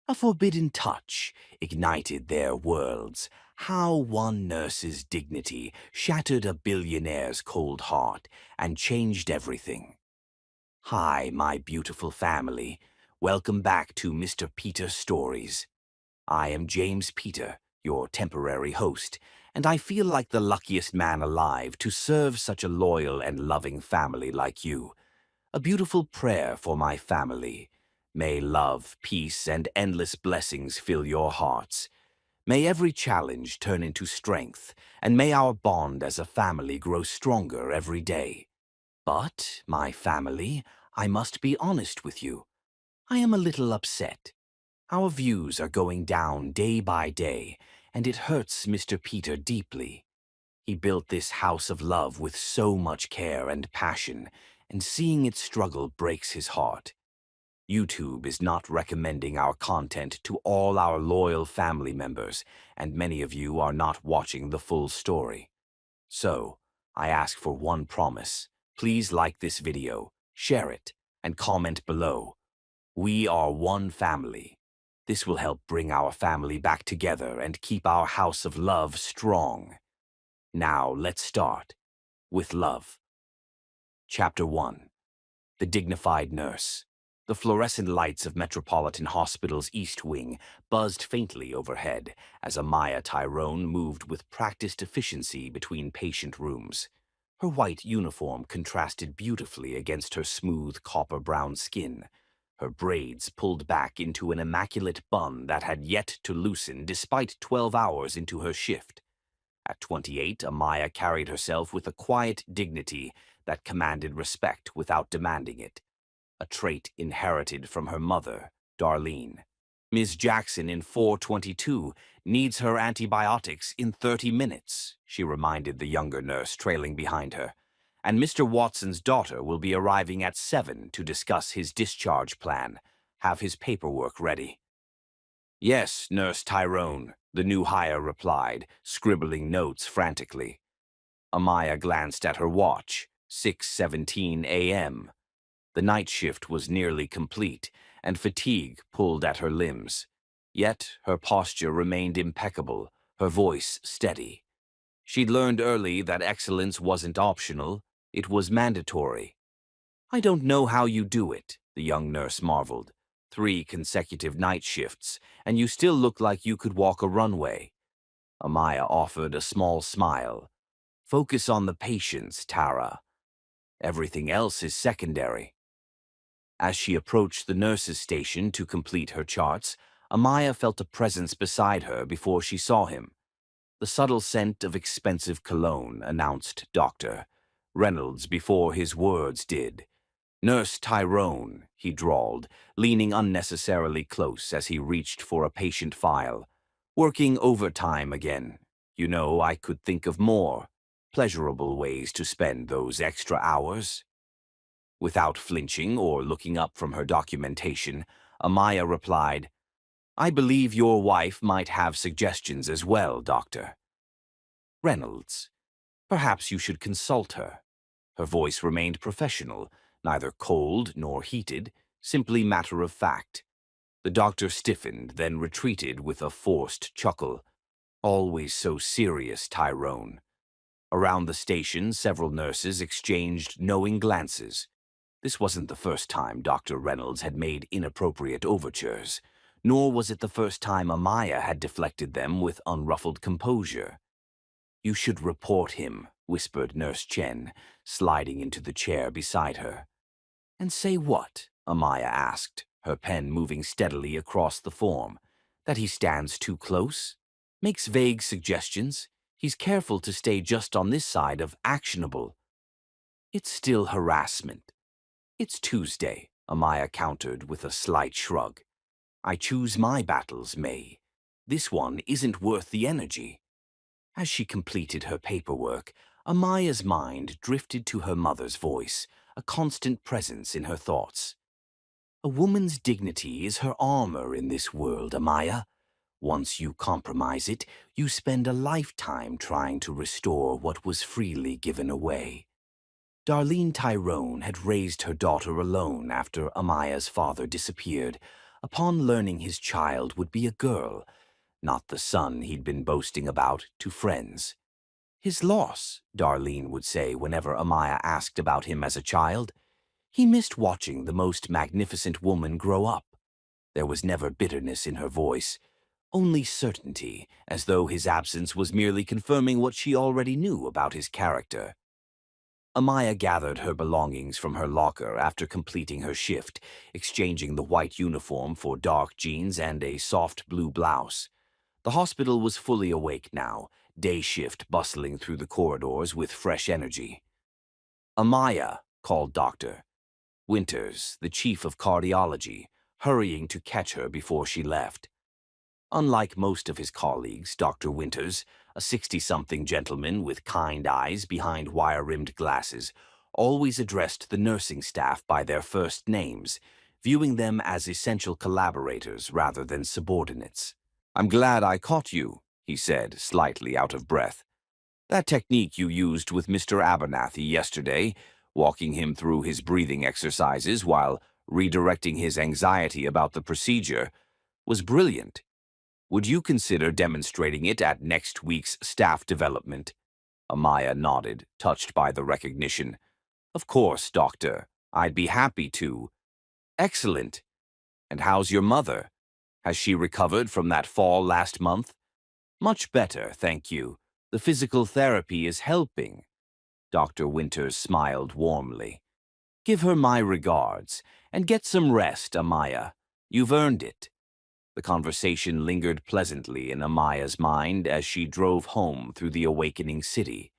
A forbidden touch ignited their worlds. How one nurse's dignity shattered a billionaire's cold heart and changed everything. Hi, my beautiful family. Welcome back to Mr. Peter Stories. I am James Peter, your temporary host, and I feel like the luckiest man alive to serve such a loyal and loving family like you. A beautiful prayer for my family. May love, peace, and endless blessings fill your hearts. May every challenge turn into strength, and may our bond as a family grow stronger every day. But, my family, I must be honest with you. I am a little upset. Our views are going down day by day, and it hurts Mr. Peter deeply. He built this house of love with so much care and passion, and seeing it struggle breaks his heart. YouTube is not recommending our content to all our loyal family members, and many of you are not watching the full story. So, I ask for one promise. Please like this video, share it, and comment below. We are one family. This will help bring our family back together and keep our house of love strong. Now, let's start with love. Chapter 1. The Dignified Nurse. The fluorescent lights of Metropolitan Hospital's East Wing buzzed faintly overhead as Amaya Tyrone moved with practiced efficiency between patient rooms. Her white uniform contrasted beautifully against her smooth copper-brown skin, her braids pulled back into an immaculate bun that had yet to loosen despite 12 hours into her shift. At 28, Amaya carried herself with a quiet dignity that commanded respect without demanding it, a trait inherited from her mother, Darlene. Ms. Jackson in 422 needs her antibiotics in 30 minutes, she reminded the younger nurse trailing behind her, and Mr. Watson's daughter will be arriving at 7 to discuss his discharge plan. Have his paperwork ready. Yes, Nurse Tyrone, the new hire replied, scribbling notes frantically. Amaya glanced at her watch, 6:17 a.m. The night shift was nearly complete, and fatigue pulled at her limbs. Yet her posture remained impeccable, her voice steady. She'd learned early that excellence wasn't optional, it was mandatory. I don't know how you do it, the young nurse marveled. 3 consecutive night shifts, and you still look like you could walk a runway. Amaya offered a small smile. Focus on the patients, Tara. Everything else is secondary. As she approached the nurse's station to complete her charts, Amaya felt a presence beside her before she saw him. The subtle scent of expensive cologne, announced Dr. Reynolds before his words did. Nurse Tyrone, he drawled, leaning unnecessarily close as he reached for a patient file. Working overtime again. You know, I could think of more pleasurable ways to spend those extra hours. Without flinching or looking up from her documentation, Amaya replied, I believe your wife might have suggestions as well, Doctor. Reynolds, perhaps you should consult her. Her voice remained professional, neither cold nor heated, simply matter of fact. The doctor stiffened, then retreated with a forced chuckle. Always so serious, Tyrone. Around the station, several nurses exchanged knowing glances. This wasn't the first time Dr. Reynolds had made inappropriate overtures, nor was it the first time Amaya had deflected them with unruffled composure. You should report him, whispered Nurse Chen, sliding into the chair beside her. And say what? Amaya asked, her pen moving steadily across the form. That he stands too close? Makes vague suggestions? He's careful to stay just on this side of actionable. It's still harassment. It's Tuesday, Amaya countered with a slight shrug. I choose my battles, May. This one isn't worth the energy. As she completed her paperwork, Amaya's mind drifted to her mother's voice, a constant presence in her thoughts. A woman's dignity is her armor in this world, Amaya. Once you compromise it, you spend a lifetime trying to restore what was freely given away. Darlene Tyrone had raised her daughter alone after Amaya's father disappeared, upon learning his child would be a girl, not the son he'd been boasting about to friends. His loss, Darlene would say whenever Amaya asked about him as a child. He missed watching the most magnificent woman grow up. There was never bitterness in her voice, only certainty, as though his absence was merely confirming what she already knew about his character. Amaya gathered her belongings from her locker after completing her shift, exchanging the white uniform for dark jeans and a soft blue blouse. The hospital was fully awake now, day shift bustling through the corridors with fresh energy. "Amaya," called Dr. Winters, the chief of cardiology, hurrying to catch her before she left. Unlike most of his colleagues, Dr. Winters, a 60-something gentleman with kind eyes behind wire-rimmed glasses, always addressed the nursing staff by their first names, viewing them as essential collaborators rather than subordinates. "I'm glad I caught you," he said, slightly out of breath. "That technique you used with Mr. Abernathy yesterday, walking him through his breathing exercises while redirecting his anxiety about the procedure, was brilliant. Would you consider demonstrating it at next week's staff development?" Amaya nodded, touched by the recognition. "Of course, Doctor. I'd be happy to." "Excellent. And how's your mother? Has she recovered from that fall last month?" "Much better, thank you. The physical therapy is helping." Dr. Winters smiled warmly. "Give her my regards, and get some rest, Amaya. You've earned it." The conversation lingered pleasantly in Amaya's mind as she drove home through the awakening city.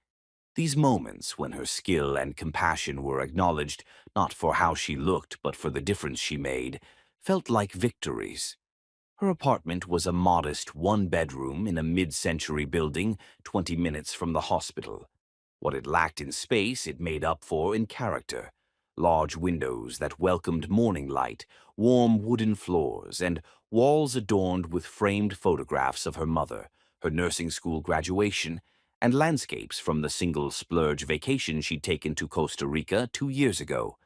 These moments when her skill and compassion were acknowledged not for how she looked but for the difference she made, felt like victories. Her apartment was a modest one-bedroom in a mid-century building 20 minutes from the hospital. What it lacked in space, it made up for in character. Large windows that welcomed morning light, warm wooden floors, and walls adorned with framed photographs of her mother, her nursing school graduation, and landscapes from the single splurge vacation she'd taken to Costa Rica 2 years ago.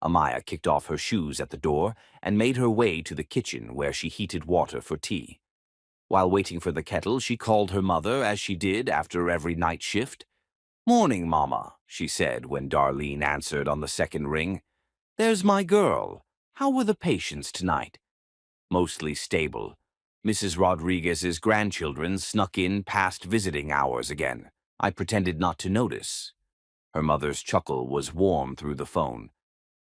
Amaya kicked off her shoes at the door and made her way to the kitchen where she heated water for tea. While waiting for the kettle, she called her mother as she did after every night shift. "Morning, Mama," she said when Darlene answered on the second ring. "There's my girl. How were the patients tonight?" "Mostly stable. Mrs. Rodriguez's grandchildren snuck in past visiting hours again. I pretended not to notice." Her mother's chuckle was warm through the phone.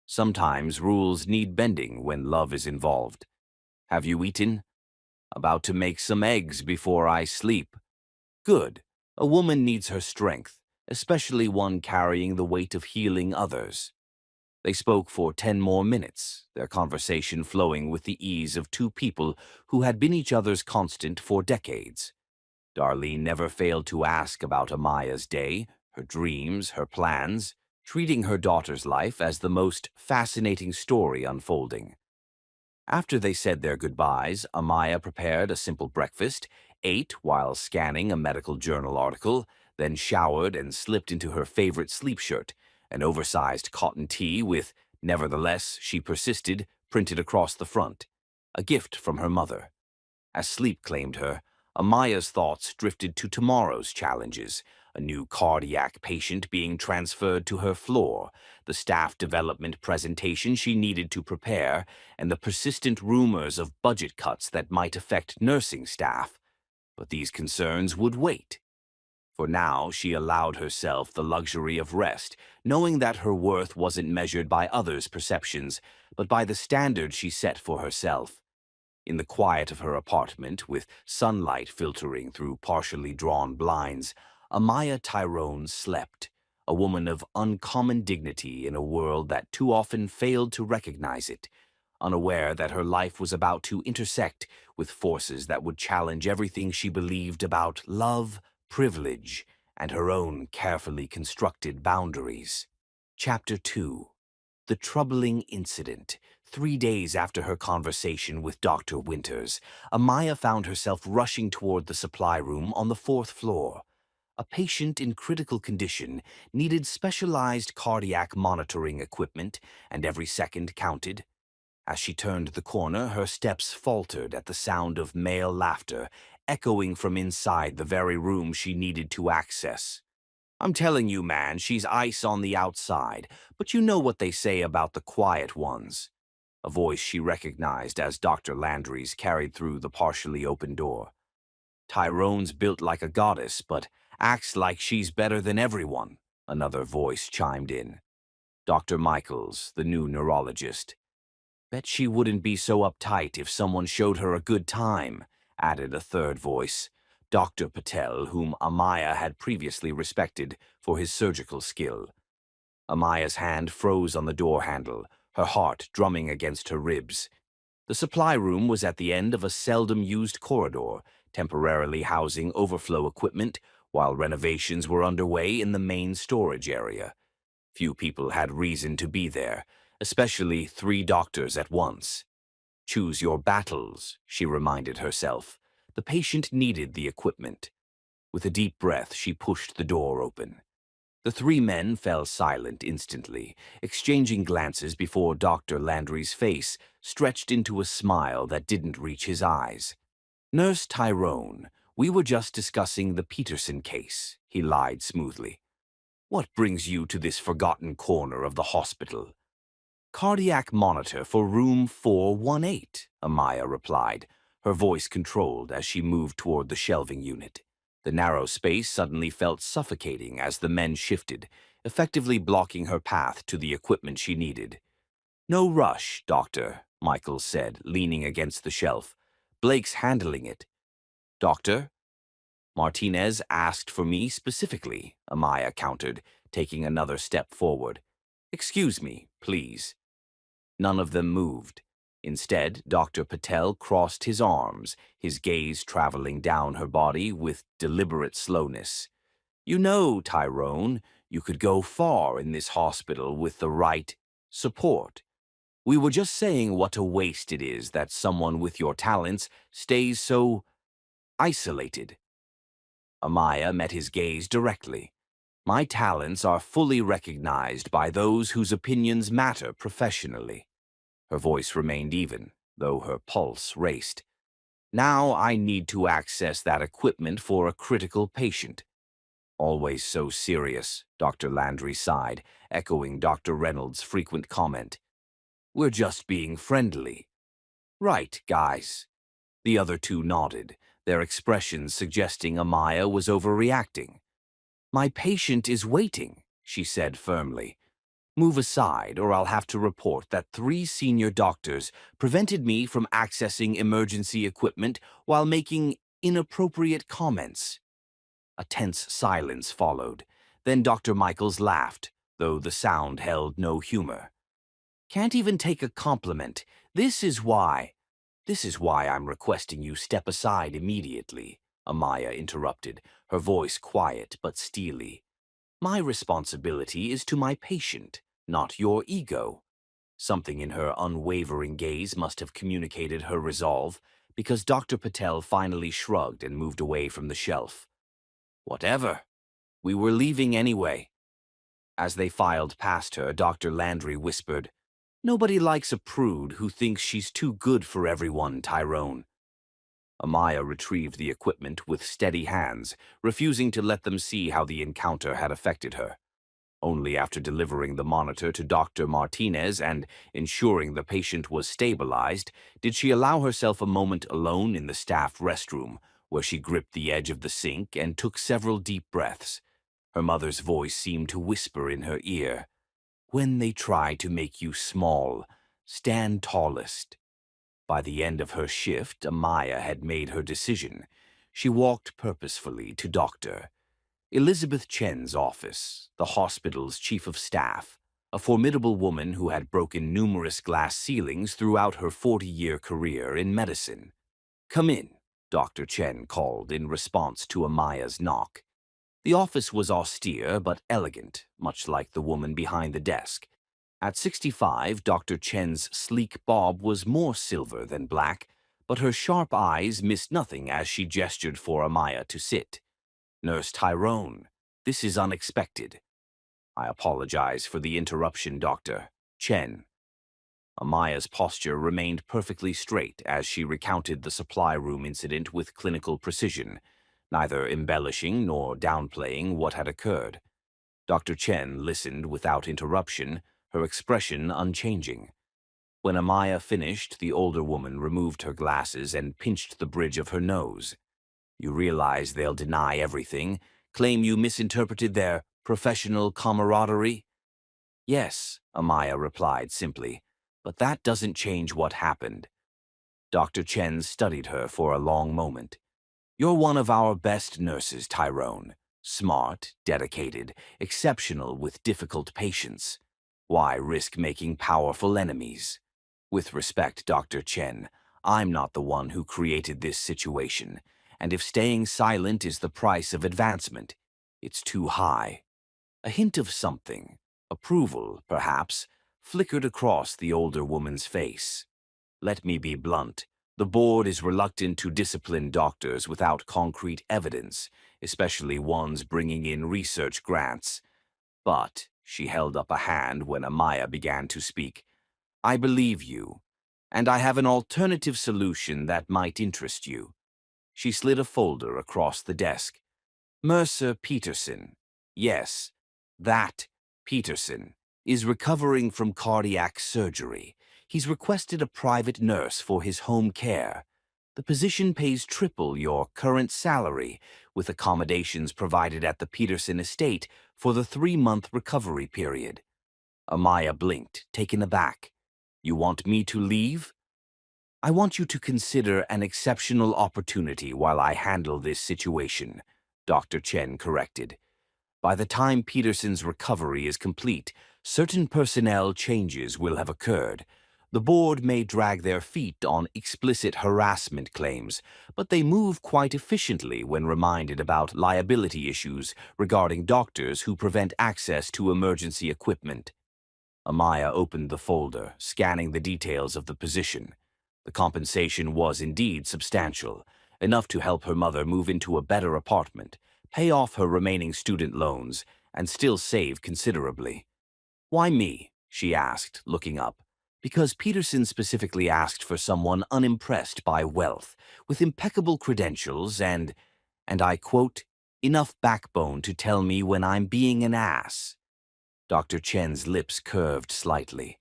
"Sometimes rules need bending when love is involved. Have you eaten?" "About to make some eggs before I sleep." "Good. A woman needs her strength, especially one carrying the weight of healing others." They spoke for 10 more minutes, their conversation flowing with the ease of two people who had been each other's constant for decades. Darlene never failed to ask about Amaya's day, her dreams, her plans, treating her daughter's life as the most fascinating story unfolding. After they said their goodbyes, Amaya prepared a simple breakfast, ate while scanning a medical journal article, then showered and slipped into her favorite sleep shirt, an oversized cotton tee with, "Nevertheless," she persisted, printed across the front. A gift from her mother. As sleep claimed her, Amaya's thoughts drifted to tomorrow's challenges, a new cardiac patient being transferred to her floor, the staff development presentation she needed to prepare, and the persistent rumors of budget cuts that might affect nursing staff. But these concerns would wait. For now, she allowed herself the luxury of rest, knowing that her worth wasn't measured by others' perceptions, but by the standard she set for herself. In the quiet of her apartment, with sunlight filtering through partially drawn blinds, Amaya Tyrone slept, a woman of uncommon dignity in a world that too often failed to recognize it, unaware that her life was about to intersect with forces that would challenge everything she believed about love, privilege, and her own carefully constructed boundaries. Chapter 2. The troubling incident. 3 days after her conversation with Dr. Winters, Amaya found herself rushing toward the supply room on the fourth floor. A patient in critical condition needed specialized cardiac monitoring equipment, and every second counted. As she turned the corner, her steps faltered at the sound of male laughter, echoing from inside the very room she needed to access. I'm telling you, man, she's ice on the outside, but you know what they say about the quiet ones. A voice she recognized as Dr. Landry's carried through the partially open door. Tyrone's built like a goddess, but acts like she's better than everyone, another voice chimed in. Dr. Michaels, the new neurologist. Bet she wouldn't be so uptight if someone showed her a good time, added a third voice. Dr. Patel, whom Amaya had previously respected for his surgical skill. Amaya's hand froze on the door handle, her heart drumming against her ribs. The supply room was at the end of a seldom-used corridor, temporarily housing overflow equipment while renovations were underway in the main storage area. Few people had reason to be there, especially 3 doctors at once. Choose your battles, she reminded herself. The patient needed the equipment. With a deep breath, she pushed the door open. The 3 men fell silent instantly, exchanging glances before Dr. Landry's face stretched into a smile that didn't reach his eyes. Nurse Tyrone, we were just discussing the Peterson case, he lied smoothly. What brings you to this forgotten corner of the hospital? Cardiac monitor for room 418, Amaya replied, her voice controlled as she moved toward the shelving unit. The narrow space suddenly felt suffocating as the men shifted, effectively blocking her path to the equipment she needed. No rush, Doctor, Michael said, leaning against the shelf. Blake's handling it. Doctor? Martinez asked for me specifically, Amaya countered, taking another step forward. Excuse me, please. None of them moved. Instead, Dr. Patel crossed his arms, his gaze traveling down her body with deliberate slowness. You know, Tyrone, you could go far in this hospital with the right support. We were just saying what a waste it is that someone with your talents stays so isolated. Amaya met his gaze directly. My talents are fully recognized by those whose opinions matter professionally. Her voice remained even, though her pulse raced. Now I need to access that equipment for a critical patient. Always so serious, Dr. Landry sighed, echoing Dr. Reynolds' frequent comment. We're just being friendly. Right, guys. The other 2 nodded, their expressions suggesting Amaya was overreacting. My patient is waiting, she said firmly. Move aside, or I'll have to report that 3 senior doctors prevented me from accessing emergency equipment while making inappropriate comments. A tense silence followed. Then Dr. Michaels laughed, though the sound held no humor. Can't even take a compliment. This is why I'm requesting you step aside immediately, Amaya interrupted, her voice quiet but steely. My responsibility is to my patient, not your ego. Something in her unwavering gaze must have communicated her resolve, because Dr. Patel finally shrugged and moved away from the shelf. Whatever. We were leaving anyway. As they filed past her, Dr. Landry whispered, Nobody likes a prude who thinks she's too good for everyone, Tyrone. Amaya retrieved the equipment with steady hands, refusing to let them see how the encounter had affected her. Only after delivering the monitor to Dr. Martinez and ensuring the patient was stabilized did she allow herself a moment alone in the staff restroom, where she gripped the edge of the sink and took several deep breaths. Her mother's voice seemed to whisper in her ear, When they try to make you small, stand tallest. By the end of her shift, Amaya had made her decision. She walked purposefully to Dr. Elizabeth Chen's office, the hospital's chief of staff, a formidable woman who had broken numerous glass ceilings throughout her 40-year career in medicine. Come in, Dr. Chen called in response to Amaya's knock. The office was austere but elegant, much like the woman behind the desk. At 65, Dr. Chen's sleek bob was more silver than black, but her sharp eyes missed nothing as she gestured for Amaya to sit. Nurse Tyrone, this is unexpected. I apologize for the interruption, Dr. Chen. Amaya's posture remained perfectly straight as she recounted the supply room incident with clinical precision, neither embellishing nor downplaying what had occurred. Dr. Chen listened without interruption, her expression unchanging. When Amaya finished, the older woman removed her glasses and pinched the bridge of her nose. You realize they'll deny everything, claim you misinterpreted their professional camaraderie? Yes, Amaya replied simply, but that doesn't change what happened. Dr. Chen studied her for a long moment. You're one of our best nurses, Tyrone. Smart, dedicated, exceptional with difficult patients. Why risk making powerful enemies? With respect, Dr. Chen, I'm not the one who created this situation, and if staying silent is the price of advancement, it's too high. A hint of something, approval, perhaps, flickered across the older woman's face. Let me be blunt. The board is reluctant to discipline doctors without concrete evidence, especially ones bringing in research grants. But she held up a hand when Amaya began to speak. I believe you, and I have an alternative solution that might interest you. She slid a folder across the desk. Mercer Peterson. Yes, that Peterson is recovering from cardiac surgery. He's requested a private nurse for his home care. The position pays triple your current salary, with accommodations provided at the Peterson estate for the 3-month recovery period. Amaya blinked, taken aback. You want me to leave? I want you to consider an exceptional opportunity while I handle this situation, Dr. Chen corrected. By the time Peterson's recovery is complete, certain personnel changes will have occurred. The board may drag their feet on explicit harassment claims, but they move quite efficiently when reminded about liability issues regarding doctors who prevent access to emergency equipment. Amaya opened the folder, scanning the details of the position. The compensation was indeed substantial, enough to help her mother move into a better apartment, pay off her remaining student loans, and still save considerably. Why me? She asked, looking up. Because Peterson specifically asked for someone unimpressed by wealth, with impeccable credentials and I quote, enough backbone to tell me when I'm being an ass. Dr. Chen's lips curved slightly.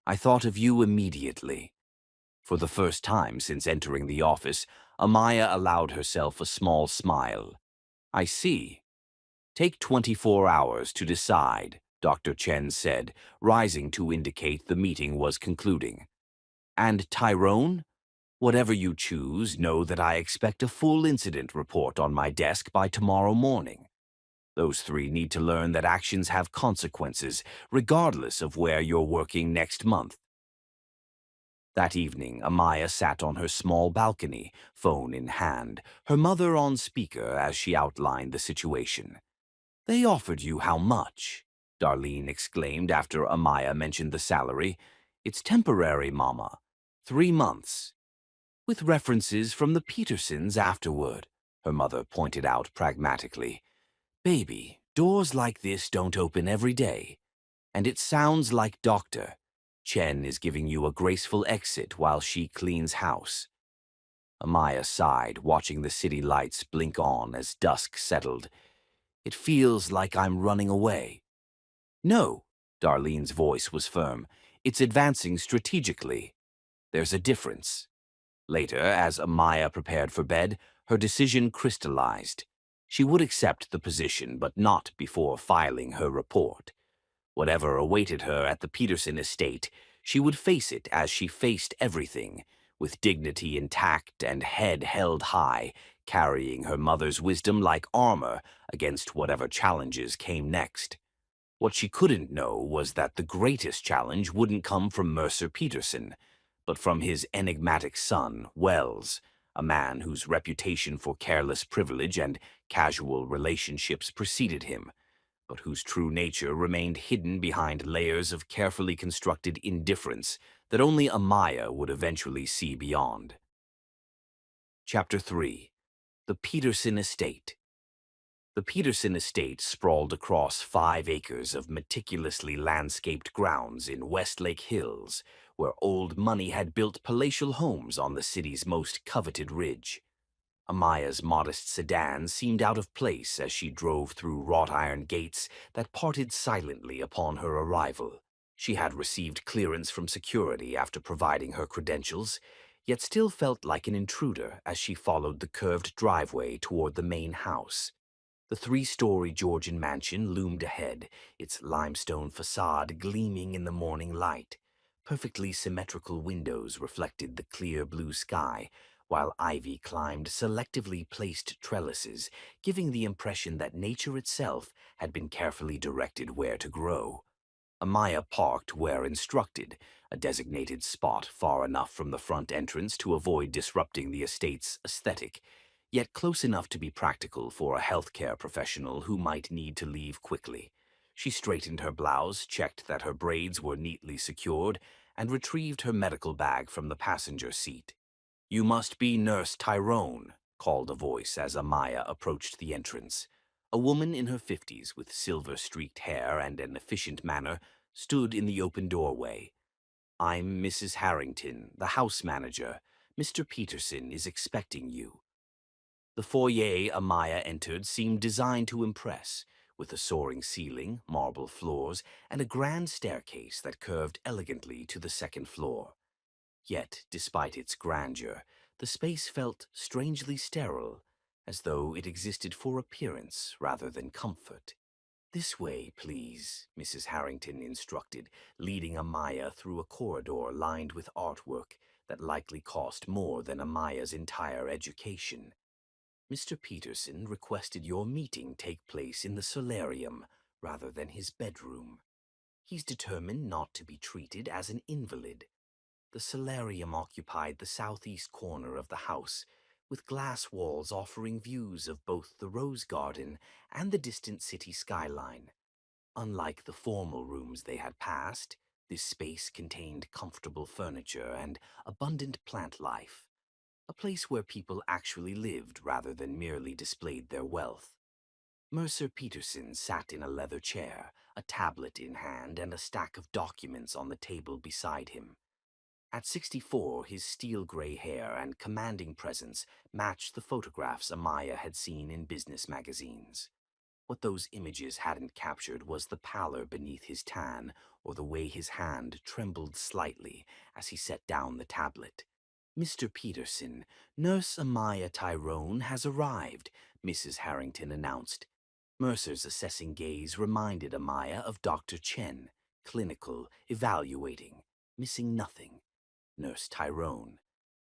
I thought of you immediately. For the first time since entering the office, Amaya allowed herself a small smile. I see. Take 24 hours to decide, Dr. Chen said, rising to indicate the meeting was concluding. And Tyrone? Whatever you choose, know that I expect a full incident report on my desk by tomorrow morning. Those three need to learn that actions have consequences, regardless of where you're working next month. That evening, Amaya sat on her small balcony, phone in hand, her mother on speaker as she outlined the situation. They offered you how much? Darlene exclaimed after Amaya mentioned the salary. It's temporary, Mama. 3 months. With references from the Petersons afterward, her mother pointed out pragmatically. Baby, doors like this don't open every day. And it sounds like Doctor Chen is giving you a graceful exit while she cleans house. Amaya sighed, watching the city lights blink on as dusk settled. It feels like I'm running away. No, Darlene's voice was firm. It's advancing strategically. There's a difference. Later, as Amaya prepared for bed, her decision crystallized. She would accept the position, but not before filing her report. Whatever awaited her at the Peterson estate, she would face it as she faced everything, with dignity intact and head held high, carrying her mother's wisdom like armor against whatever challenges came next. What she couldn't know was that the greatest challenge wouldn't come from Mercer Peterson, but from his enigmatic son, Wells, a man whose reputation for careless privilege and casual relationships preceded him, but whose true nature remained hidden behind layers of carefully constructed indifference that only Amaya would eventually see beyond. Chapter 3. The Peterson Estate. The Peterson estate sprawled across 5 acres of meticulously landscaped grounds in Westlake Hills, where old money had built palatial homes on the city's most coveted ridge. Amaya's modest sedan seemed out of place as she drove through wrought iron gates that parted silently upon her arrival. She had received clearance from security after providing her credentials, yet still felt like an intruder as she followed the curved driveway toward the main house. The three-story Georgian mansion loomed ahead, its limestone facade gleaming in the morning light. Perfectly symmetrical windows reflected the clear blue sky, while ivy climbed selectively placed trellises, giving the impression that nature itself had been carefully directed where to grow. Amaya parked where instructed, a designated spot far enough from the front entrance to avoid disrupting the estate's aesthetic, yet close enough to be practical for a healthcare professional who might need to leave quickly. She straightened her blouse, checked that her braids were neatly secured, and retrieved her medical bag from the passenger seat. "You must be Nurse Tyrone," called a voice as Amaya approached the entrance. A woman in her 50s with silver-streaked hair and an efficient manner stood in the open doorway. "I'm Mrs. Harrington, the house manager. Mr. Peterson is expecting you." The foyer Amaya entered seemed designed to impress, with a soaring ceiling, marble floors, and a grand staircase that curved elegantly to the second floor. Yet, despite its grandeur, the space felt strangely sterile, as though it existed for appearance rather than comfort. "This way, please," Mrs. Harrington instructed, leading Amaya through a corridor lined with artwork that likely cost more than Amaya's entire education. "Mr. Peterson requested your meeting take place in the solarium rather than his bedroom. He's determined not to be treated as an invalid." The solarium occupied the southeast corner of the house, with glass walls offering views of both the rose garden and the distant city skyline. Unlike the formal rooms they had passed, this space contained comfortable furniture and abundant plant life, a place where people actually lived rather than merely displayed their wealth. Mercer Peterson sat in a leather chair, a tablet in hand and a stack of documents on the table beside him. At 64, his steel-gray hair and commanding presence matched the photographs Amaya had seen in business magazines. What those images hadn't captured was the pallor beneath his tan or the way his hand trembled slightly as he set down the tablet. "Mr. Peterson, Nurse Amaya Tyrone has arrived," Mrs. Harrington announced. Mercer's assessing gaze reminded Amaya of Dr. Chen, clinical, evaluating, missing nothing. "Nurse Tyrone,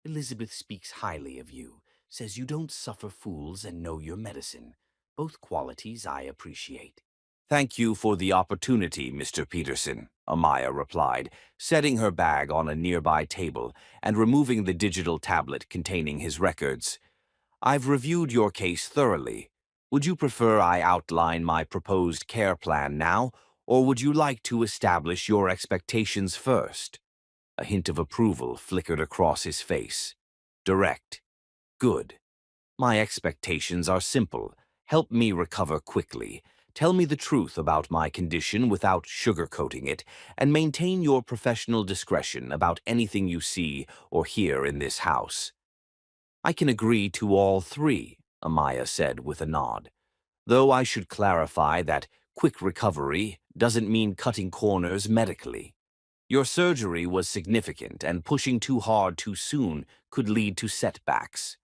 Elizabeth speaks highly of you, says you don't suffer fools and know your medicine. Both qualities I appreciate." "Thank you for the opportunity, Mr. Peterson," Amaya replied, setting her bag on a nearby table and removing the digital tablet containing his records. "I've reviewed your case thoroughly. Would you prefer I outline my proposed care plan now, or would you like to establish your expectations first?" A hint of approval flickered across his face. "Direct. Good. My expectations are simple. Help me recover quickly. Tell me the truth about my condition without sugarcoating it, and maintain your professional discretion about anything you see or hear in this house." "I can agree to all three," Amaya said with a nod. "Though I should clarify that quick recovery doesn't mean cutting corners medically. Your surgery was significant, and pushing too hard too soon could lead to setbacks."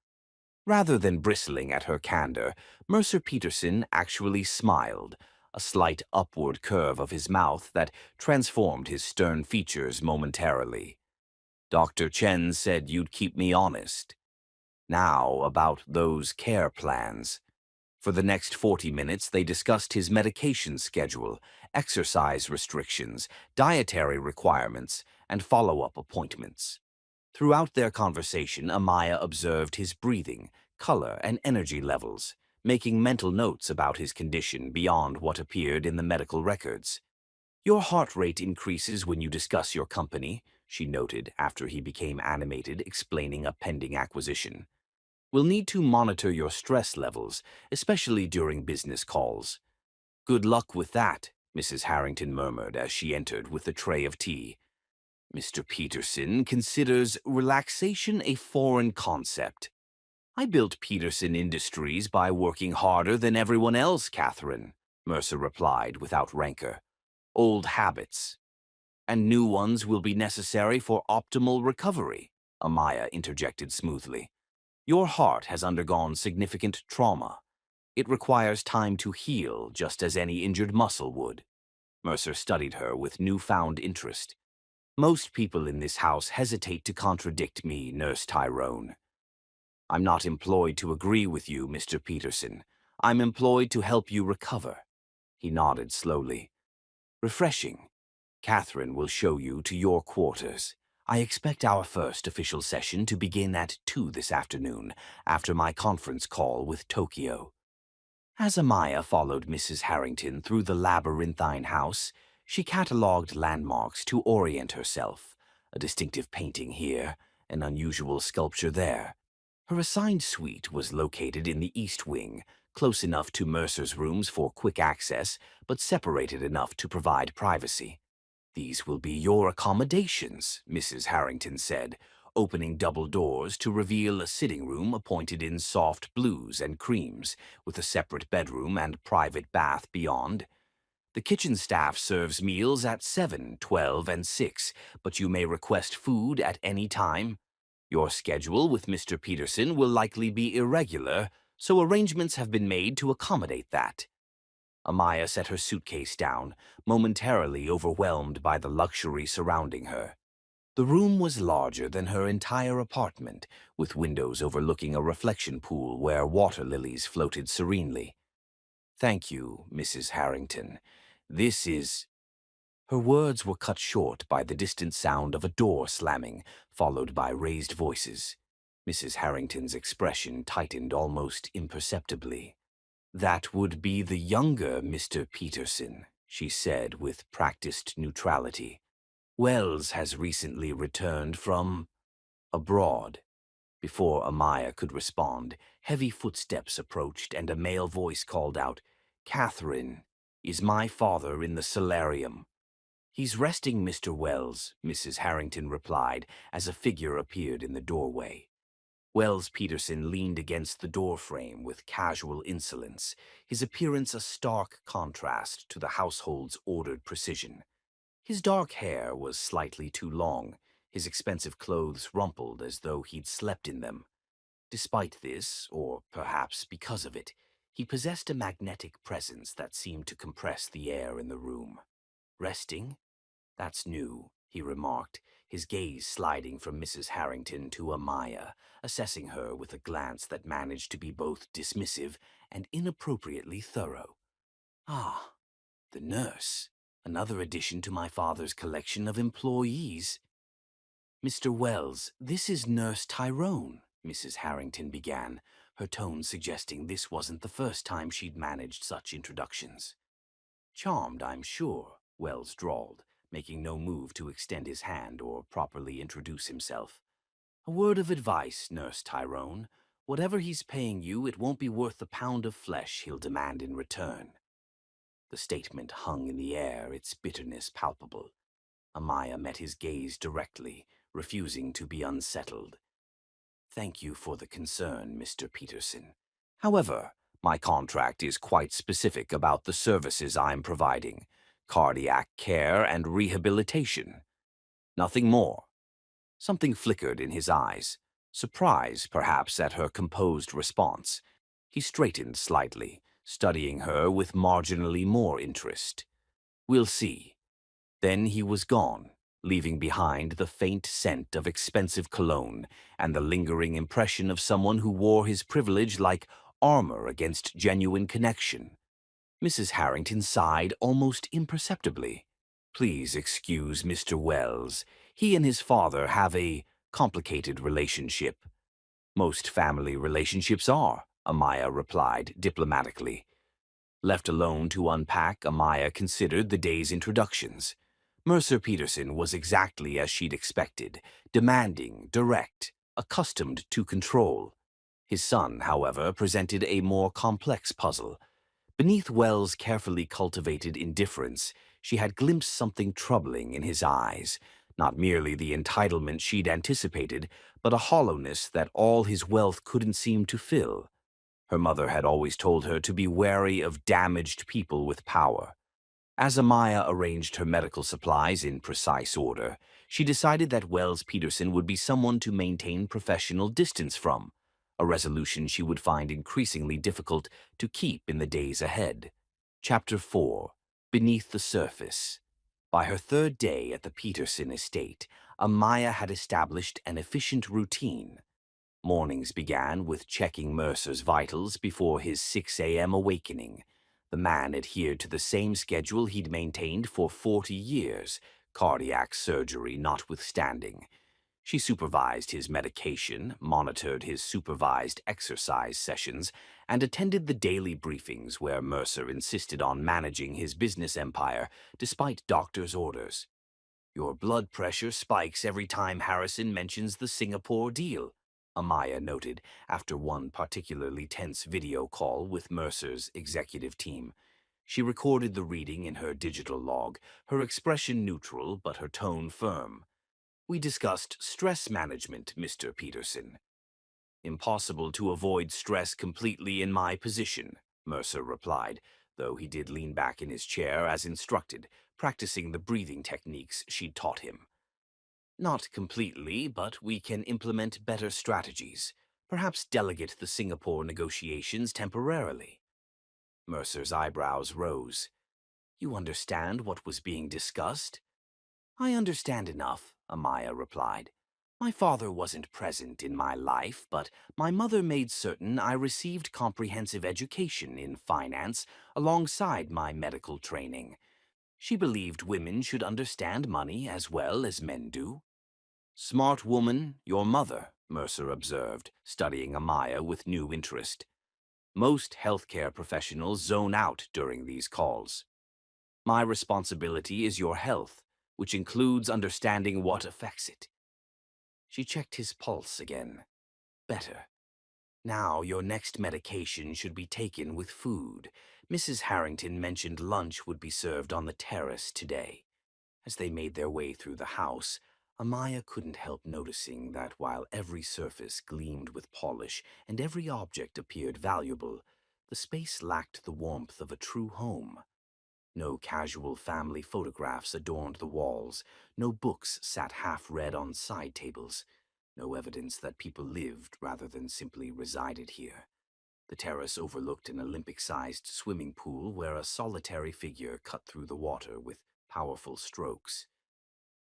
Rather than bristling at her candor, Mercer Peterson actually smiled, a slight upward curve of his mouth that transformed his stern features momentarily. "Dr. Chen said you'd keep me honest. Now about those care plans." For the next 40 minutes, they discussed his medication schedule, exercise restrictions, dietary requirements, and follow-up appointments. Throughout their conversation, Amaya observed his breathing, color, and energy levels, making mental notes about his condition beyond what appeared in the medical records. "Your heart rate increases when you discuss your company," she noted after he became animated explaining a pending acquisition. We'll need to monitor your stress levels, especially during business calls. Good luck with that, Mrs. Harrington murmured as she entered with a tray of tea. Mr. Peterson considers relaxation a foreign concept. I built Peterson Industries by working harder than everyone else, Catherine, Mercer replied without rancor. Old habits. And new ones will be necessary for optimal recovery, Amaya interjected smoothly. Your heart has undergone significant trauma. It requires time to heal, just as any injured muscle would. Mercer studied her with newfound interest. Most people in this house hesitate to contradict me, Nurse Tyrone. I'm not employed to agree with you, Mr. Peterson. I'm employed to help you recover. He nodded slowly. Refreshing. Catherine will show you to your quarters. I expect our first official session to begin at 2 this afternoon, after my conference call with Tokyo. As Amaya followed Mrs. Harrington through the labyrinthine house, she catalogued landmarks to orient herself. A distinctive painting here, an unusual sculpture there. Her assigned suite was located in the east wing, close enough to Mercer's rooms for quick access, but separated enough to provide privacy. These will be your accommodations, Mrs. Harrington said, opening double doors to reveal a sitting room appointed in soft blues and creams, with a separate bedroom and private bath beyond. The kitchen staff serves meals at 7, 12, and 6, but you may request food at any time. Your schedule with Mr. Peterson will likely be irregular, so arrangements have been made to accommodate that. Amaya set her suitcase down, momentarily overwhelmed by the luxury surrounding her. The room was larger than her entire apartment, with windows overlooking a reflection pool where water lilies floated serenely. Thank you, Mrs. Harrington. This is... Her words were cut short by the distant sound of a door slamming, followed by raised voices. Mrs. Harrington's expression tightened almost imperceptibly. That would be the younger Mr. Peterson, she said with practiced neutrality. Wells has recently returned from abroad. Before Amaya could respond, heavy footsteps approached and a male voice called out, Catherine, is my father in the solarium? He's resting, Mr. Wells, Mrs. Harrington replied as a figure appeared in the doorway. Wells Peterson leaned against the doorframe with casual insolence, his appearance a stark contrast to the household's ordered precision. His dark hair was slightly too long, his expensive clothes rumpled as though he'd slept in them. Despite this, or perhaps because of it, he possessed a magnetic presence that seemed to compress the air in the room. Resting? That's new, he remarked, his gaze sliding from Mrs. Harrington to Amaya, assessing her with a glance that managed to be both dismissive and inappropriately thorough. Ah, the nurse, another addition to my father's collection of employees. Mr. Wells, this is Nurse Tyrone, Mrs. Harrington began, her tone suggesting this wasn't the first time she'd managed such introductions. Charmed, I'm sure, Wells drawled, making no move to extend his hand or properly introduce himself. A word of advice, Nurse Tyrone. Whatever he's paying you, it won't be worth the pound of flesh he'll demand in return. The statement hung in the air, its bitterness palpable. Amaya met his gaze directly, refusing to be unsettled. Thank you for the concern, Mr. Peterson. However, my contract is quite specific about the services I'm providing. Cardiac care and rehabilitation. Nothing more. Something flickered in his eyes. Surprise, perhaps, at her composed response. He straightened slightly, studying her with marginally more interest. We'll see. Then he was gone, leaving behind the faint scent of expensive cologne and the lingering impression of someone who wore his privilege like armor against genuine connection. Mrs. Harrington sighed almost imperceptibly. Please excuse Mr. Wells. He and his father have a complicated relationship. Most family relationships are, Amaya replied diplomatically. Left alone to unpack, Amaya considered the day's introductions. Mercer Peterson was exactly as she'd expected, demanding, direct, accustomed to control. His son, however, presented a more complex puzzle. Beneath Wells' carefully cultivated indifference, she had glimpsed something troubling in his eyes, not merely the entitlement she'd anticipated, but a hollowness that all his wealth couldn't seem to fill. Her mother had always told her to be wary of damaged people with power. As Amaya arranged her medical supplies in precise order, she decided that Wells Peterson would be someone to maintain professional distance from, a resolution she would find increasingly difficult to keep in the days ahead. Chapter 4. Beneath the Surface. By her third day at the Peterson estate, Amaya had established an efficient routine. Mornings began with checking Mercer's vitals before his 6 a.m. awakening. The man adhered to the same schedule he'd maintained for 40 years, cardiac surgery notwithstanding. She supervised his medication, monitored his supervised exercise sessions, and attended the daily briefings where Mercer insisted on managing his business empire despite doctor's orders. "Your blood pressure spikes every time Harrison mentions the Singapore deal," Amaya noted after one particularly tense video call with Mercer's executive team. She recorded the reading in her digital log, her expression neutral but her tone firm. "We discussed stress management, Mr. Peterson." "Impossible to avoid stress completely in my position," Mercer replied, though he did lean back in his chair as instructed, practicing the breathing techniques she'd taught him. "Not completely, but we can implement better strategies. Perhaps delegate the Singapore negotiations temporarily." Mercer's eyebrows rose. "You understand what was being discussed?" "I understand enough," Amaya replied. "My father wasn't present in my life, but my mother made certain I received comprehensive education in finance alongside my medical training. She believed women should understand money as well as men do." "Smart woman, your mother," Mercer observed, studying Amaya with new interest. "Most healthcare professionals zone out during these calls. My responsibility is your health, which includes understanding what affects it." She checked his pulse again. "Better. Now your next medication should be taken with food. Mrs. Harrington mentioned lunch would be served on the terrace today." As they made their way through the house, Amaya couldn't help noticing that while every surface gleamed with polish and every object appeared valuable, the space lacked the warmth of a true home. No casual family photographs adorned the walls, no books sat half-read on side tables, no evidence that people lived rather than simply resided here. The terrace overlooked an Olympic-sized swimming pool where a solitary figure cut through the water with powerful strokes.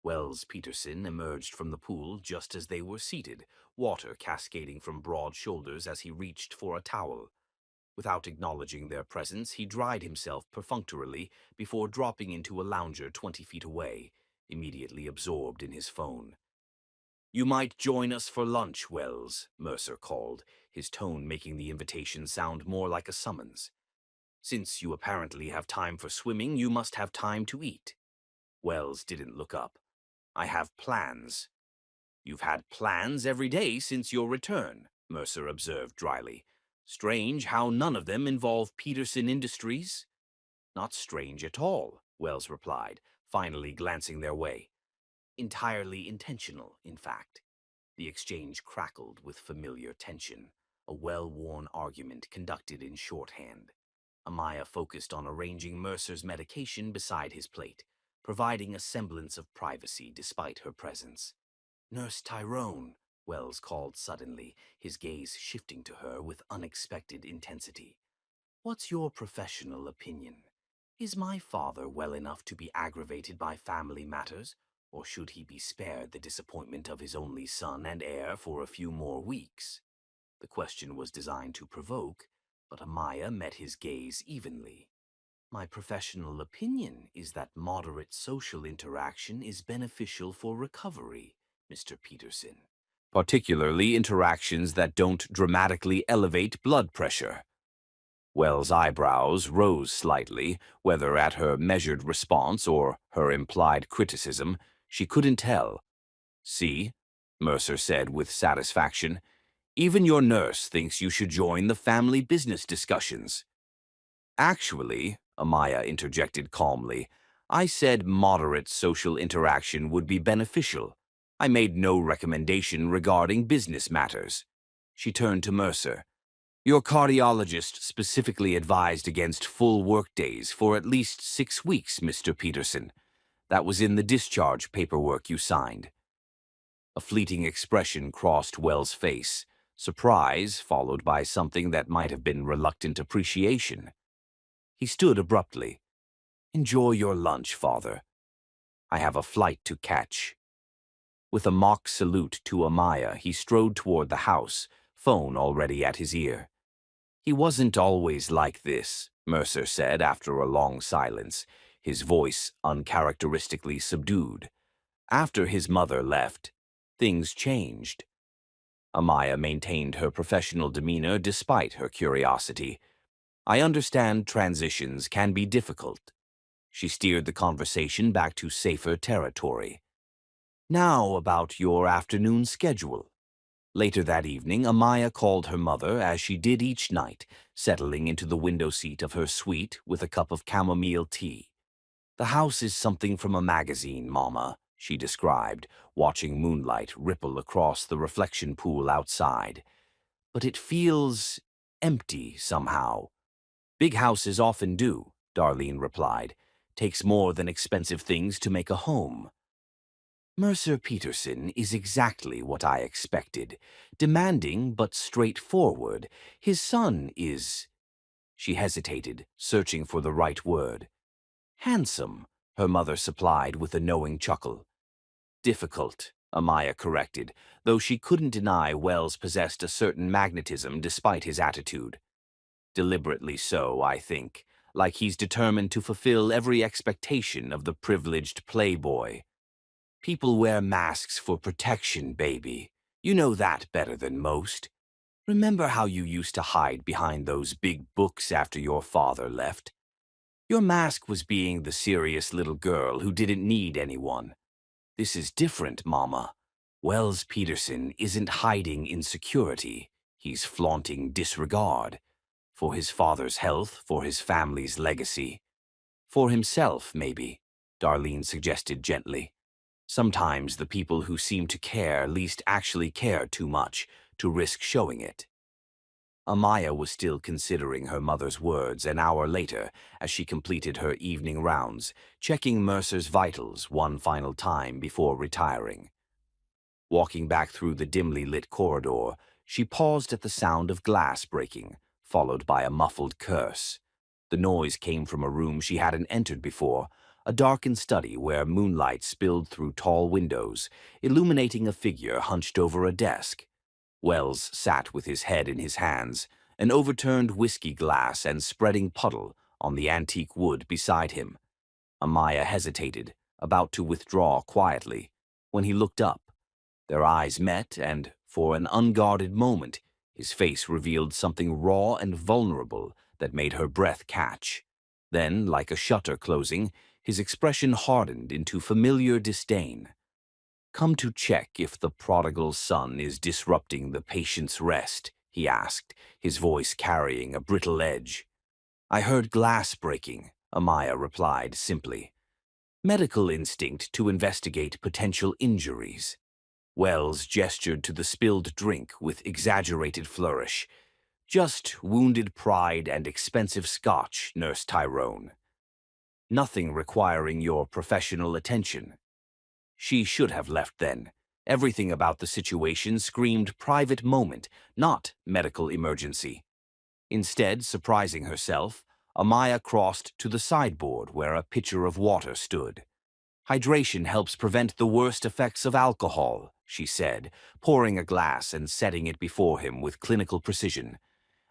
Wells Peterson emerged from the pool just as they were seated, water cascading from broad shoulders as he reached for a towel. Without acknowledging their presence, he dried himself perfunctorily before dropping into a lounger 20 feet away, immediately absorbed in his phone. "You might join us for lunch, Wells," Mercer called, his tone making the invitation sound more like a summons. "Since you apparently have time for swimming, you must have time to eat." Wells didn't look up. "I have plans." "You've had plans every day since your return," Mercer observed dryly. "Strange how none of them involve Peterson Industries." "Not strange at all," Wells replied, finally glancing their way. "Entirely intentional, in fact." The exchange crackled with familiar tension, a well-worn argument conducted in shorthand. Amaya focused on arranging Mercer's medication beside his plate, providing a semblance of privacy despite her presence. "Nurse Tyrone," Wells called suddenly, his gaze shifting to her with unexpected intensity. "What's your professional opinion? Is my father well enough to be aggravated by family matters, or should he be spared the disappointment of his only son and heir for a few more weeks?" The question was designed to provoke, but Amaya met his gaze evenly. "My professional opinion is that moderate social interaction is beneficial for recovery, Mr. Peterson. Particularly interactions that don't dramatically elevate blood pressure." Wells' eyebrows rose slightly, whether at her measured response or her implied criticism, she couldn't tell. "See," Mercer said with satisfaction, Even your nurse thinks you should join the family business discussions. Actually, Amaya interjected calmly, I said moderate social interaction would be beneficial. I made no recommendation regarding business matters. She turned to Mercer. Your cardiologist specifically advised against full workdays for at least 6 weeks, Mr. Peterson. That was in the discharge paperwork you signed. A fleeting expression crossed Wells' face, surprise followed by something that might have been reluctant appreciation. He stood abruptly. Enjoy your lunch, Father. I have a flight to catch. With a mock salute to Amaya, he strode toward the house, phone already at his ear. He wasn't always like this, Mercer said after a long silence, his voice uncharacteristically subdued. After his mother left, things changed. Amaya maintained her professional demeanor despite her curiosity. I understand transitions can be difficult. She steered the conversation back to safer territory. Now about your afternoon schedule. Later that evening, Amaya called her mother as she did each night, settling into the window seat of her suite with a cup of chamomile tea. The house is something from a magazine, Mama, she described, watching moonlight ripple across the reflection pool outside. But it feels empty somehow. Big houses often do, Darlene replied. Takes more than expensive things to make a home. Mercer Peterson is exactly what I expected. Demanding but straightforward. His son is... She hesitated, searching for the right word. Handsome, her mother supplied with a knowing chuckle. Difficult, Amaya corrected, though she couldn't deny Wells possessed a certain magnetism despite his attitude. Deliberately so, I think, like he's determined to fulfill every expectation of the privileged playboy. People wear masks for protection, baby. You know that better than most. Remember how you used to hide behind those big books after your father left? Your mask was being the serious little girl who didn't need anyone. This is different, Mama. Wells Peterson isn't hiding insecurity. He's flaunting disregard. For his father's health, for his family's legacy. For himself, maybe, Darlene suggested gently. Sometimes the people who seem to care least actually care too much to risk showing it. Amaya was still considering her mother's words an hour later as she completed her evening rounds, checking Mercer's vitals one final time before retiring. Walking back through the dimly lit corridor, she paused at the sound of glass breaking, followed by a muffled curse. The noise came from a room she hadn't entered before, a darkened study where moonlight spilled through tall windows, illuminating a figure hunched over a desk. Wells sat with his head in his hands, an overturned whiskey glass and spreading puddle on the antique wood beside him. Amaya hesitated, about to withdraw quietly, when he looked up. Their eyes met, and, for an unguarded moment, his face revealed something raw and vulnerable that made her breath catch. Then, like a shutter closing, his expression hardened into familiar disdain. Come to check if the prodigal son is disrupting the patient's rest, he asked, his voice carrying a brittle edge. I heard glass breaking, Amaya replied simply. Medical instinct to investigate potential injuries. Wells gestured to the spilled drink with exaggerated flourish. Just wounded pride and expensive scotch, Nurse Tyrone. Nothing requiring your professional attention. She should have left then. Everything about the situation screamed private moment, not medical emergency. Instead, surprising herself, Amaya crossed to the sideboard where a pitcher of water stood. Hydration helps prevent the worst effects of alcohol, she said, pouring a glass and setting it before him with clinical precision.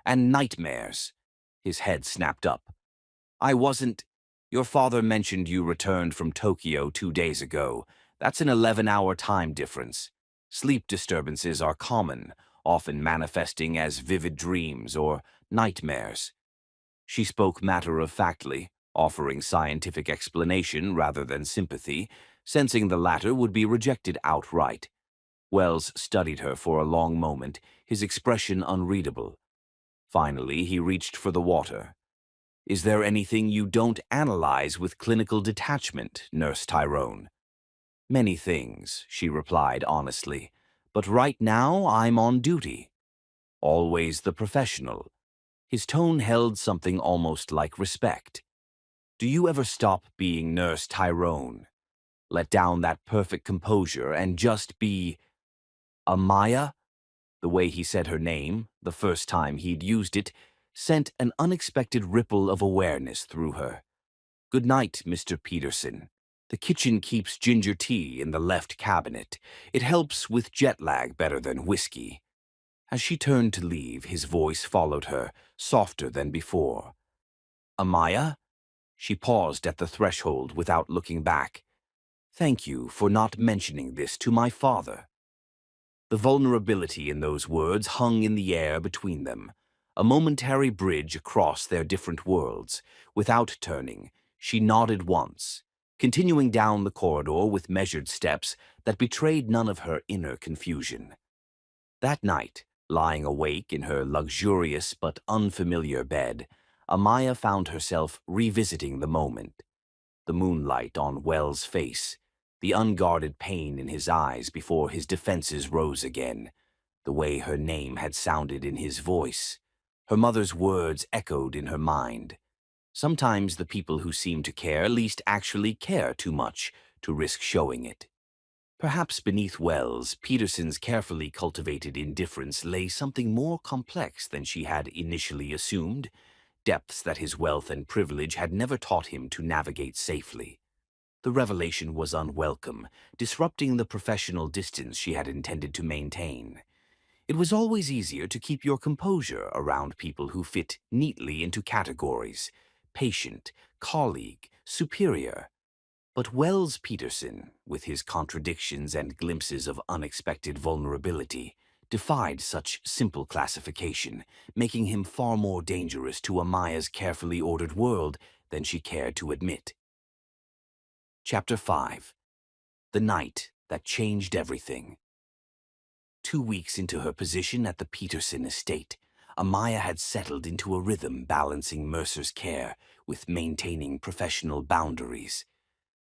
And nightmares. His head snapped up. I wasn't... Your father mentioned you returned from Tokyo 2 days ago. That's an 11-hour time difference. Sleep disturbances are common, often manifesting as vivid dreams or nightmares. She spoke matter-of-factly, offering scientific explanation rather than sympathy, sensing the latter would be rejected outright. Wells studied her for a long moment, his expression unreadable. Finally, he reached for the water. "Is there anything you don't analyze with clinical detachment, Nurse Tyrone?" "Many things," she replied honestly. "But right now I'm on duty." "Always the professional." His tone held something almost like respect. "Do you ever stop being Nurse Tyrone? Let down that perfect composure and just be Amaya?" The way he said her name, the first time he'd used it, sent an unexpected ripple of awareness through her. "Good night, Mr. Peterson. The kitchen keeps ginger tea in the left cabinet. It helps with jet lag better than whiskey." As she turned to leave, his voice followed her, softer than before. "Amaya?" She paused at the threshold without looking back. "Thank you for not mentioning this to my father." The vulnerability in those words hung in the air between them, a momentary bridge across their different worlds. Without turning, she nodded once, continuing down the corridor with measured steps that betrayed none of her inner confusion. That night, lying awake in her luxurious but unfamiliar bed, Amaya found herself revisiting the moment. The moonlight on Wells' face, the unguarded pain in his eyes before his defenses rose again, the way her name had sounded in his voice. Her mother's words echoed in her mind. Sometimes the people who seem to care least actually care too much to risk showing it. Perhaps beneath Wells, Peterson's carefully cultivated indifference lay something more complex than she had initially assumed, depths that his wealth and privilege had never taught him to navigate safely. The revelation was unwelcome, disrupting the professional distance she had intended to maintain. It was always easier to keep your composure around people who fit neatly into categories: patient, colleague, superior. But Wells Peterson, with his contradictions and glimpses of unexpected vulnerability, defied such simple classification, making him far more dangerous to Amaya's carefully ordered world than she cared to admit. Chapter 5. The Night That Changed Everything. 2 weeks into her position at the Peterson estate, Amaya had settled into a rhythm balancing Mercer's care with maintaining professional boundaries.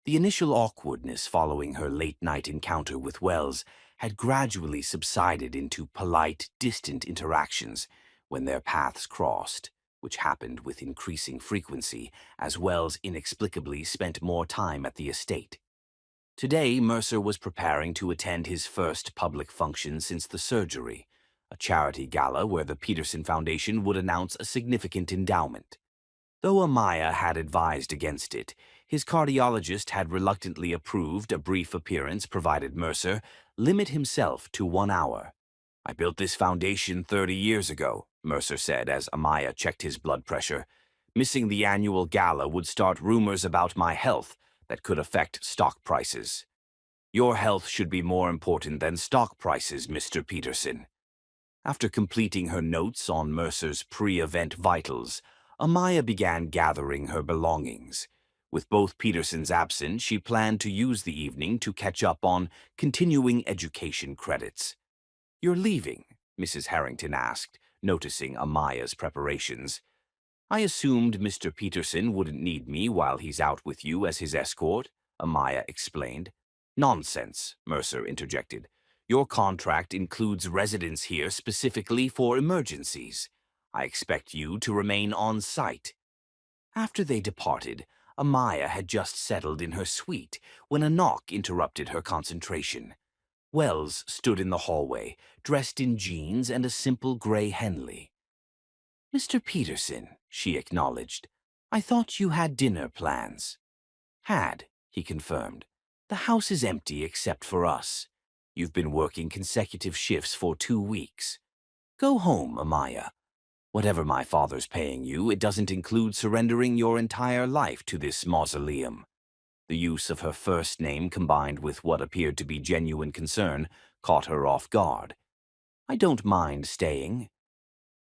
The initial awkwardness following her late-night encounter with Wells had gradually subsided into polite, distant interactions when their paths crossed, which happened with increasing frequency as Wells inexplicably spent more time at the estate. Today, Mercer was preparing to attend his first public function since the surgery, a charity gala where the Peterson Foundation would announce a significant endowment. Though Amaya had advised against it, his cardiologist had reluctantly approved a brief appearance provided Mercer limit himself to 1 hour. "I built this foundation 30 years ago," Mercer said as Amaya checked his blood pressure. "Missing the annual gala would start rumors about my health that could affect stock prices." "Your health should be more important than stock prices, Mr. Peterson." After completing her notes on Mercer's pre-event vitals, Amaya began gathering her belongings. With both Petersons absent, she planned to use the evening to catch up on continuing education credits. "You're leaving?" Mrs. Harrington asked, noticing Amaya's preparations. "I assumed Mr. Peterson wouldn't need me while he's out with you as his escort," Amaya explained. "Nonsense," Mercer interjected. "Your contract includes residence here specifically for emergencies. I expect you to remain on site." After they departed, Amaya had just settled in her suite when a knock interrupted her concentration. Wells stood in the hallway, dressed in jeans and a simple gray Henley. "Mr. Peterson," she acknowledged. "I thought you had dinner plans." "Had," he confirmed. "The house is empty except for us. You've been working consecutive shifts for 2 weeks. Go home, Amaya. Whatever my father's paying you, it doesn't include surrendering your entire life to this mausoleum." The use of her first name combined with what appeared to be genuine concern caught her off guard. "I don't mind staying."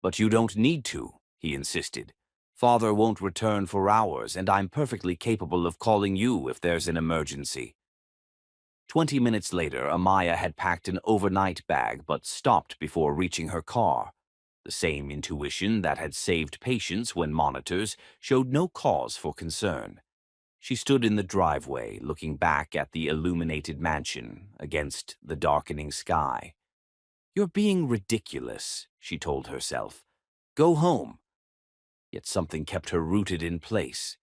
"But you don't need to," he insisted. "Father won't return for hours, and I'm perfectly capable of calling you if there's an emergency." 20 minutes later, Amaya had packed an overnight bag but stopped before reaching her car. The same intuition that had saved patients when monitors showed no cause for concern. She stood in the driveway, looking back at the illuminated mansion against the darkening sky. "You're being ridiculous," she told herself. "Go home." Yet something kept her rooted in place.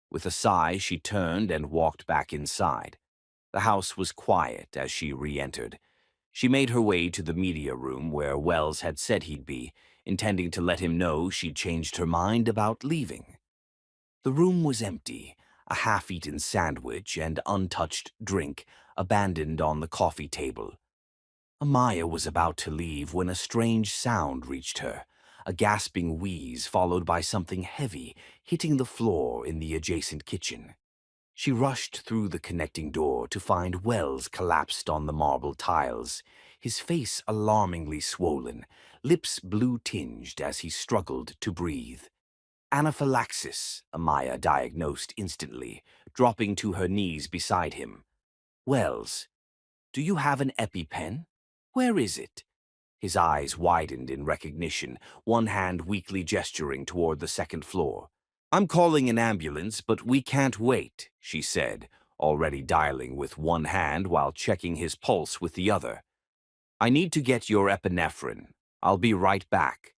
With a sigh, she turned and walked back inside. The house was quiet as she re-entered. She made her way to the media room where Wells had said he'd be, intending to let him know she'd changed her mind about leaving. The room was empty, a half-eaten sandwich and untouched drink abandoned on the coffee table. Amaya was about to leave when a strange sound reached her, a gasping wheeze followed by something heavy hitting the floor in the adjacent kitchen. She rushed through the connecting door to find Wells collapsed on the marble tiles, his face alarmingly swollen, lips blue-tinged as he struggled to breathe. Anaphylaxis, Amaya diagnosed instantly, dropping to her knees beside him. "Wells, do you have an EpiPen? Where is it?" His eyes widened in recognition, one hand weakly gesturing toward the second floor. "I'm calling an ambulance, but we can't wait," she said, already dialing with one hand while checking his pulse with the other. "I need to get your epinephrine. I'll be right back."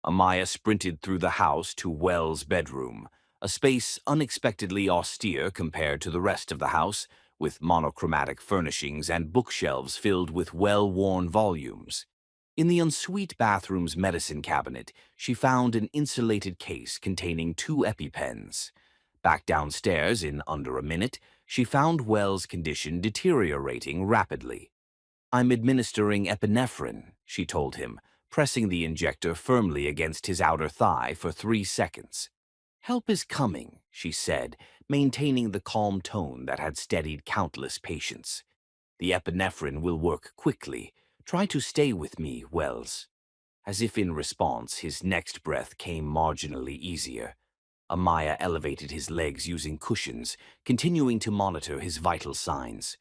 Amaya sprinted through the house to Wells' bedroom, a space unexpectedly austere compared to the rest of the house, with monochromatic furnishings and bookshelves filled with well-worn volumes. In the ensuite bathroom's medicine cabinet, she found an insulated case containing 2 EpiPens. Back downstairs in under a minute, she found Wells' condition deteriorating rapidly. "I'm administering epinephrine," she told him, pressing the injector firmly against his outer thigh for 3 seconds. "Help is coming," she said, maintaining the calm tone that had steadied countless patients. "The epinephrine will work quickly. Try to stay with me, Wells." As if in response, his next breath came marginally easier. Amaya elevated his legs using cushions, continuing to monitor his vital signs.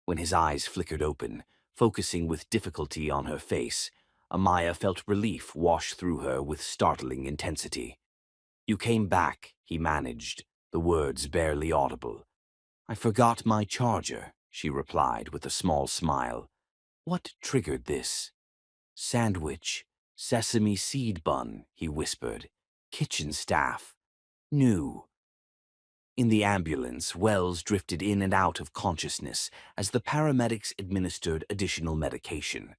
When his eyes flickered open, focusing with difficulty on her face, Amaya felt relief wash through her with startling intensity. "You came back," he managed, the words barely audible. "I forgot my charger," she replied with a small smile. "What triggered this?" "Sandwich, sesame seed bun," he whispered. "Kitchen staff. New." In the ambulance, Wells drifted in and out of consciousness as the paramedics administered additional medication.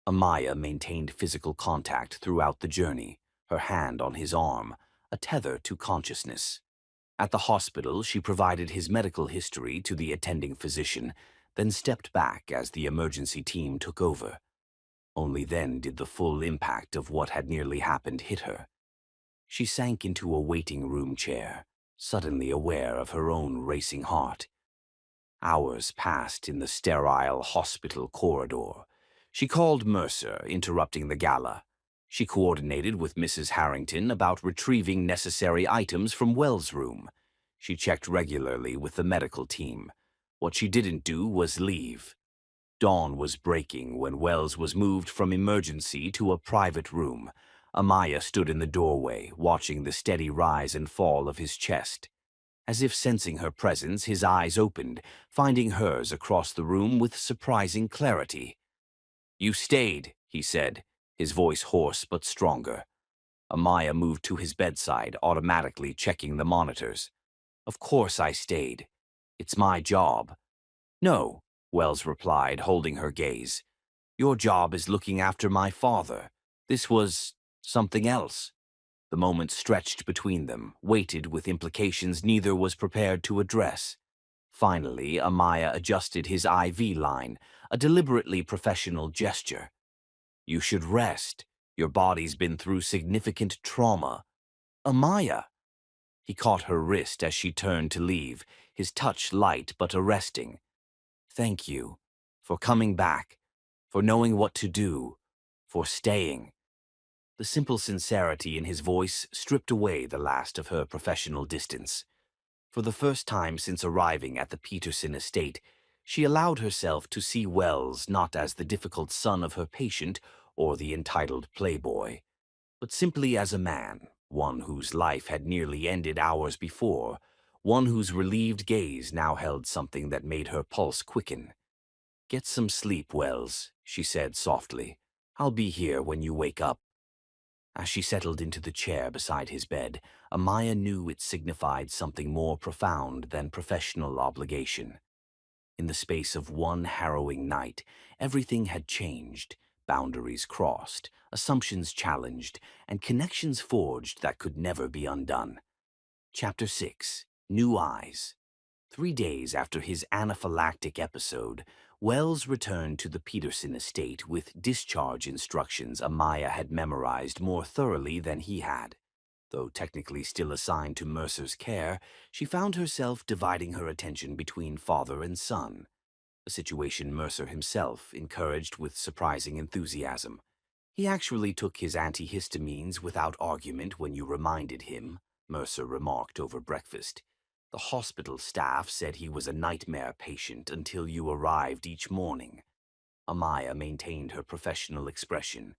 Amaya maintained physical contact throughout the journey, her hand on his arm, a tether to consciousness. At the hospital, she provided his medical history to the attending physician, then stepped back as the emergency team took over. Only then did the full impact of what had nearly happened hit her. She sank into a waiting room chair, suddenly aware of her own racing heart. Hours passed in the sterile hospital corridor. She called Mercer, interrupting the gala. She coordinated with Mrs. Harrington about retrieving necessary items from Wells' room. She checked regularly with the medical team. What she didn't do was leave. Dawn was breaking when Wells was moved from emergency to a private room. Amaya stood in the doorway, watching the steady rise and fall of his chest. As if sensing her presence, his eyes opened, finding hers across the room with surprising clarity. "You stayed," he said, his voice hoarse but stronger. Amaya moved to his bedside, automatically checking the monitors. "Of course I stayed. It's my job." "No," Wells replied, holding her gaze. "Your job is looking after my father. This was something else." The moment stretched between them, weighted with implications neither was prepared to address. Finally, Amaya adjusted his IV line, a deliberately professional gesture. "You should rest. Your body's been through significant trauma." "Amaya!" He caught her wrist as she turned to leave, his touch light but arresting. "Thank you. For coming back. For knowing what to do. For staying." The simple sincerity in his voice stripped away the last of her professional distance. For the first time since arriving at the Peterson estate, She allowed herself to see Wells not as the difficult son of her patient or the entitled playboy, but simply as a man, one whose life had nearly ended hours before, one whose relieved gaze now held something that made her pulse quicken. "Get some sleep, Wells," she said softly. "I'll be here when you wake up." As she settled into the chair beside his bed, Amaya knew it signified something more profound than professional obligation. In the space of one harrowing night, everything had changed, boundaries crossed, assumptions challenged, and connections forged that could never be undone. Chapter 6. New Eyes. 3 days after his anaphylactic episode, Wells returned to the Peterson estate with discharge instructions Amaya had memorized more thoroughly than he had. Though technically still assigned to Mercer's care, she found herself dividing her attention between father and son, a situation Mercer himself encouraged with surprising enthusiasm. He actually took his antihistamines without argument when you reminded him, Mercer remarked over breakfast. The hospital staff said he was a nightmare patient until you arrived each morning. Amaya maintained her professional expression.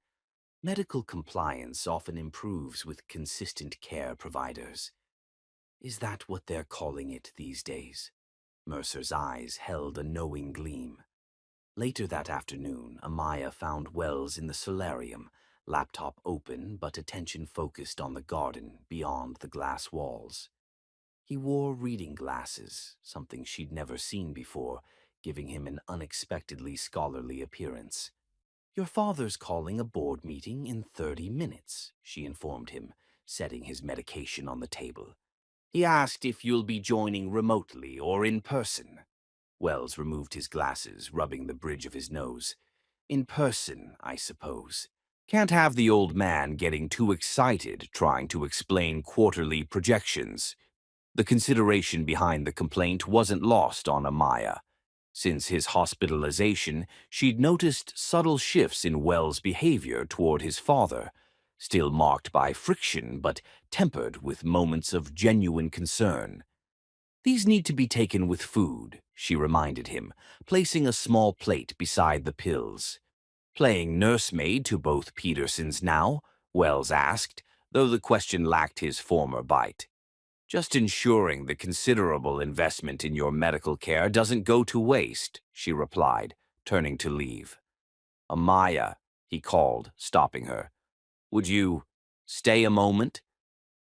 Medical compliance often improves with consistent care providers. Is that what they're calling it these days? Mercer's eyes held a knowing gleam. Later that afternoon, Amaya found Wells in the solarium, laptop open but attention focused on the garden beyond the glass walls. He wore reading glasses, something she'd never seen before, giving him an unexpectedly scholarly appearance. "Your father's calling a board meeting in 30 minutes, she informed him, setting his medication on the table. He asked if you'll be joining remotely or in person." Wells removed his glasses, rubbing the bridge of his nose. "In person, I suppose. Can't have the old man getting too excited trying to explain quarterly projections." The consideration behind the complaint wasn't lost on Amaya. Since his hospitalization, she'd noticed subtle shifts in Wells' behavior toward his father, still marked by friction but tempered with moments of genuine concern. "These need to be taken with food," she reminded him, placing a small plate beside the pills. "Playing nursemaid to both Petersons now?" Wells asked, though the question lacked his former bite. "Just ensuring the considerable investment in your medical care doesn't go to waste," she replied, turning to leave. "Amaya," he called, stopping her. "Would you stay a moment?"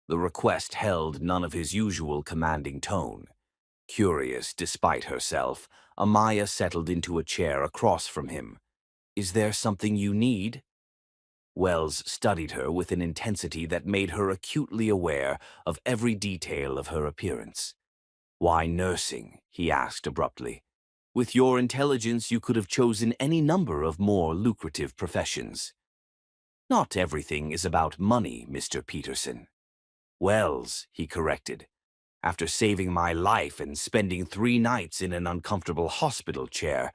The request held none of his usual commanding tone. Curious despite herself, Amaya settled into a chair across from him. "Is there something you need?" Wells studied her with an intensity that made her acutely aware of every detail of her appearance. "Why nursing?" he asked abruptly. "With your intelligence, you could have chosen any number of more lucrative professions." "Not everything is about money, Mr. Peterson." "Wells," he corrected. "After saving my life and spending 3 nights in an uncomfortable hospital chair,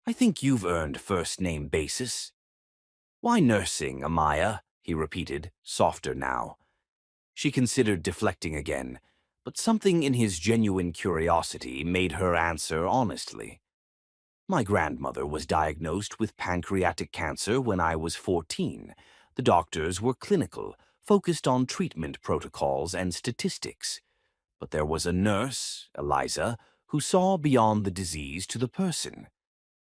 I think you've earned first-name basis." "Why nursing, Amaya?" he repeated, softer now. She considered deflecting again, but something in his genuine curiosity made her answer honestly. "My grandmother was diagnosed with pancreatic cancer when I was 14. The doctors were clinical, focused on treatment protocols and statistics. But there was a nurse, Eliza, who saw beyond the disease to the person.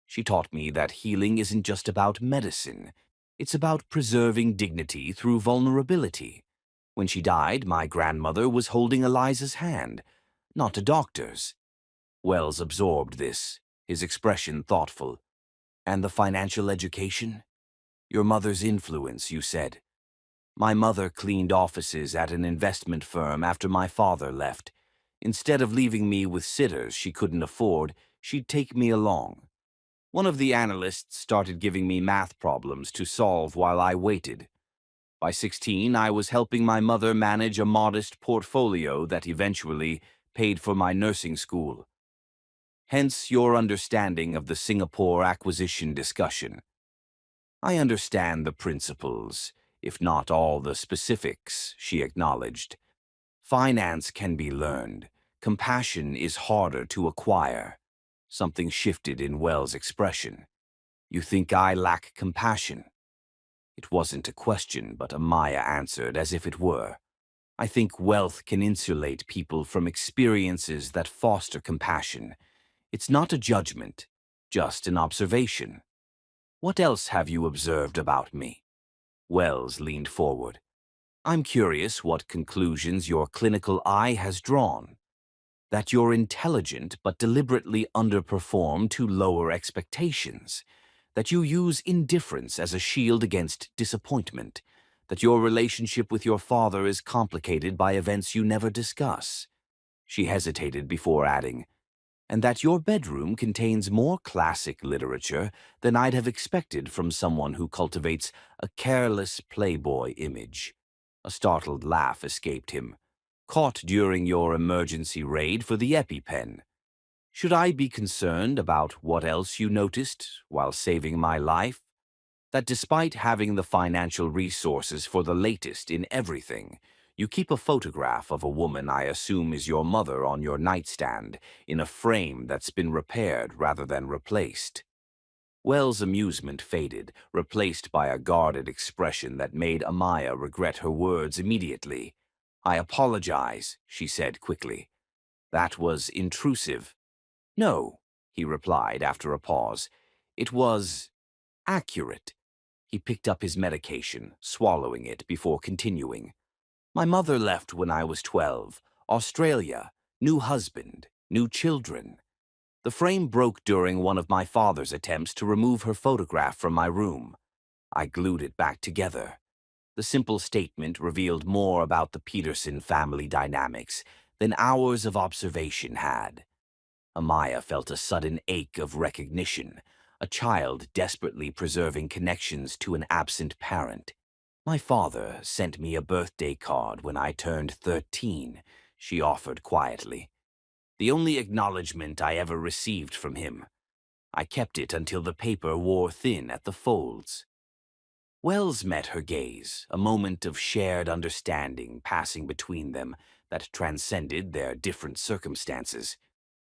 She taught me that healing isn't just about medicine. It's about preserving dignity through vulnerability. When she died, my grandmother was holding Eliza's hand, not a doctor's." Wells absorbed this, his expression thoughtful. "And the financial education? Your mother's influence, you said." "My mother cleaned offices at an investment firm after my father left. Instead of leaving me with sitters she couldn't afford, she'd take me along. One of the analysts started giving me math problems to solve while I waited. By 16, I was helping my mother manage a modest portfolio that eventually paid for my nursing school. Hence your understanding of the Singapore acquisition discussion. I understand the principles, if not all the specifics," she acknowledged. "Finance can be learned. Compassion is harder to acquire. Something shifted in Wells' expression. You think I lack compassion? It wasn't a question, but Amaya answered as if it were. I think wealth can insulate people from experiences that foster compassion. It's not a judgment, just an observation. What else have you observed about me? Wells leaned forward. I'm curious what conclusions your clinical eye has drawn. That you're intelligent but deliberately underperform to lower expectations. That you use indifference as a shield against disappointment. That your relationship with your father is complicated by events you never discuss. She hesitated before adding, and that your bedroom contains more classic literature than I'd have expected from someone who cultivates a careless playboy image. A startled laugh escaped him. Caught during your emergency raid for the EpiPen. Should I be concerned about what else you noticed while saving my life? That despite having the financial resources for the latest in everything, you keep a photograph of a woman I assume is your mother on your nightstand in a frame that's been repaired rather than replaced. Wells' amusement faded, replaced by a guarded expression that made Amaya regret her words immediately. I apologize, she said quickly. That was intrusive. No, he replied after a pause. It was accurate. He picked up his medication, swallowing it before continuing. My mother left when I was 12. Australia. New husband. New children. The frame broke during one of my father's attempts to remove her photograph from my room. I glued it back together. The simple statement revealed more about the Peterson family dynamics than hours of observation had. Amaya felt a sudden ache of recognition, a child desperately preserving connections to an absent parent. My father sent me a birthday card when I turned 13, she offered quietly. The only acknowledgement I ever received from him. I kept it until the paper wore thin at the folds. Wells met her gaze, a moment of shared understanding passing between them that transcended their different circumstances.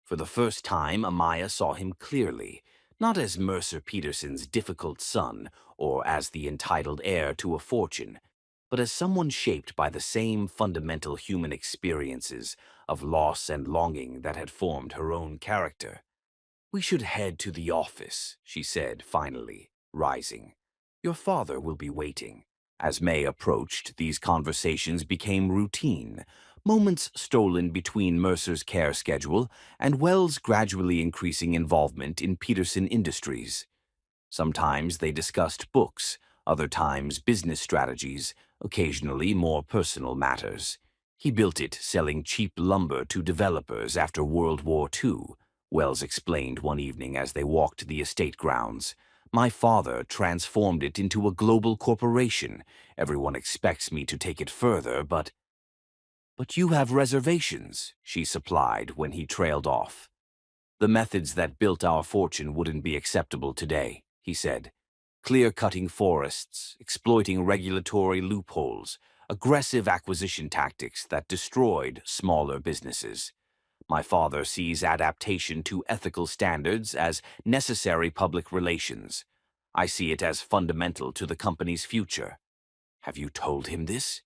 For the first time, Amaya saw him clearly, not as Mercer Peterson's difficult son or as the entitled heir to a fortune, but as someone shaped by the same fundamental human experiences of loss and longing that had formed her own character. We should head to the office, she said finally, rising. Your father will be waiting. As May approached, these conversations became routine, moments stolen between Mercer's care schedule and Wells' gradually increasing involvement in Peterson Industries. Sometimes they discussed books, other times business strategies, occasionally more personal matters. He built it selling cheap lumber to developers after World War II, Wells explained one evening as they walked the estate grounds. My father transformed it into a global corporation. Everyone expects me to take it further, but you have reservations, she supplied when he trailed off. The methods that built our fortune wouldn't be acceptable today, he said. Clear-cutting forests, exploiting regulatory loopholes, aggressive acquisition tactics that destroyed smaller businesses. My father sees adaptation to ethical standards as necessary public relations. I see it as fundamental to the company's future. Have you told him this?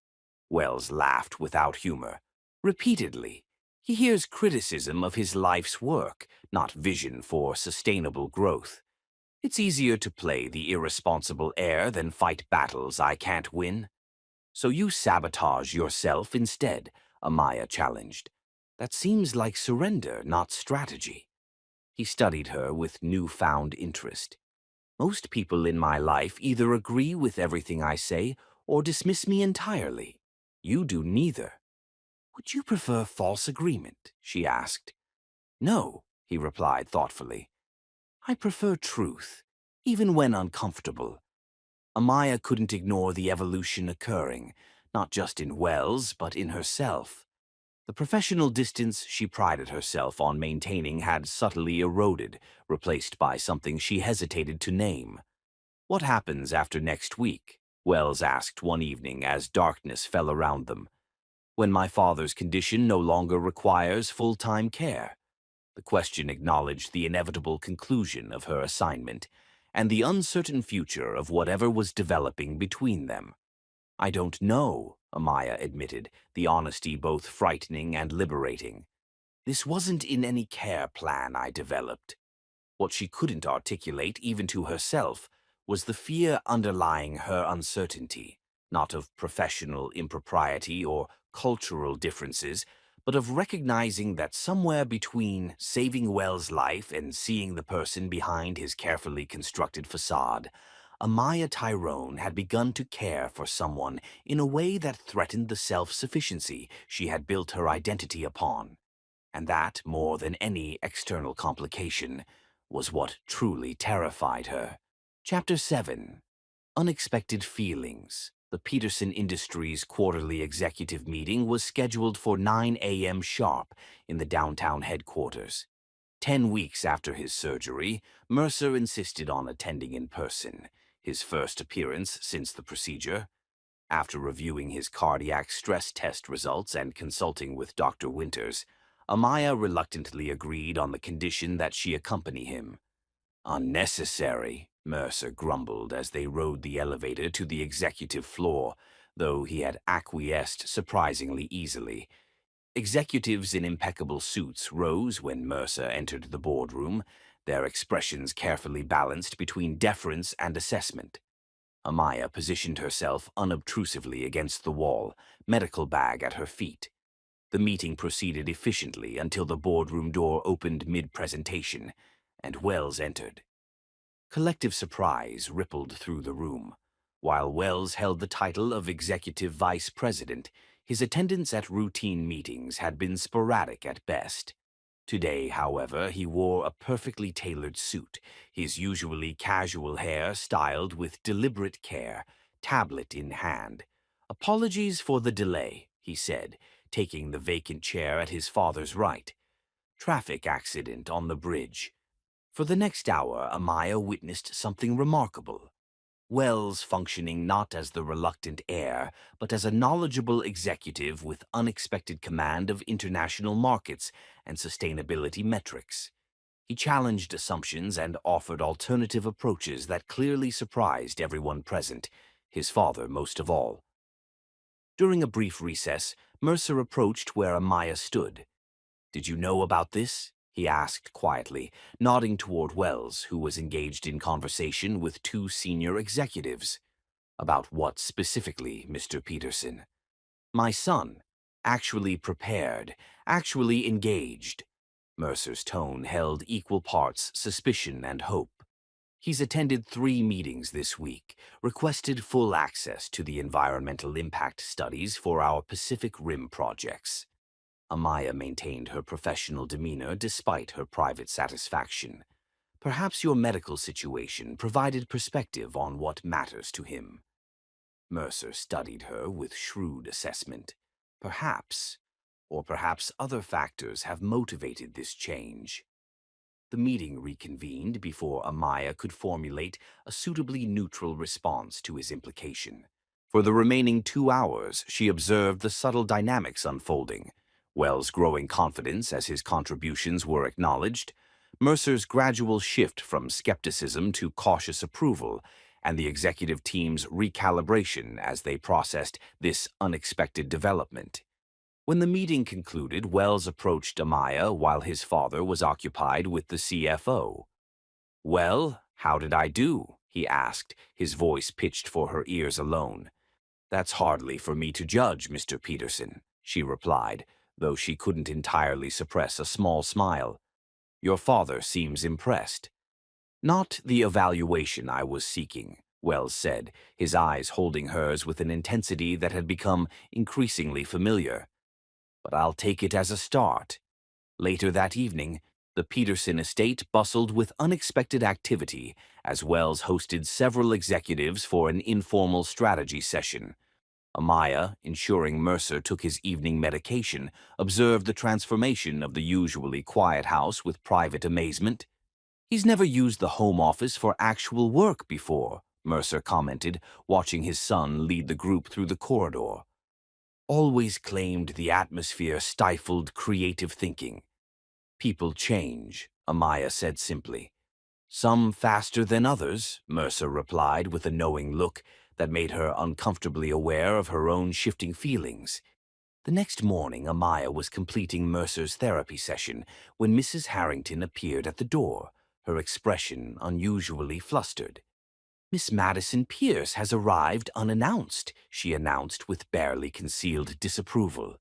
Wells laughed without humor. Repeatedly. He hears criticism of his life's work, not vision for sustainable growth. It's easier to play the irresponsible heir than fight battles I can't win. So you sabotage yourself instead, Amaya challenged. That seems like surrender, not strategy. He studied her with newfound interest. Most people in my life either agree with everything I say or dismiss me entirely. You do neither. Would you prefer false agreement? She asked. No, he replied thoughtfully. I prefer truth, even when uncomfortable. Amaya couldn't ignore the evolution occurring, not just in Wells, but in herself. The professional distance she prided herself on maintaining had subtly eroded, replaced by something she hesitated to name. What happens after next week? Wells asked one evening as darkness fell around them. When my father's condition no longer requires full-time care. The question acknowledged the inevitable conclusion of her assignment and the uncertain future of whatever was developing between them. "I don't know," Amaya admitted, the honesty both frightening and liberating. "This wasn't in any care plan I developed." What she couldn't articulate, even to herself, was the fear underlying her uncertainty, not of professional impropriety or cultural differences, but of recognizing that somewhere between saving Wells' life and seeing the person behind his carefully constructed facade, Amaya Tyrone had begun to care for someone in a way that threatened the self-sufficiency she had built her identity upon. And that, more than any external complication, was what truly terrified her. Chapter 7. Unexpected Feelings. The Peterson Industries quarterly executive meeting was scheduled for 9 a.m. sharp in the downtown headquarters. 10 weeks after his surgery, Mercer insisted on attending in person, his first appearance since the procedure. After reviewing his cardiac stress test results and consulting with Dr. Winters, Amaya reluctantly agreed on the condition that she accompany him. "Unnecessary," Mercer grumbled as they rode the elevator to the executive floor, though he had acquiesced surprisingly easily. Executives in impeccable suits rose when Mercer entered the boardroom, their expressions carefully balanced between deference and assessment. Amaya positioned herself unobtrusively against the wall, medical bag at her feet. The meeting proceeded efficiently until the boardroom door opened mid-presentation, and Wells entered. Collective surprise rippled through the room. While Wells held the title of Executive Vice President, his attendance at routine meetings had been sporadic at best. Today, however, he wore a perfectly tailored suit, his usually casual hair styled with deliberate care, tablet in hand. "Apologies for the delay," he said, taking the vacant chair at his father's right. "Traffic accident on the bridge." For the next hour, Amaya witnessed something remarkable. Wells functioning not as the reluctant heir, but as a knowledgeable executive with unexpected command of international markets and sustainability metrics. He challenged assumptions and offered alternative approaches that clearly surprised everyone present, his father most of all. During a brief recess, Mercer approached where Amaya stood. "Did you know about this?" he asked quietly, nodding toward Wells, who was engaged in conversation with two senior executives. "About what specifically, Mr. Peterson?" "My son. Actually prepared. Actually engaged." Mercer's tone held equal parts suspicion and hope. "He's attended 3 meetings this week, requested full access to the environmental impact studies for our Pacific Rim projects." Amaya maintained her professional demeanor despite her private satisfaction. "Perhaps your medical situation provided perspective on what matters to him." Mercer studied her with shrewd assessment. Perhaps, or perhaps other factors have motivated this change. The meeting reconvened before Amaya could formulate a suitably neutral response to his implication. For the remaining 2 hours, she observed the subtle dynamics unfolding. Wells' growing confidence as his contributions were acknowledged, Mercer's gradual shift from skepticism to cautious approval, and the executive team's recalibration as they processed this unexpected development. When the meeting concluded, Wells approached Amaya while his father was occupied with the CFO. "Well, how did I do?" he asked, his voice pitched for her ears alone. "That's hardly for me to judge, Mr. Peterson," she replied, though she couldn't entirely suppress a small smile. "Your father seems impressed." "Not the evaluation I was seeking," Wells said, his eyes holding hers with an intensity that had become increasingly familiar. "But I'll take it as a start." Later that evening, the Peterson estate bustled with unexpected activity as Wells hosted several executives for an informal strategy session. Amaya, ensuring Mercer took his evening medication, observed the transformation of the usually quiet house with private amazement. "He's never used the home office for actual work before," Mercer commented, watching his son lead the group through the corridor. "Always claimed the atmosphere stifled creative thinking." People change, Amaya said simply. Some faster than others, Mercer replied with a knowing look that made her uncomfortably aware of her own shifting feelings. The next morning, Amaya was completing Mercer's therapy session when Mrs. Harrington appeared at the door, her expression unusually flustered. "Miss Madison Pierce has arrived unannounced," she announced with barely concealed disapproval.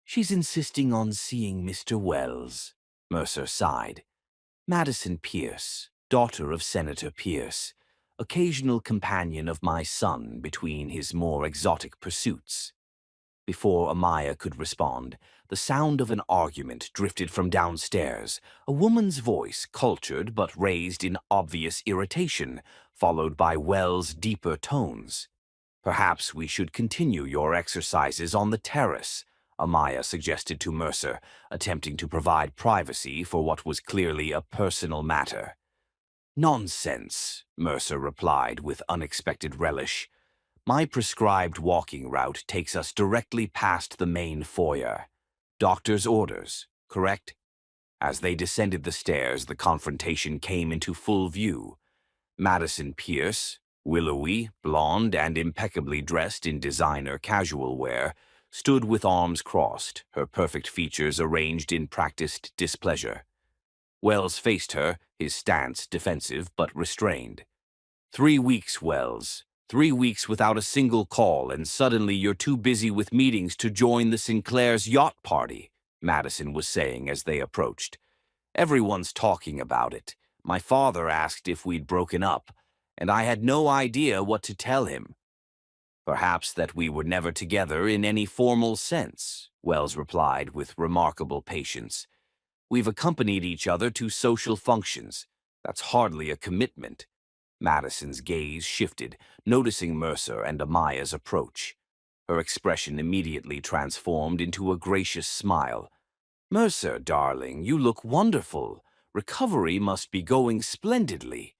"She's insisting on seeing Mr. Wells," Mercer sighed. "Madison Pierce, daughter of Senator Pierce, occasional companion of my son between his more exotic pursuits." Before Amaya could respond, the sound of an argument drifted from downstairs, a woman's voice cultured but raised in obvious irritation, followed by Wells' deeper tones. "Perhaps we should continue your exercises on the terrace," Amaya suggested to Mercer, attempting to provide privacy for what was clearly a personal matter. "Nonsense," Mercer replied with unexpected relish. "My prescribed walking route takes us directly past the main foyer. Doctor's orders, correct?" As they descended the stairs, the confrontation came into full view. Madison Pierce, willowy, blonde, and impeccably dressed in designer casual wear, stood with arms crossed, her perfect features arranged in practiced displeasure. Wells faced her, his stance defensive but restrained. "3 weeks, Wells. 3 weeks without a single call, and suddenly you're too busy with meetings to join the Sinclair's yacht party," Madison was saying as they approached. "Everyone's talking about it. My father asked if we'd broken up, and I had no idea what to tell him." "Perhaps that we were never together in any formal sense," Wells replied with remarkable patience. "We've accompanied each other to social functions. That's hardly a commitment." Madison's gaze shifted, noticing Mercer and Amaya's approach. Her expression immediately transformed into a gracious smile. "Mercer, darling, you look wonderful. Recovery must be going splendidly."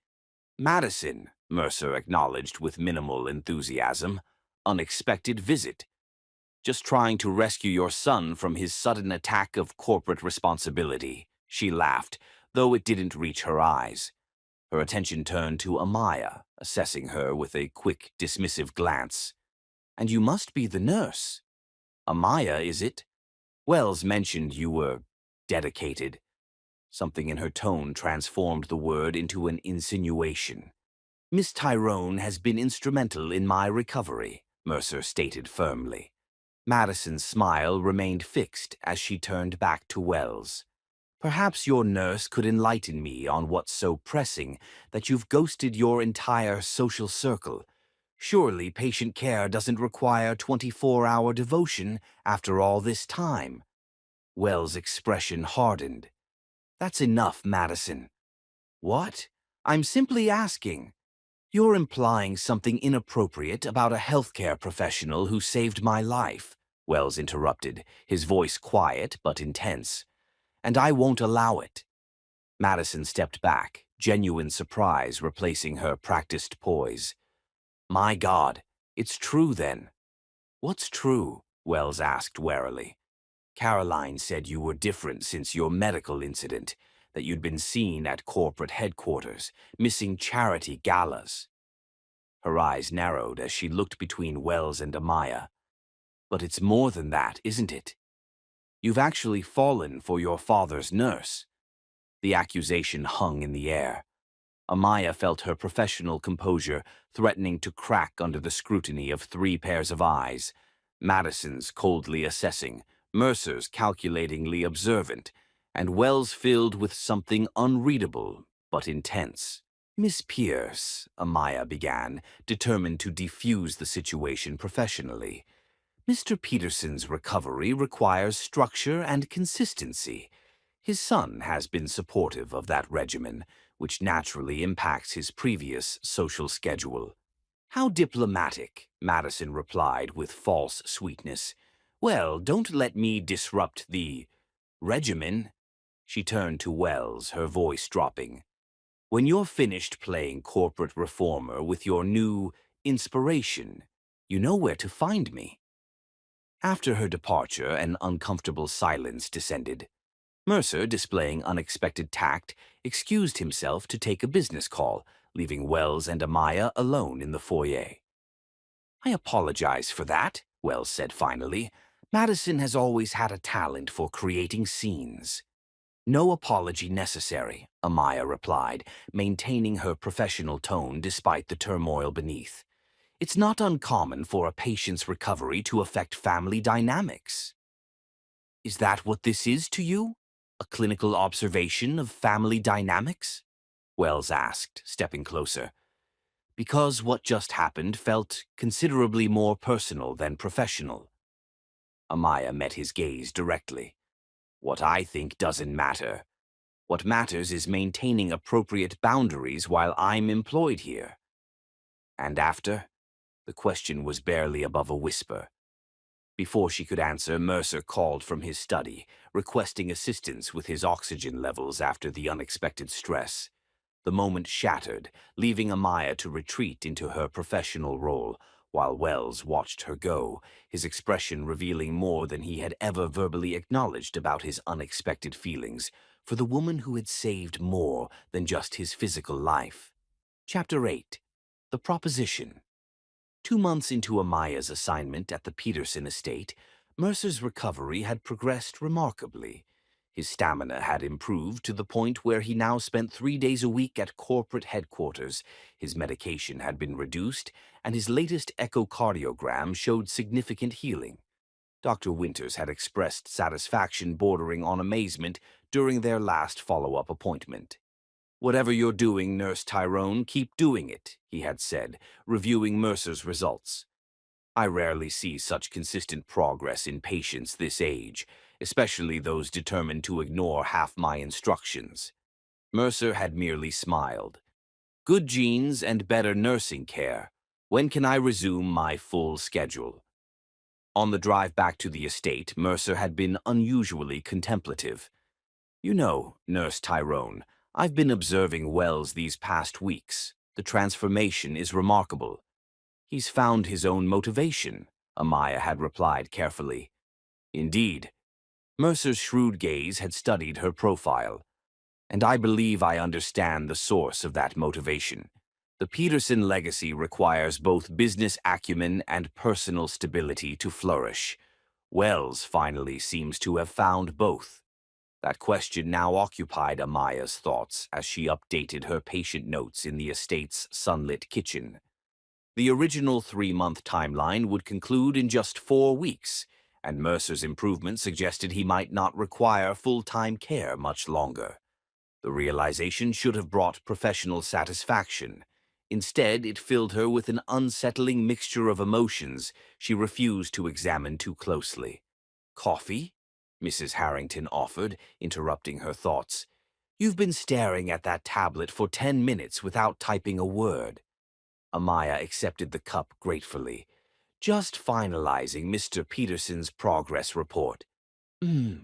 "Madison," Mercer acknowledged with minimal enthusiasm. "Unexpected visit. Just trying to rescue your son from his sudden attack of corporate responsibility." She laughed, though it didn't reach her eyes. Her attention turned to Amaya, assessing her with a quick, dismissive glance. "And you must be the nurse." "Amaya, is it? Wells mentioned you were dedicated." Something in her tone transformed the word into an insinuation. "Miss Tyrone has been instrumental in my recovery," Mercer stated firmly. Madison's smile remained fixed as she turned back to Wells. "Perhaps your nurse could enlighten me on what's so pressing that you've ghosted your entire social circle. Surely patient care doesn't require 24-hour devotion after all this time." Wells' expression hardened. "That's enough, Madison." "What? I'm simply asking." "You're implying something inappropriate about a healthcare professional who saved my life," Wells interrupted, his voice quiet but intense. "And I won't allow it." Madison stepped back, genuine surprise replacing her practiced poise. "My God, it's true then." "What's true?" Wells asked warily. "Caroline said you were different since your medical incident, that you'd been seen at corporate headquarters, missing charity galas." Her eyes narrowed as she looked between Wells and Amaya. "But it's more than that, isn't it? You've actually fallen for your father's nurse." The accusation hung in the air. Amaya felt her professional composure threatening to crack under the scrutiny of 3 pairs of eyes. Madison's coldly assessing, Mercer's calculatingly observant, and Wells filled with something unreadable but intense. "Miss Pierce," Amaya began, determined to defuse the situation professionally. "Mr. Peterson's recovery requires structure and consistency. His son has been supportive of that regimen, which naturally impacts his previous social schedule." "How diplomatic," Madison replied with false sweetness. "Well, don't let me disrupt the regimen." She turned to Wells, her voice dropping. "When you're finished playing corporate reformer with your new inspiration, you know where to find me." After her departure, an uncomfortable silence descended. Mercer, displaying unexpected tact, excused himself to take a business call, leaving Wells and Amaya alone in the foyer. "I apologize for that," Wells said finally. "Madison has always had a talent for creating scenes." "No apology necessary," Amaya replied, maintaining her professional tone despite the turmoil beneath. "It's not uncommon for a patient's recovery to affect family dynamics." "Is that what this is to you? A clinical observation of family dynamics?" Wells asked, stepping closer. "Because what just happened felt considerably more personal than professional." Amaya met his gaze directly. "What I think doesn't matter. What matters is maintaining appropriate boundaries while I'm employed here." "And after?" The question was barely above a whisper. Before she could answer, Mercer called from his study, requesting assistance with his oxygen levels after the unexpected stress. The moment shattered, leaving Amaya to retreat into her professional role, while Wells watched her go, his expression revealing more than he had ever verbally acknowledged about his unexpected feelings for the woman who had saved more than just his physical life. Chapter 8. The Proposition. 2 months into Amaya's assignment at the Peterson estate, Mercer's recovery had progressed remarkably. His stamina had improved to the point where he now spent 3 days a week at corporate headquarters, his medication had been reduced, and his latest echocardiogram showed significant healing. Dr. Winters had expressed satisfaction bordering on amazement during their last follow-up appointment. "Whatever you're doing, Nurse Tyrone, keep doing it," he had said, reviewing Mercer's results. "I rarely see such consistent progress in patients this age, especially those determined to ignore half my instructions." Mercer had merely smiled. "Good genes and better nursing care. When can I resume my full schedule?" On the drive back to the estate, Mercer had been unusually contemplative. "You know, Nurse Tyrone, I've been observing Wells these past weeks. The transformation is remarkable." "He's found his own motivation," Amaya had replied carefully. "Indeed." Mercer's shrewd gaze had studied her profile. "And I believe I understand the source of that motivation. The Peterson legacy requires both business acumen and personal stability to flourish. Wells finally seems to have found both." That question now occupied Amaya's thoughts as she updated her patient notes in the estate's sunlit kitchen. The original 3-month timeline would conclude in just 4 weeks, and Mercer's improvement suggested he might not require full-time care much longer. The realization should have brought professional satisfaction. Instead, it filled her with an unsettling mixture of emotions she refused to examine too closely. "Coffee?" Mrs. Harrington offered, interrupting her thoughts. "You've been staring at that tablet for 10 minutes without typing a word." Amaya accepted the cup gratefully. "Just finalizing Mr. Peterson's progress report." "Hmm."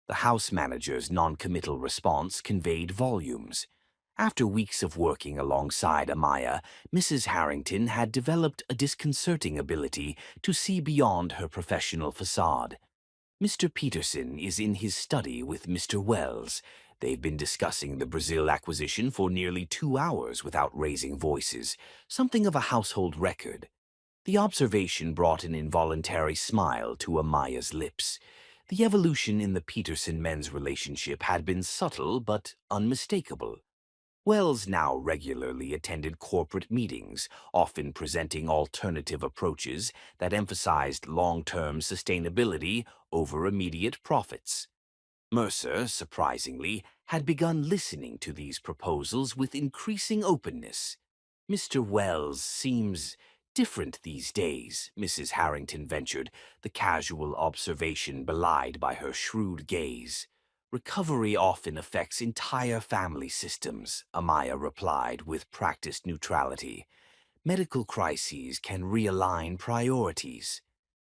The house manager's noncommittal response conveyed volumes. After weeks of working alongside Amaya, Mrs. Harrington had developed a disconcerting ability to see beyond her professional facade. "Mr. Peterson is in his study with Mr. Wells. They've been discussing the Brazil acquisition for nearly 2 hours without raising voices, something of a household record." The observation brought an involuntary smile to Amaya's lips. The evolution in the Peterson men's relationship had been subtle but unmistakable. Wells now regularly attended corporate meetings, often presenting alternative approaches that emphasized long-term sustainability over immediate profits. Mercer, surprisingly, had begun listening to these proposals with increasing openness. "Mr. Wells seems different these days," Mrs. Harrington ventured, the casual observation belied by her shrewd gaze. "Recovery often affects entire family systems," Amaya replied with practiced neutrality. "Medical crises can realign priorities."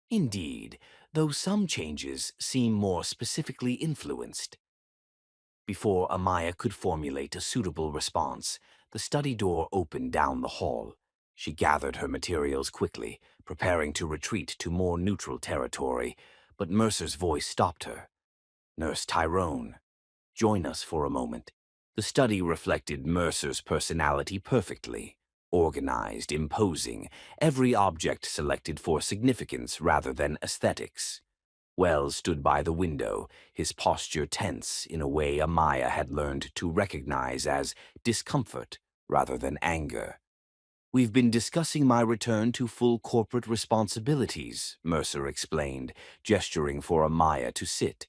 "Indeed, though some changes seem more specifically influenced." Before Amaya could formulate a suitable response, the study door opened down the hall. She gathered her materials quickly, preparing to retreat to more neutral territory, but Mercer's voice stopped her. Nurse Tyrone, join us for a moment. The study reflected Mercer's personality perfectly. Organized, imposing, every object selected for significance rather than aesthetics. Wells stood by the window, his posture tense in a way Amaya had learned to recognize as discomfort rather than anger. "We've been discussing my return to full corporate responsibilities," Mercer explained, gesturing for Amaya to sit.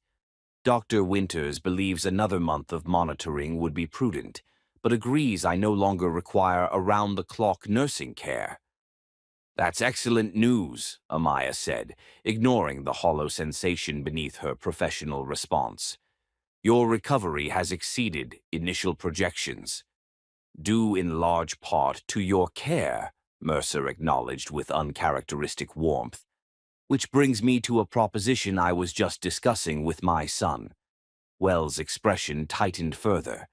"Dr. Winters believes another month of monitoring would be prudent, but agrees I no longer require around-the-clock nursing care." "That's excellent news," Amaya said, ignoring the hollow sensation beneath her professional response. "Your recovery has exceeded initial projections." "Due in large part to your care," Mercer acknowledged with uncharacteristic warmth. "Which brings me to a proposition I was just discussing with my son." Wells' expression tightened further.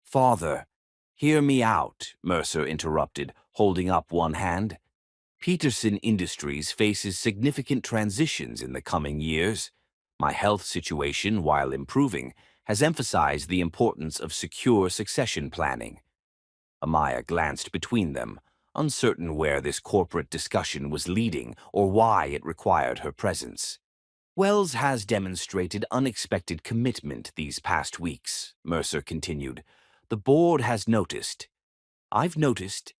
"Father—" "Hear me out," Mercer interrupted, holding up one hand. "Peterson Industries faces significant transitions in the coming years. My health situation, while improving, has emphasized the importance of secure succession planning." Amaya glanced between them, uncertain where this corporate discussion was leading or why it required her presence. "Wells has demonstrated unexpected commitment these past weeks," Mercer continued. "The board has noticed." "I've noticed."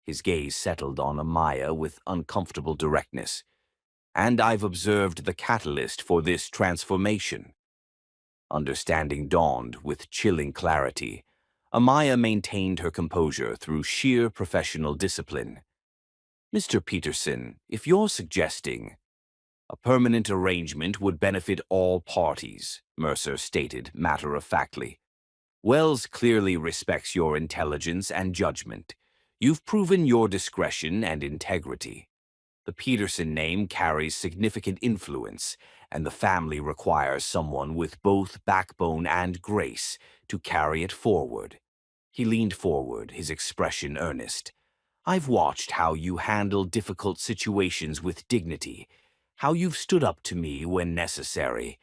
His gaze settled on Amaya with uncomfortable directness. "And I've observed the catalyst for this transformation." Understanding dawned with chilling clarity. Amaya maintained her composure through sheer professional discipline. "Mr. Peterson, if you're suggesting—" "A permanent arrangement would benefit all parties," Mercer stated matter-of-factly. "Wells clearly respects your intelligence and judgment. You've proven your discretion and integrity. The Peterson name carries significant influence, and the family requires someone with both backbone and grace to carry it forward." He leaned forward, his expression earnest. "I've watched how you handle difficult situations with dignity, how you've stood up to me when necessary.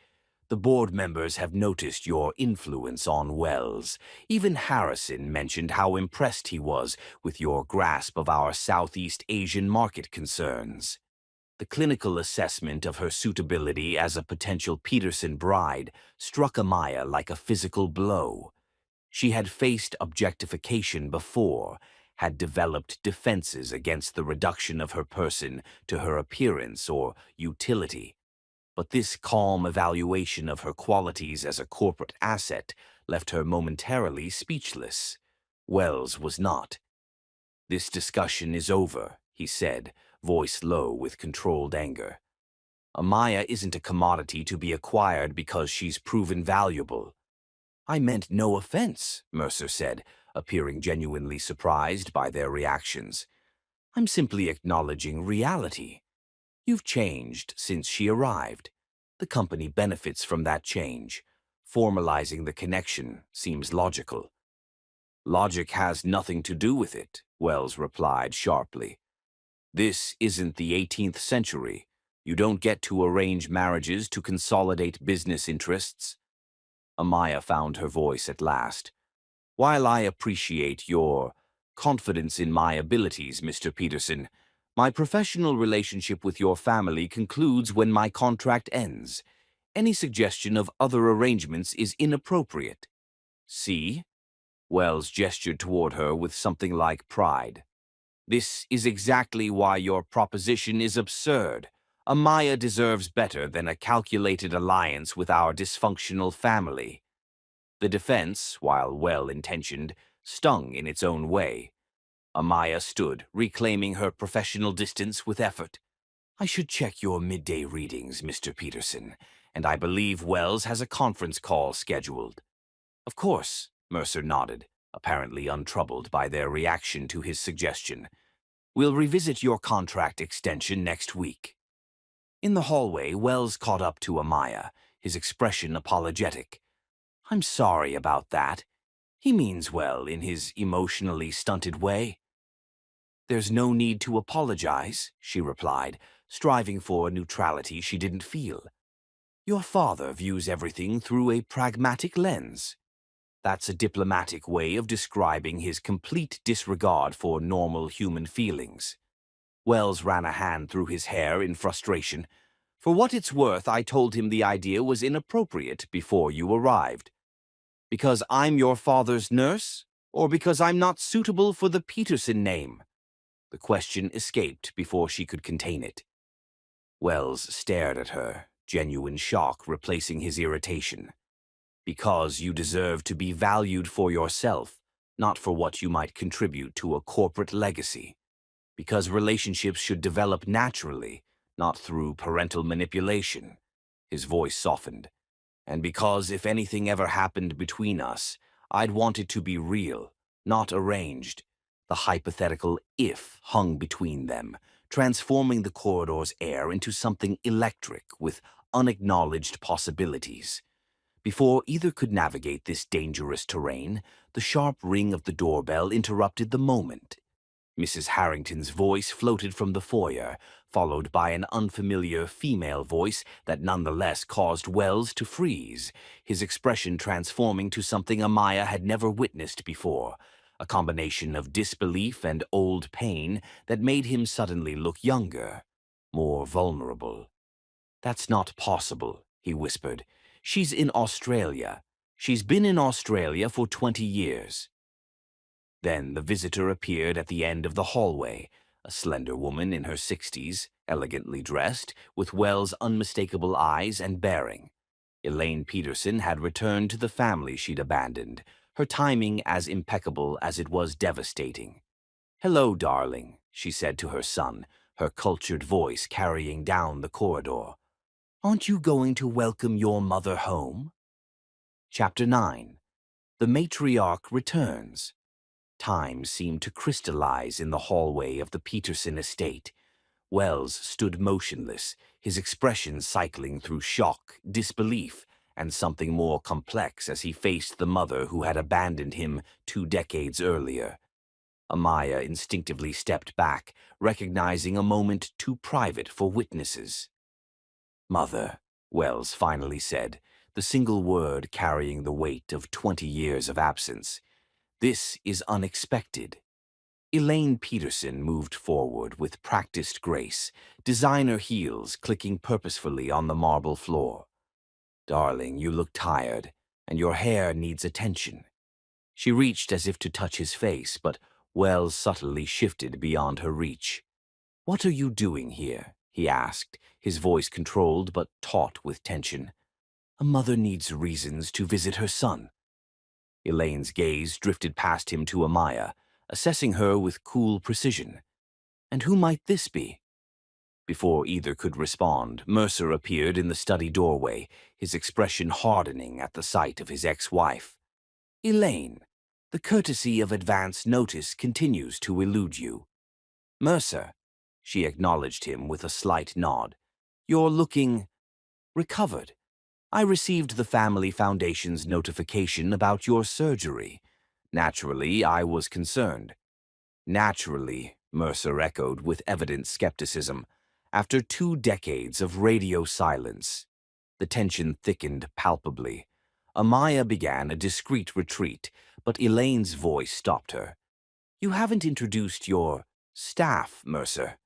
The board members have noticed your influence on Wells. Even Harrison mentioned how impressed he was with your grasp of our Southeast Asian market concerns." The clinical assessment of her suitability as a potential Peterson bride struck Amaya like a physical blow. She had faced objectification before, had developed defenses against the reduction of her person to her appearance or utility. But this calm evaluation of her qualities as a corporate asset left her momentarily speechless. Wells was not. "This discussion is over," he said, voice low with controlled anger. "Amaya isn't a commodity to be acquired because she's proven valuable." "I meant no offense," Mercer said, appearing genuinely surprised by their reactions. "I'm simply acknowledging reality. You've changed since she arrived. The company benefits from that change. Formalizing the connection seems logical." "Logic has nothing to do with it," Wells replied sharply. "This isn't the 18th century. You don't get to arrange marriages to consolidate business interests." Amaya found her voice at last. "While I appreciate your confidence in my abilities, Mr. Peterson, my professional relationship with your family concludes when my contract ends. Any suggestion of other arrangements is inappropriate." "See?" Wells gestured toward her with something like pride. "This is exactly why your proposition is absurd. Amaya deserves better than a calculated alliance with our dysfunctional family." The defense, while well-intentioned, stung in its own way. Amaya stood, reclaiming her professional distance with effort. "I should check your midday readings, Mr. Peterson, and I believe Wells has a conference call scheduled." "Of course," Mercer nodded, apparently untroubled by their reaction to his suggestion. "We'll revisit your contract extension next week." In the hallway, Wells caught up to Amaya, his expression apologetic. "I'm sorry about that. He means well in his emotionally stunted way." "There's no need to apologize," she replied, striving for a neutrality she didn't feel. Your father views everything through a pragmatic lens. That's a diplomatic way of describing his complete disregard for normal human feelings. Wells ran a hand through his hair in frustration. For what it's worth, I told him the idea was inappropriate before you arrived. Because I'm your father's nurse? Or because I'm not suitable for the Peterson name? The question escaped before she could contain it. Wells stared at her, genuine shock replacing his irritation. Because you deserve to be valued for yourself, not for what you might contribute to a corporate legacy. Because relationships should develop naturally, not through parental manipulation. His voice softened. And because if anything ever happened between us, I'd want it to be real, not arranged. The hypothetical if hung between them, transforming the corridor's air into something electric with unacknowledged possibilities. Before either could navigate this dangerous terrain, the sharp ring of the doorbell interrupted the moment. Mrs. Harrington's voice floated from the foyer, followed by an unfamiliar female voice that nonetheless caused Wells to freeze, his expression transforming to something Amaya had never witnessed before, a combination of disbelief and old pain that made him suddenly look younger, more vulnerable. "That's not possible," he whispered. "She's in Australia. She's been in Australia for 20 years. Then the visitor appeared at the end of the hallway, a slender woman in her 60s, elegantly dressed, with Wells' unmistakable eyes and bearing. Elaine Peterson had returned to the family she'd abandoned, her timing as impeccable as it was devastating. "Hello, darling," she said to her son, her cultured voice carrying down the corridor. "Aren't you going to welcome your mother home?" Chapter 9. The Matriarch Returns. Time seemed to crystallize in the hallway of the Peterson estate. Wells stood motionless, his expression cycling through shock, disbelief, and something more complex as he faced the mother who had abandoned him 2 decades earlier. Amaya instinctively stepped back, recognizing a moment too private for witnesses. "Mother," Wells finally said, the single word carrying the weight of 20 years of absence. "This is unexpected." Elaine Peterson moved forward with practiced grace, designer heels clicking purposefully on the marble floor. "Darling, you look tired, and your hair needs attention." She reached as if to touch his face, but Wells subtly shifted beyond her reach. "What are you doing here?" he asked, his voice controlled but taut with tension. "A mother needs reasons to visit her son." Elaine's gaze drifted past him to Amaya, assessing her with cool precision. "And who might this be?" Before either could respond, Mercer appeared in the study doorway, his expression hardening at the sight of his ex-wife. "Elaine, the courtesy of advance notice continues to elude you." "Mercer," she acknowledged him with a slight nod. "You're looking recovered. I received the Family Foundation's notification about your surgery. Naturally, I was concerned." "Naturally," Mercer echoed with evident skepticism. After 2 decades of radio silence, the tension thickened palpably. Amaya began a discreet retreat, but Elaine's voice stopped her. "You haven't introduced your staff, Mercer."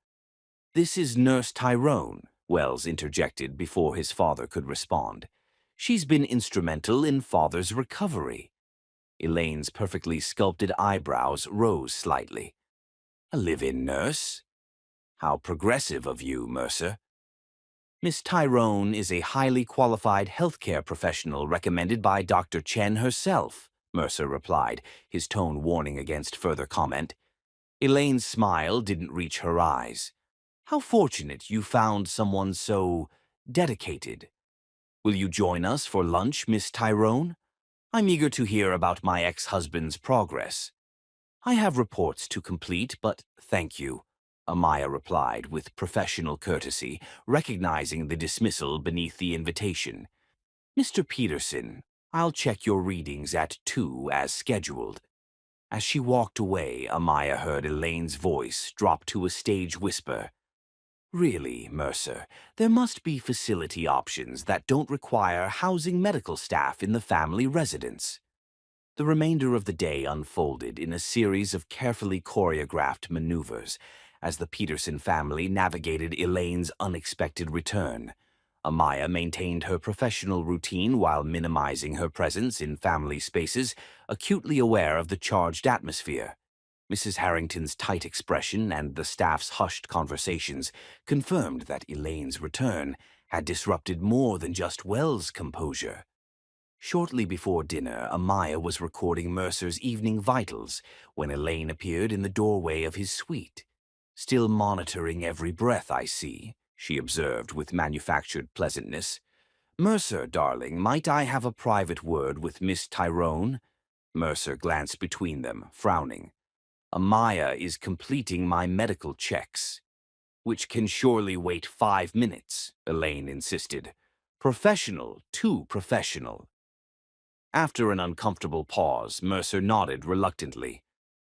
"This is Nurse Tyrone," Wells interjected before his father could respond. "She's been instrumental in Father's recovery." Elaine's perfectly sculpted eyebrows rose slightly. "A live-in nurse? How progressive of you, Mercer." "Miss Tyrone is a highly qualified healthcare professional recommended by Dr. Chen herself," Mercer replied, his tone warning against further comment. Elaine's smile didn't reach her eyes. "How fortunate you found someone so dedicated. Will you join us for lunch, Miss Tyrone? I'm eager to hear about my ex-husband's progress." "I have reports to complete, but thank you," Amaya replied with professional courtesy, recognizing the dismissal beneath the invitation. "Mr. Peterson, I'll check your readings at 2 as scheduled." As she walked away, Amaya heard Elaine's voice drop to a stage whisper. Really, Mercer, there must be facility options that don't require housing medical staff in the family residence. The remainder of the day unfolded in a series of carefully choreographed maneuvers as the Peterson family navigated Elaine's unexpected return. Amaya maintained her professional routine while minimizing her presence in family spaces, acutely aware of the charged atmosphere. Mrs. Harrington's tight expression and the staff's hushed conversations confirmed that Elaine's return had disrupted more than just Wells' composure. Shortly before dinner, Amaya was recording Mercer's evening vitals when Elaine appeared in the doorway of his suite. "Still monitoring every breath, I see," she observed with manufactured pleasantness. "Mercer, darling, might I have a private word with Miss Tyrone?" Mercer glanced between them, frowning. "Amaya is completing my medical checks." "Which can surely wait 5 minutes," Elaine insisted. "Professional, too professional." After an uncomfortable pause, Mercer nodded reluctantly.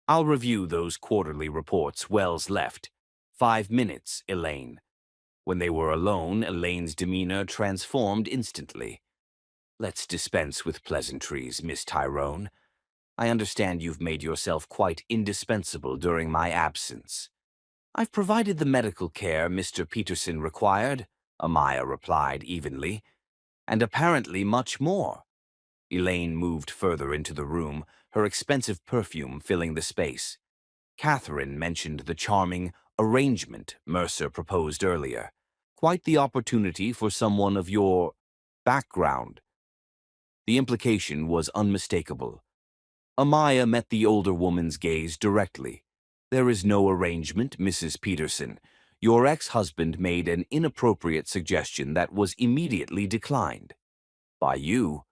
"I'll review those quarterly reports." Wells left. "5 minutes, Elaine." When they were alone, Elaine's demeanor transformed instantly. "Let's dispense with pleasantries, Miss Tyrone. I understand you've made yourself quite indispensable during my absence." "I've provided the medical care Mr. Peterson required," Amaya replied evenly, "and apparently much more." Elaine moved further into the room, her expensive perfume filling the space. Catherine mentioned the charming arrangement Mercer proposed earlier. "Quite the opportunity for someone of your background." The implication was unmistakable. Amaya met the older woman's gaze directly. "There is no arrangement, Mrs. Peterson. Your ex-husband made an inappropriate suggestion that was immediately declined." "By you?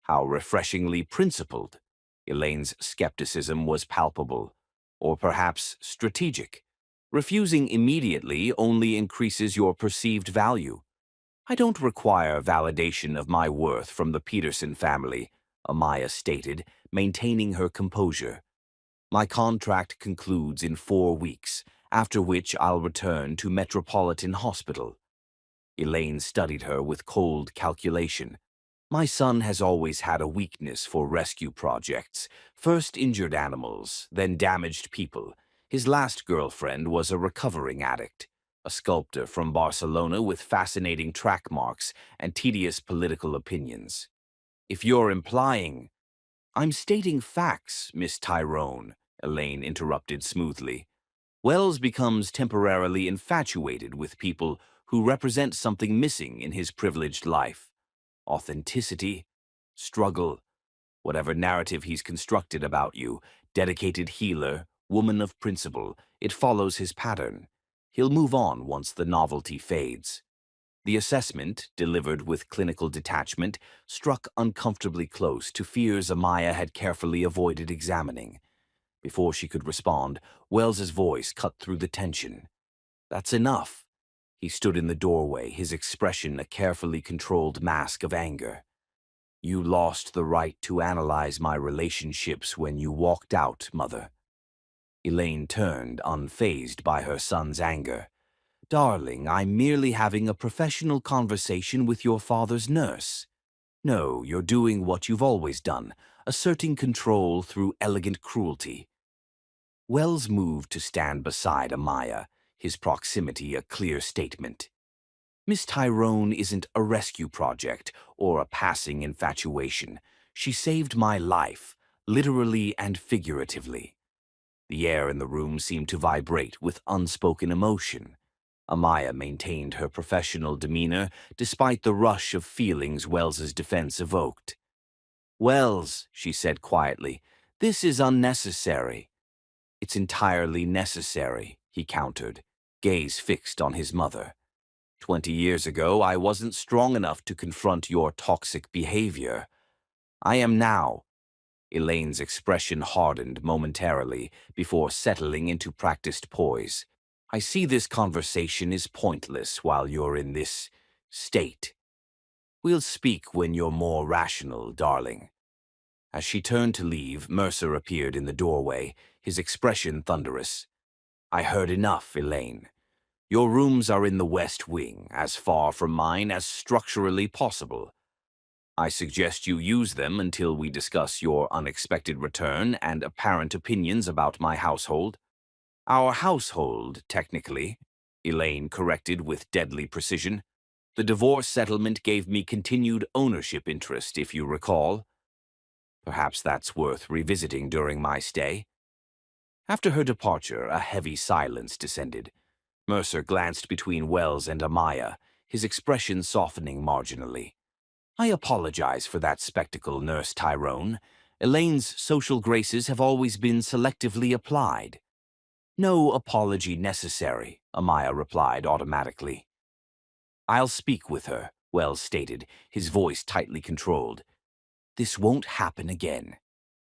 How refreshingly principled." Elaine's skepticism was palpable, or perhaps strategic. "Refusing immediately only increases your perceived value." "I don't require validation of my worth from the Peterson family," Amaya stated, maintaining her composure. "My contract concludes in 4 weeks, after which I'll return to Metropolitan Hospital." Elaine studied her with cold calculation. "My son has always had a weakness for rescue projects, first injured animals, then damaged people. His last girlfriend was a recovering addict, a sculptor from Barcelona with fascinating track marks and tedious political opinions." "If you're implying—" "I'm stating facts, Miss Tyrone," Elaine interrupted smoothly. "Wells becomes temporarily infatuated with people who represent something missing in his privileged life. Authenticity, struggle, whatever narrative he's constructed about you, dedicated healer, woman of principle, it follows his pattern. He'll move on once the novelty fades." The assessment, delivered with clinical detachment, struck uncomfortably close to fears Amaya had carefully avoided examining. Before she could respond, Wells's voice cut through the tension. "That's enough." He stood in the doorway, his expression a carefully controlled mask of anger. "You lost the right to analyze my relationships when you walked out, Mother." Elaine turned, unfazed by her son's anger. "Darling, I'm merely having a professional conversation with your father's nurse." "No, you're doing what you've always done, asserting control through elegant cruelty." Wells moved to stand beside Amaya, his proximity a clear statement. "Miss Tyrone isn't a rescue project or a passing infatuation. She saved my life, literally and figuratively." The air in the room seemed to vibrate with unspoken emotion. Amaya maintained her professional demeanor despite the rush of feelings Wells's defense evoked. "Wells," she said quietly, "this is unnecessary." "It's entirely necessary," he countered, gaze fixed on his mother. "20 years ago, I wasn't strong enough to confront your toxic behavior. I am now." Elaine's expression hardened momentarily before settling into practiced poise. "I see this conversation is pointless while you're in this state. We'll speak when you're more rational, darling." As she turned to leave, Mercer appeared in the doorway, his expression thunderous. "I heard enough, Elaine. Your rooms are in the West Wing, as far from mine as structurally possible. I suggest you use them until we discuss your unexpected return and apparent opinions about my household. Our household, technically, Elaine corrected with deadly precision. The divorce settlement gave me continued ownership interest, if you recall. Perhaps that's worth revisiting during my stay. After her departure, a heavy silence descended. Mercer glanced between Wells and Amaya, his expression softening marginally. I apologize for that spectacle, Nurse Tyrone. Elaine's social graces have always been selectively applied. No apology necessary, Amaya replied automatically. I'll speak with her, Wells stated, his voice tightly controlled. This won't happen again.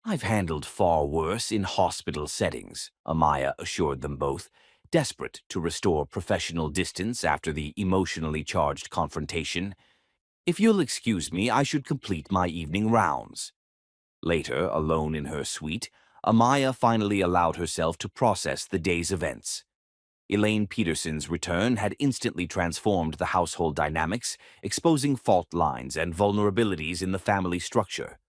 I've handled far worse in hospital settings, Amaya assured them both, desperate to restore professional distance after the emotionally charged confrontation. If you'll excuse me, I should complete my evening rounds. Later, alone in her suite, Amaya finally allowed herself to process the day's events. Elaine Peterson's return had instantly transformed the household dynamics, exposing fault lines and vulnerabilities in the family structure.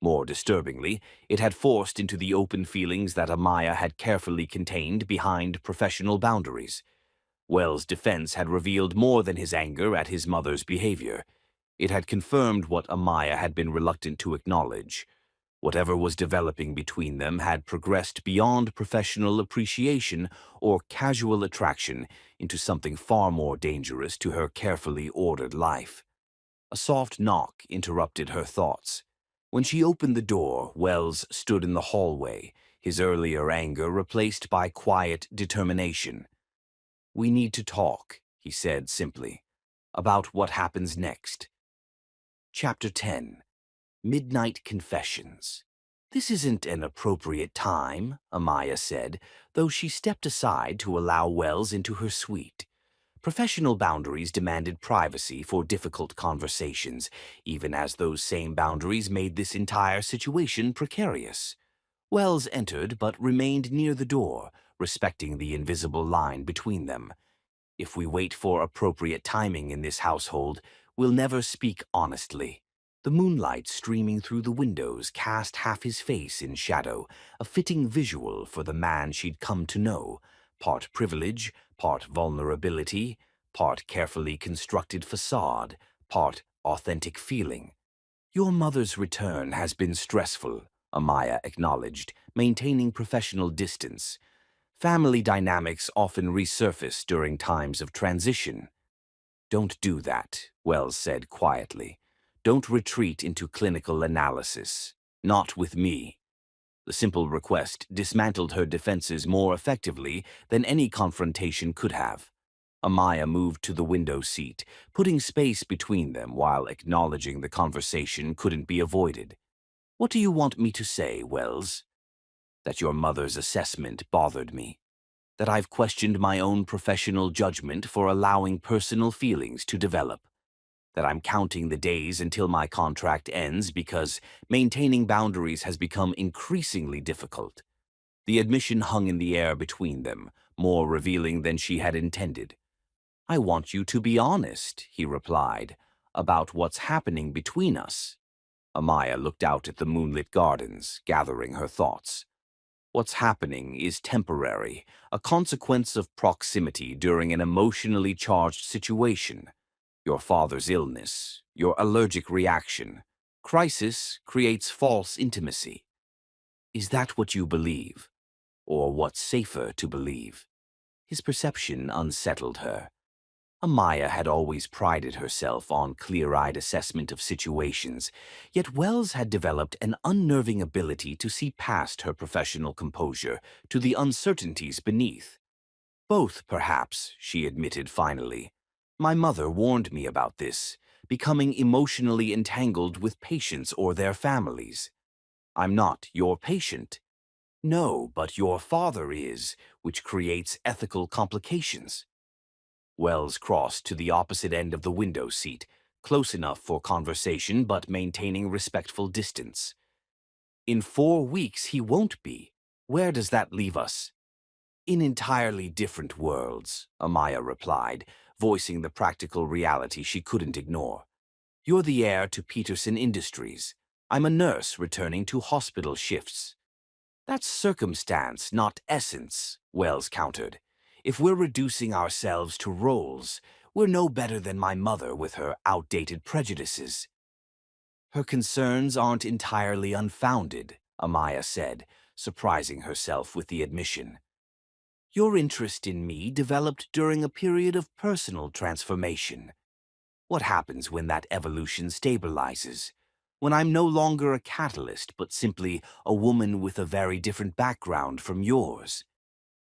More disturbingly, it had forced into the open feelings that Amaya had carefully contained behind professional boundaries. Wells' defense had revealed more than his anger at his mother's behavior. It had confirmed what Amaya had been reluctant to acknowledge. Whatever was developing between them had progressed beyond professional appreciation or casual attraction into something far more dangerous to her carefully ordered life. A soft knock interrupted her thoughts. When she opened the door, Wells stood in the hallway, his earlier anger replaced by quiet determination. "We need to talk," he said simply, "about what happens next." Chapter 10. Midnight Confessions. "This isn't an appropriate time," Amaya said, though she stepped aside to allow Wells into her suite. Professional boundaries demanded privacy for difficult conversations, even as those same boundaries made this entire situation precarious. Wells entered but remained near the door, respecting the invisible line between them. If we wait for appropriate timing in this household, we'll never speak honestly. The moonlight streaming through the windows cast half his face in shadow, a fitting visual for the man she'd come to know, part privilege, part vulnerability, part carefully constructed facade, part authentic feeling. Your mother's return has been stressful, Amaya acknowledged, maintaining professional distance. Family dynamics often resurface during times of transition. Don't do that, Wells said quietly. Don't retreat into clinical analysis. Not with me. The simple request dismantled her defenses more effectively than any confrontation could have. Amaya moved to the window seat, putting space between them while acknowledging the conversation couldn't be avoided. What do you want me to say, Wells? That your mother's assessment bothered me. That I've questioned my own professional judgment for allowing personal feelings to develop. That I'm counting the days until my contract ends because maintaining boundaries has become increasingly difficult. The admission hung in the air between them, more revealing than she had intended. I want you to be honest, he replied, about what's happening between us. Amaya looked out at the moonlit gardens, gathering her thoughts. What's happening is temporary, a consequence of proximity during an emotionally charged situation. Your father's illness, your allergic reaction. Crisis creates false intimacy. Is that what you believe? Or what's safer to believe? His perception unsettled her. Amaya had always prided herself on clear-eyed assessment of situations, yet Wells had developed an unnerving ability to see past her professional composure to the uncertainties beneath. Both, perhaps, she admitted finally. My mother warned me about this, becoming emotionally entangled with patients or their families. I'm not your patient. No, but your father is, which creates ethical complications. Wells crossed to the opposite end of the window seat, close enough for conversation but maintaining respectful distance. In 4 weeks he won't be. Where does that leave us? In entirely different worlds, Amaya replied, voicing the practical reality she couldn't ignore. You're the heir to Peterson Industries. I'm a nurse returning to hospital shifts. That's circumstance, not essence, Wells countered. If we're reducing ourselves to roles, we're no better than my mother with her outdated prejudices. Her concerns aren't entirely unfounded, Amaya said, surprising herself with the admission. Your interest in me developed during a period of personal transformation. What happens when that evolution stabilizes? When I'm no longer a catalyst, but simply a woman with a very different background from yours?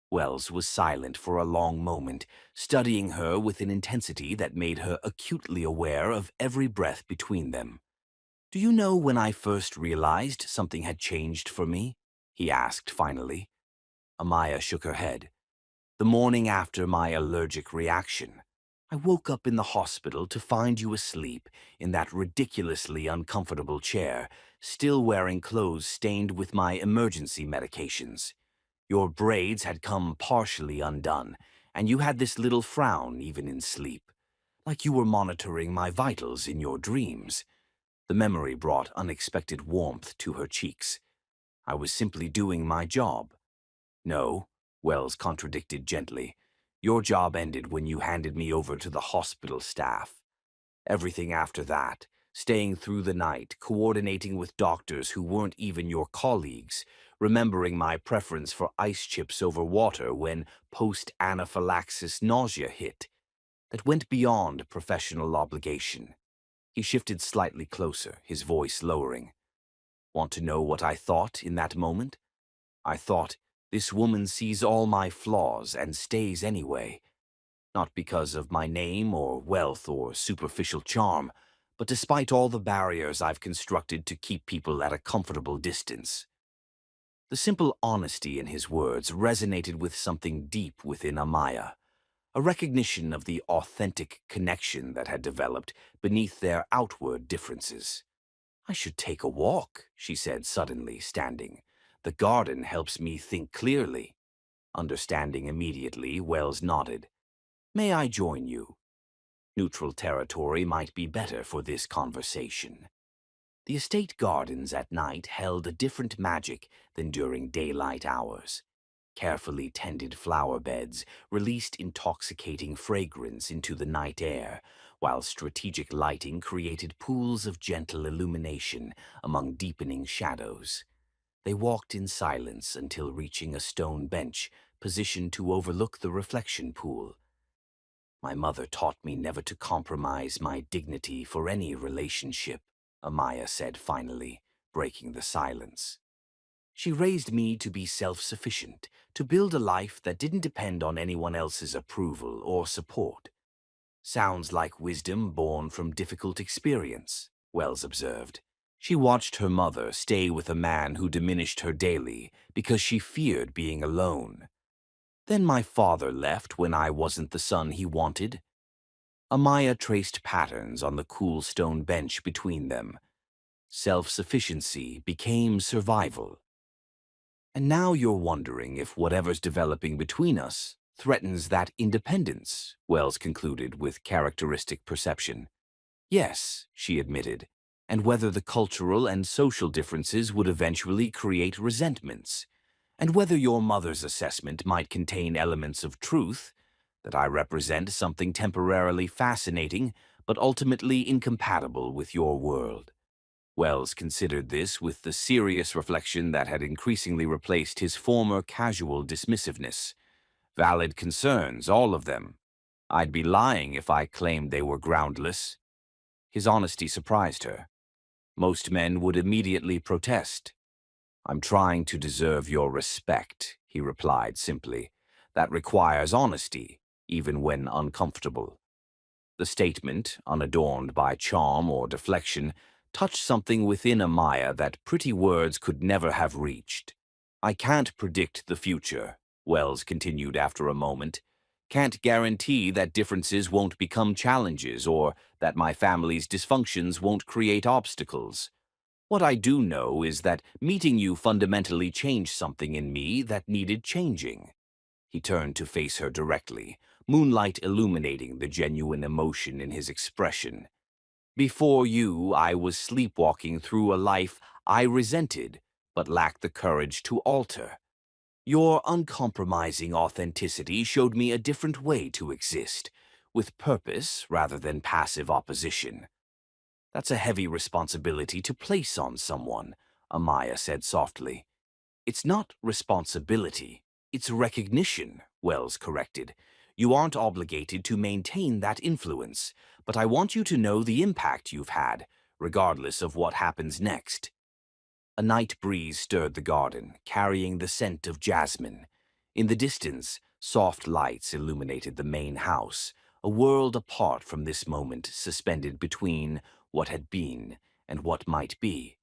Wells was silent for a long moment, studying her with an intensity that made her acutely aware of every breath between them. Do you know when I first realized something had changed for me? He asked finally. Amaya shook her head. The morning after my allergic reaction. I woke up in the hospital to find you asleep in that ridiculously uncomfortable chair, still wearing clothes stained with my emergency medications. Your braids had come partially undone, and you had this little frown even in sleep, like you were monitoring my vitals in your dreams. The memory brought unexpected warmth to her cheeks. I was simply doing my job. No, Wells contradicted gently. Your job ended when you handed me over to the hospital staff. Everything after that, staying through the night, coordinating with doctors who weren't even your colleagues, remembering my preference for ice chips over water when post-anaphylaxis nausea hit, that went beyond professional obligation. He shifted slightly closer, his voice lowering. Want to know what I thought in that moment? I thought, this woman sees all my flaws and stays anyway. Not because of my name or wealth or superficial charm, but despite all the barriers I've constructed to keep people at a comfortable distance. The simple honesty in his words resonated with something deep within Amaya, a recognition of the authentic connection that had developed beneath their outward differences. I should take a walk, she said suddenly, standing. The garden helps me think clearly. Understanding immediately, Wells nodded. May I join you? Neutral territory might be better for this conversation. The estate gardens at night held a different magic than during daylight hours. Carefully tended flower beds released intoxicating fragrance into the night air, while strategic lighting created pools of gentle illumination among deepening shadows. They walked in silence until reaching a stone bench positioned to overlook the reflection pool. My mother taught me never to compromise my dignity for any relationship, Amaya said finally, breaking the silence. She raised me to be self-sufficient, to build a life that didn't depend on anyone else's approval or support. Sounds like wisdom born from difficult experience, Wells observed. She watched her mother stay with a man who diminished her daily because she feared being alone. Then my father left when I wasn't the son he wanted. Amaya traced patterns on the cool stone bench between them. Self-sufficiency became survival. And now you're wondering if whatever's developing between us threatens that independence, Wells concluded with characteristic perception. Yes, she admitted, and whether the cultural and social differences would eventually create resentments, and whether your mother's assessment might contain elements of truth, that I represent something temporarily fascinating but ultimately incompatible with your world. Wells considered this with the serious reflection that had increasingly replaced his former casual dismissiveness. Valid concerns, all of them. I'd be lying if I claimed they were groundless. His honesty surprised her. Most men would immediately protest. I'm trying to deserve your respect, he replied simply. That requires honesty, even when uncomfortable. The statement, unadorned by charm or deflection, touched something within Amaya that pretty words could never have reached. I can't predict the future, Wells continued after a moment. Can't guarantee that differences won't become challenges or that my family's dysfunctions won't create obstacles. What I do know is that meeting you fundamentally changed something in me that needed changing. He turned to face her directly, moonlight illuminating the genuine emotion in his expression. Before you, I was sleepwalking through a life I resented, but lacked the courage to alter. Your uncompromising authenticity showed me a different way to exist, with purpose rather than passive opposition. That's a heavy responsibility to place on someone, Amaya said softly. It's not responsibility, it's recognition, Wells corrected. You aren't obligated to maintain that influence, but I want you to know the impact you've had, regardless of what happens next. A night breeze stirred the garden, carrying the scent of jasmine. In the distance, soft lights illuminated the main house, a world apart from this moment suspended between what had been and what might be.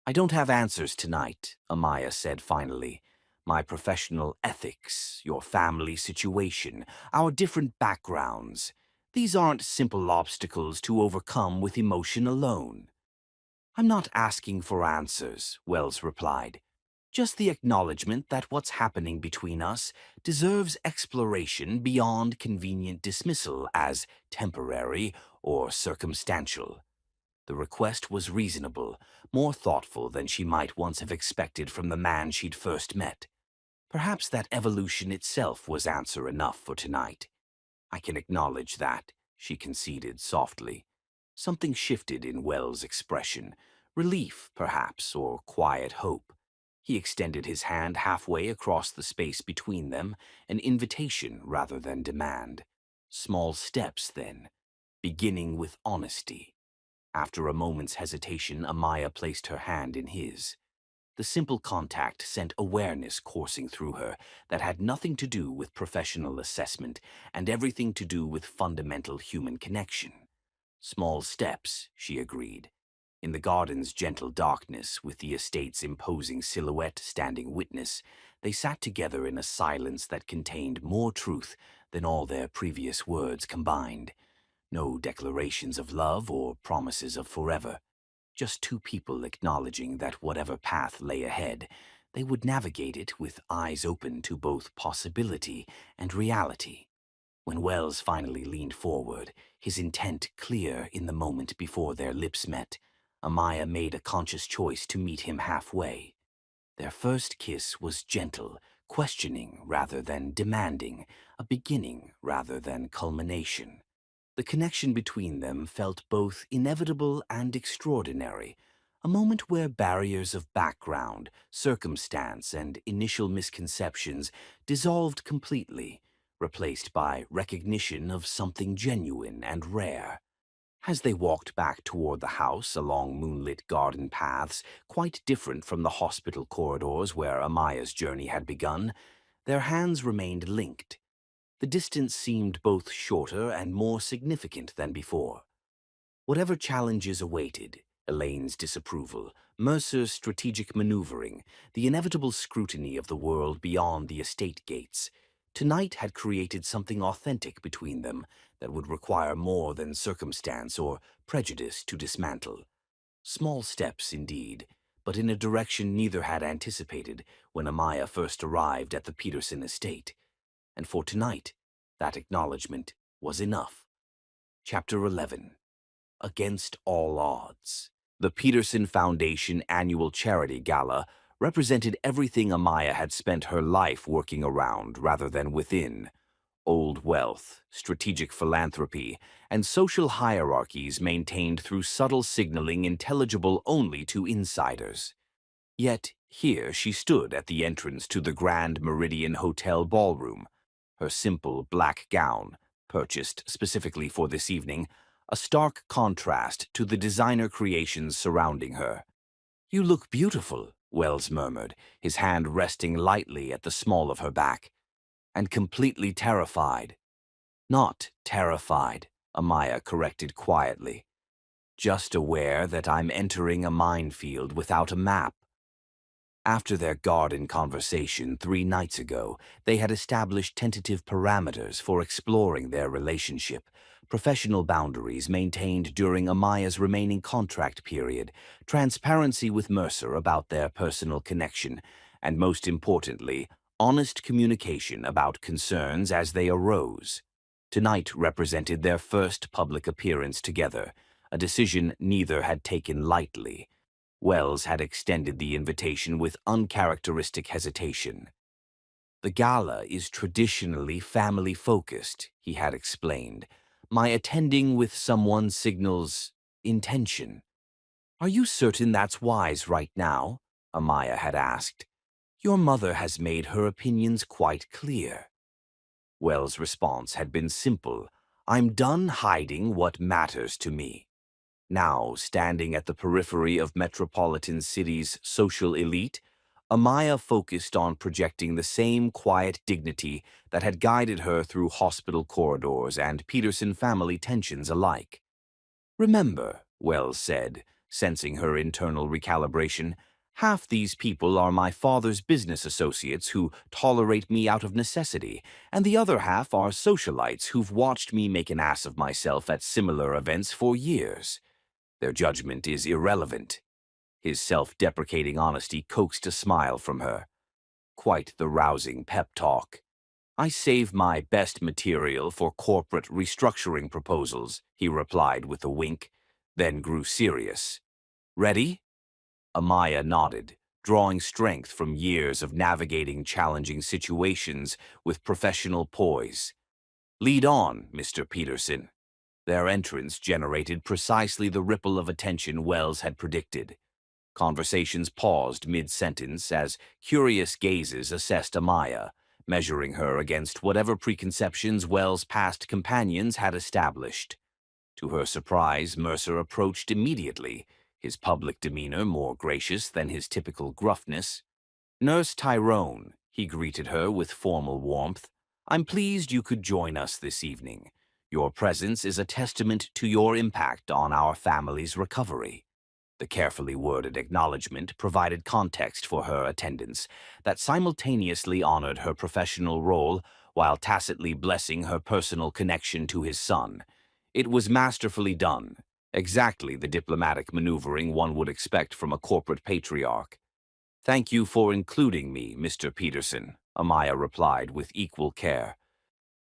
I don't have answers tonight, Amaya said finally. My professional ethics, your family situation, our different backgrounds. These aren't simple obstacles to overcome with emotion alone. I'm not asking for answers, Wells replied. Just the acknowledgement that what's happening between us deserves exploration beyond convenient dismissal as temporary or circumstantial. The request was reasonable, more thoughtful than she might once have expected from the man she'd first met. Perhaps that evolution itself was answer enough for tonight. I can acknowledge that, she conceded softly. Something shifted in Wells' expression. Relief, perhaps, or quiet hope. He extended his hand halfway across the space between them, an invitation rather than demand. Small steps, then, beginning with honesty. After a moment's hesitation, Amaya placed her hand in his. The simple contact sent awareness coursing through her that had nothing to do with professional assessment and everything to do with fundamental human connection. Small steps, she agreed. In the garden's gentle darkness, with the estate's imposing silhouette standing witness, they sat together in a silence that contained more truth than all their previous words combined. No declarations of love or promises of forever. Just two people acknowledging that whatever path lay ahead, they would navigate it with eyes open to both possibility and reality. When Wells finally leaned forward, his intent clear in the moment before their lips met, Amaya made a conscious choice to meet him halfway. Their first kiss was gentle, questioning rather than demanding, a beginning rather than culmination. The connection between them felt both inevitable and extraordinary, a moment where barriers of background, circumstance, and initial misconceptions dissolved completely, replaced by recognition of something genuine and rare. As they walked back toward the house along moonlit garden paths, quite different from the hospital corridors where Amaya's journey had begun, their hands remained linked. The distance seemed both shorter and more significant than before. Whatever challenges awaited, Elaine's disapproval, Mercer's strategic maneuvering, the inevitable scrutiny of the world beyond the estate gates, tonight had created something authentic between them that would require more than circumstance or prejudice to dismantle. Small steps, indeed, but in a direction neither had anticipated when Amaya first arrived at the Peterson estate. And for tonight, that acknowledgement was enough. Chapter 11. Against All Odds. The Peterson Foundation annual charity gala represented everything Amaya had spent her life working around rather than within. Old wealth, strategic philanthropy, and social hierarchies maintained through subtle signaling intelligible only to insiders. Yet here she stood at the entrance to the Grand Meridian Hotel ballroom, her simple black gown, purchased specifically for this evening, a stark contrast to the designer creations surrounding her. "You look beautiful," Wells murmured, his hand resting lightly at the small of her back. "And completely terrified." "Not terrified," Amaya corrected quietly. "Just aware that I'm entering a minefield without a map." After their garden conversation 3 nights ago, they had established tentative parameters for exploring their relationship, professional boundaries maintained during Amaya's remaining contract period, transparency with Mercer about their personal connection, and most importantly, honest communication about concerns as they arose. Tonight represented their first public appearance together, a decision neither had taken lightly. Wells had extended the invitation with uncharacteristic hesitation. "The gala is traditionally family-focused," he had explained. "My attending with someone signals intention." "Are you certain that's wise right now?" Amaya had asked. "Your mother has made her opinions quite clear." Wells' response had been simple. "I'm done hiding what matters to me." Now, standing at the periphery of metropolitan city's social elite, Amaya focused on projecting the same quiet dignity that had guided her through hospital corridors and Peterson family tensions alike. "Remember," Wells said, sensing her internal recalibration, "half these people are my father's business associates who tolerate me out of necessity, and the other half are socialites who've watched me make an ass of myself at similar events for years. Their judgment is irrelevant." His self-deprecating honesty coaxed a smile from her. Quite the rousing pep talk. "I save my best material for corporate restructuring proposals," he replied with a wink, then grew serious. "Ready?" Amaya nodded, drawing strength from years of navigating challenging situations with professional poise. "Lead on, Mr. Peterson." Their entrance generated precisely the ripple of attention Wells had predicted. Conversations paused mid-sentence as curious gazes assessed Amaya, measuring her against whatever preconceptions Wells' past companions had established. To her surprise, Mercer approached immediately, his public demeanor more gracious than his typical gruffness. "Nurse Tyrone," he greeted her with formal warmth, "I'm pleased you could join us this evening. Your presence is a testament to your impact on our family's recovery." The carefully worded acknowledgement provided context for her attendance that simultaneously honored her professional role while tacitly blessing her personal connection to his son. It was masterfully done, exactly the diplomatic maneuvering one would expect from a corporate patriarch. "Thank you for including me, Mr. Peterson," Amaya replied with equal care.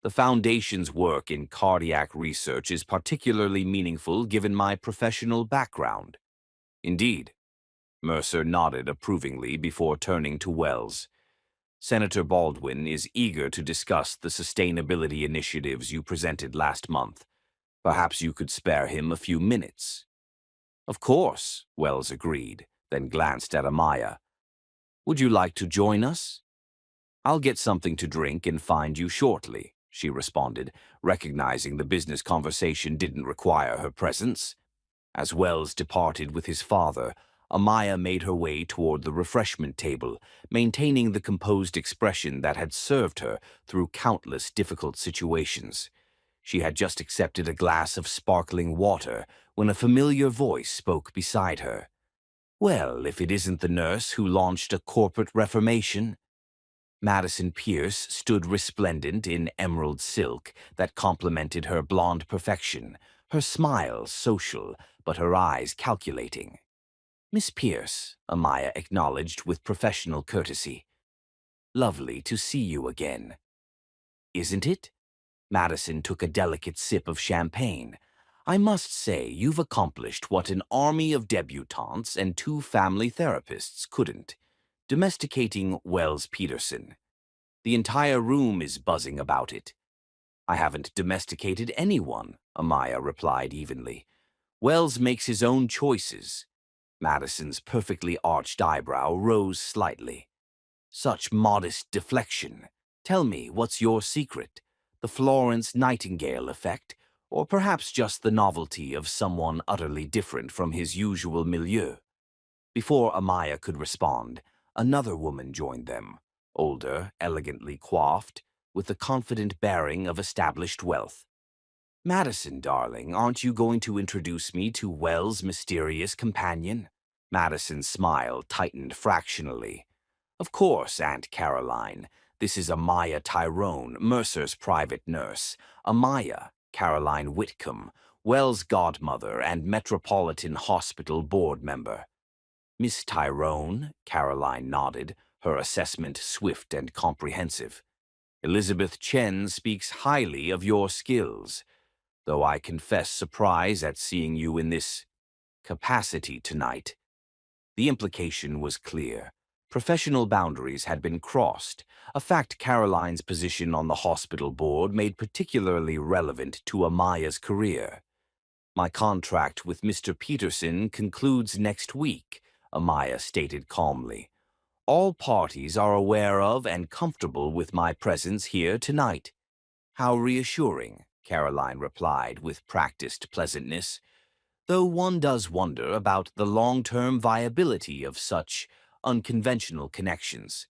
"The Foundation's work in cardiac research is particularly meaningful given my professional background." "Indeed." Mercer nodded approvingly before turning to Wells. "Senator Baldwin is eager to discuss the sustainability initiatives you presented last month. Perhaps you could spare him a few minutes." "Of course," Wells agreed, then glanced at Amaya. "Would you like to join us?" "I'll get something to drink and find you shortly," she responded, recognizing the business conversation didn't require her presence. As Wells departed with his father, Amaya made her way toward the refreshment table, maintaining the composed expression that had served her through countless difficult situations. She had just accepted a glass of sparkling water when a familiar voice spoke beside her. "Well, if it isn't the nurse who launched a corporate reformation." Madison Pierce stood resplendent in emerald silk that complemented her blonde perfection, her smile social, but her eyes calculating. "Miss Pierce," Amaya acknowledged with professional courtesy. "Lovely to see you again." "Isn't it?" Madison took a delicate sip of champagne. "I must say you've accomplished what an army of debutantes and two family therapists couldn't, domesticating Wells Peterson. The entire room is buzzing about it." "I haven't domesticated anyone," Amaya replied evenly. "Wells makes his own choices." Madison's perfectly arched eyebrow rose slightly. "Such modest deflection. Tell me, what's your secret? The Florence Nightingale effect, or perhaps just the novelty of someone utterly different from his usual milieu?" Before Amaya could respond, another woman joined them, older, elegantly coiffed, with the confident bearing of established wealth. "Madison, darling, aren't you going to introduce me to Wells' mysterious companion?" Madison's smile tightened fractionally. "Of course, Aunt Caroline. This is Amaya Tyrone, Mercer's private nurse. Amaya, Caroline Whitcomb, Wells' godmother and Metropolitan Hospital board member." "Miss Tyrone," Caroline nodded, her assessment swift and comprehensive. Elizabeth Chen speaks highly of your skills, though I confess surprise at seeing you in this capacity tonight. The implication was clear. Professional boundaries had been crossed, a fact Caroline's position on the hospital board made particularly relevant to Amaya's career. My contract with Mr. Peterson concludes next week, Amaya stated calmly. All parties are aware of and comfortable with my presence here tonight. How reassuring, Caroline replied with practiced pleasantness, though one does wonder about the long-term viability of such unconventional connections.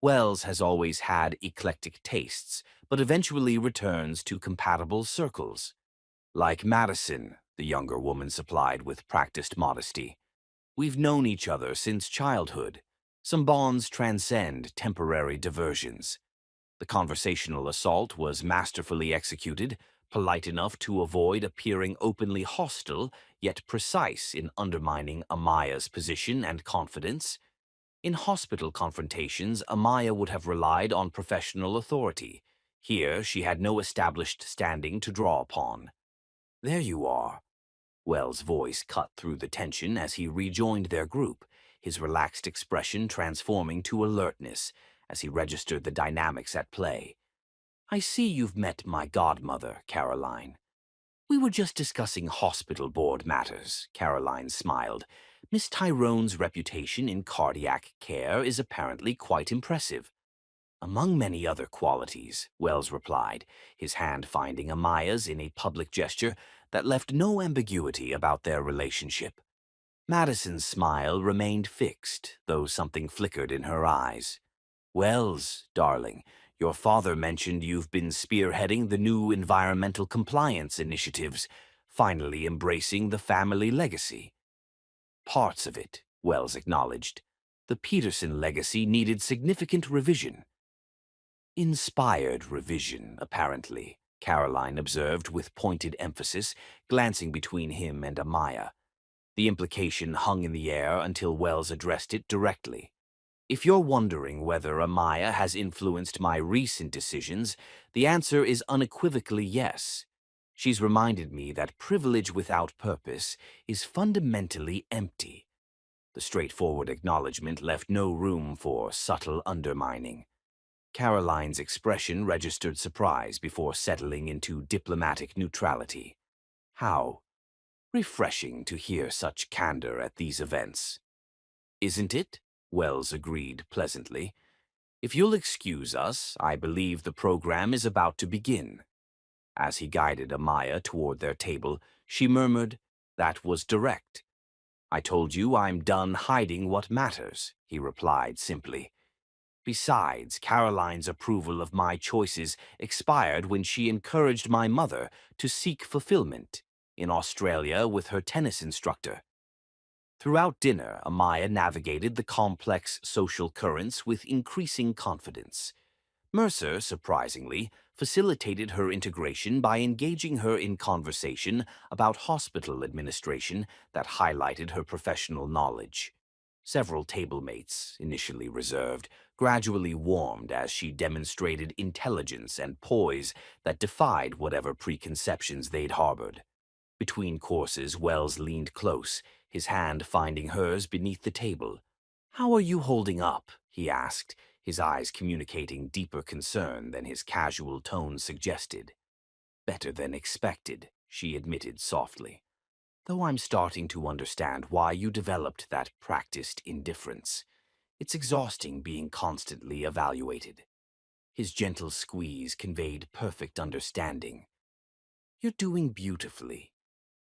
Wells has always had eclectic tastes, but eventually returns to compatible circles. Like Madison, the younger woman supplied with practiced modesty. We've known each other since childhood. Some bonds transcend temporary diversions. The conversational assault was masterfully executed, polite enough to avoid appearing openly hostile, yet precise in undermining Amaya's position and confidence. In hospital confrontations, Amaya would have relied on professional authority. Here, she had no established standing to draw upon. There you are. Wells' voice cut through the tension as he rejoined their group, his relaxed expression transforming to alertness as he registered the dynamics at play. I see you've met my godmother, Caroline. We were just discussing hospital board matters, Caroline smiled. Miss Tyrone's reputation in cardiac care is apparently quite impressive. Among many other qualities, Wells replied, his hand finding Amaya's in a public gesture that left no ambiguity about their relationship. Madison's smile remained fixed, though something flickered in her eyes. Wells, darling, your father mentioned you've been spearheading the new environmental compliance initiatives, finally embracing the family legacy. Parts of it, Wells acknowledged. The Peterson legacy needed significant revision. Inspired revision, apparently, Caroline observed with pointed emphasis, glancing between him and Amaya. The implication hung in the air until Wells addressed it directly. If you're wondering whether Amaya has influenced my recent decisions, the answer is unequivocally yes. She's reminded me that privilege without purpose is fundamentally empty. The straightforward acknowledgement left no room for subtle undermining. Caroline's expression registered surprise before settling into diplomatic neutrality. How refreshing to hear such candor at these events. Isn't it? Wells agreed pleasantly. If you'll excuse us, I believe the program is about to begin. As he guided Amaya toward their table, she murmured, That was direct. I told you I'm done hiding what matters, he replied simply. Besides, Caroline's approval of my choices expired when she encouraged my mother to seek fulfillment in Australia with her tennis instructor. Throughout dinner, Amaya navigated the complex social currents with increasing confidence. Mercer, surprisingly, facilitated her integration by engaging her in conversation about hospital administration that highlighted her professional knowledge. Several table-mates, initially reserved, gradually warmed as she demonstrated intelligence and poise that defied whatever preconceptions they'd harbored. Between courses, Wells leaned close, his hand finding hers beneath the table. "How are you holding up?" he asked, his eyes communicating deeper concern than his casual tone suggested. "Better than expected," she admitted softly. "Though I'm starting to understand why you developed that practiced indifference. It's exhausting being constantly evaluated." His gentle squeeze conveyed perfect understanding. "You're doing beautifully.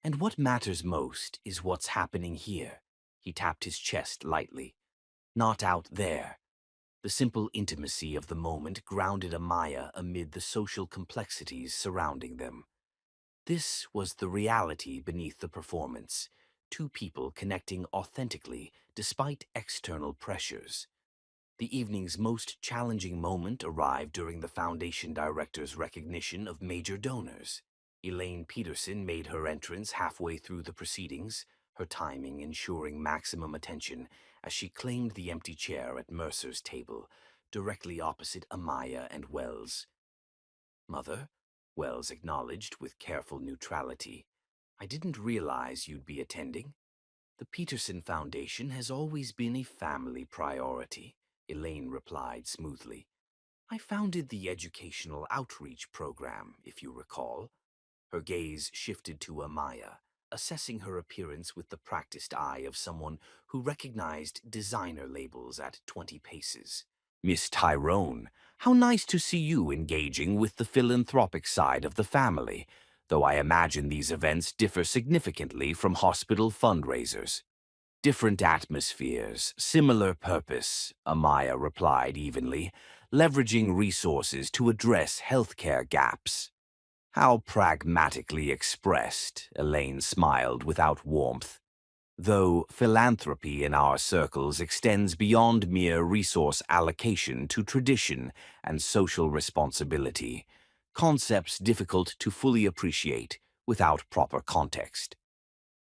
And what matters most is what's happening here." He tapped his chest lightly. "Not out there." The simple intimacy of the moment grounded Amaya amid the social complexities surrounding them. This was the reality beneath the performance, two people connecting authentically despite external pressures. The evening's most challenging moment arrived during the Foundation Director's recognition of major donors. Elaine Peterson made her entrance halfway through the proceedings, her timing ensuring maximum attention as she claimed the empty chair at Mercer's table, directly opposite Amaya and Wells. "Mother," Wells acknowledged with careful neutrality, "I didn't realize you'd be attending." "The Peterson Foundation has always been a family priority," Elaine replied smoothly. "I founded the educational outreach program, if you recall." Her gaze shifted to Amaya, assessing her appearance with the practiced eye of someone who recognized designer labels at 20 paces. "Miss Tyrone, how nice to see you engaging with the philanthropic side of the family, though I imagine these events differ significantly from hospital fundraisers." "Different atmospheres, similar purpose," Amaya replied evenly, "leveraging resources to address healthcare gaps." "How pragmatically expressed," Elaine smiled without warmth. "Though philanthropy in our circles extends beyond mere resource allocation to tradition and social responsibility, concepts difficult to fully appreciate without proper context."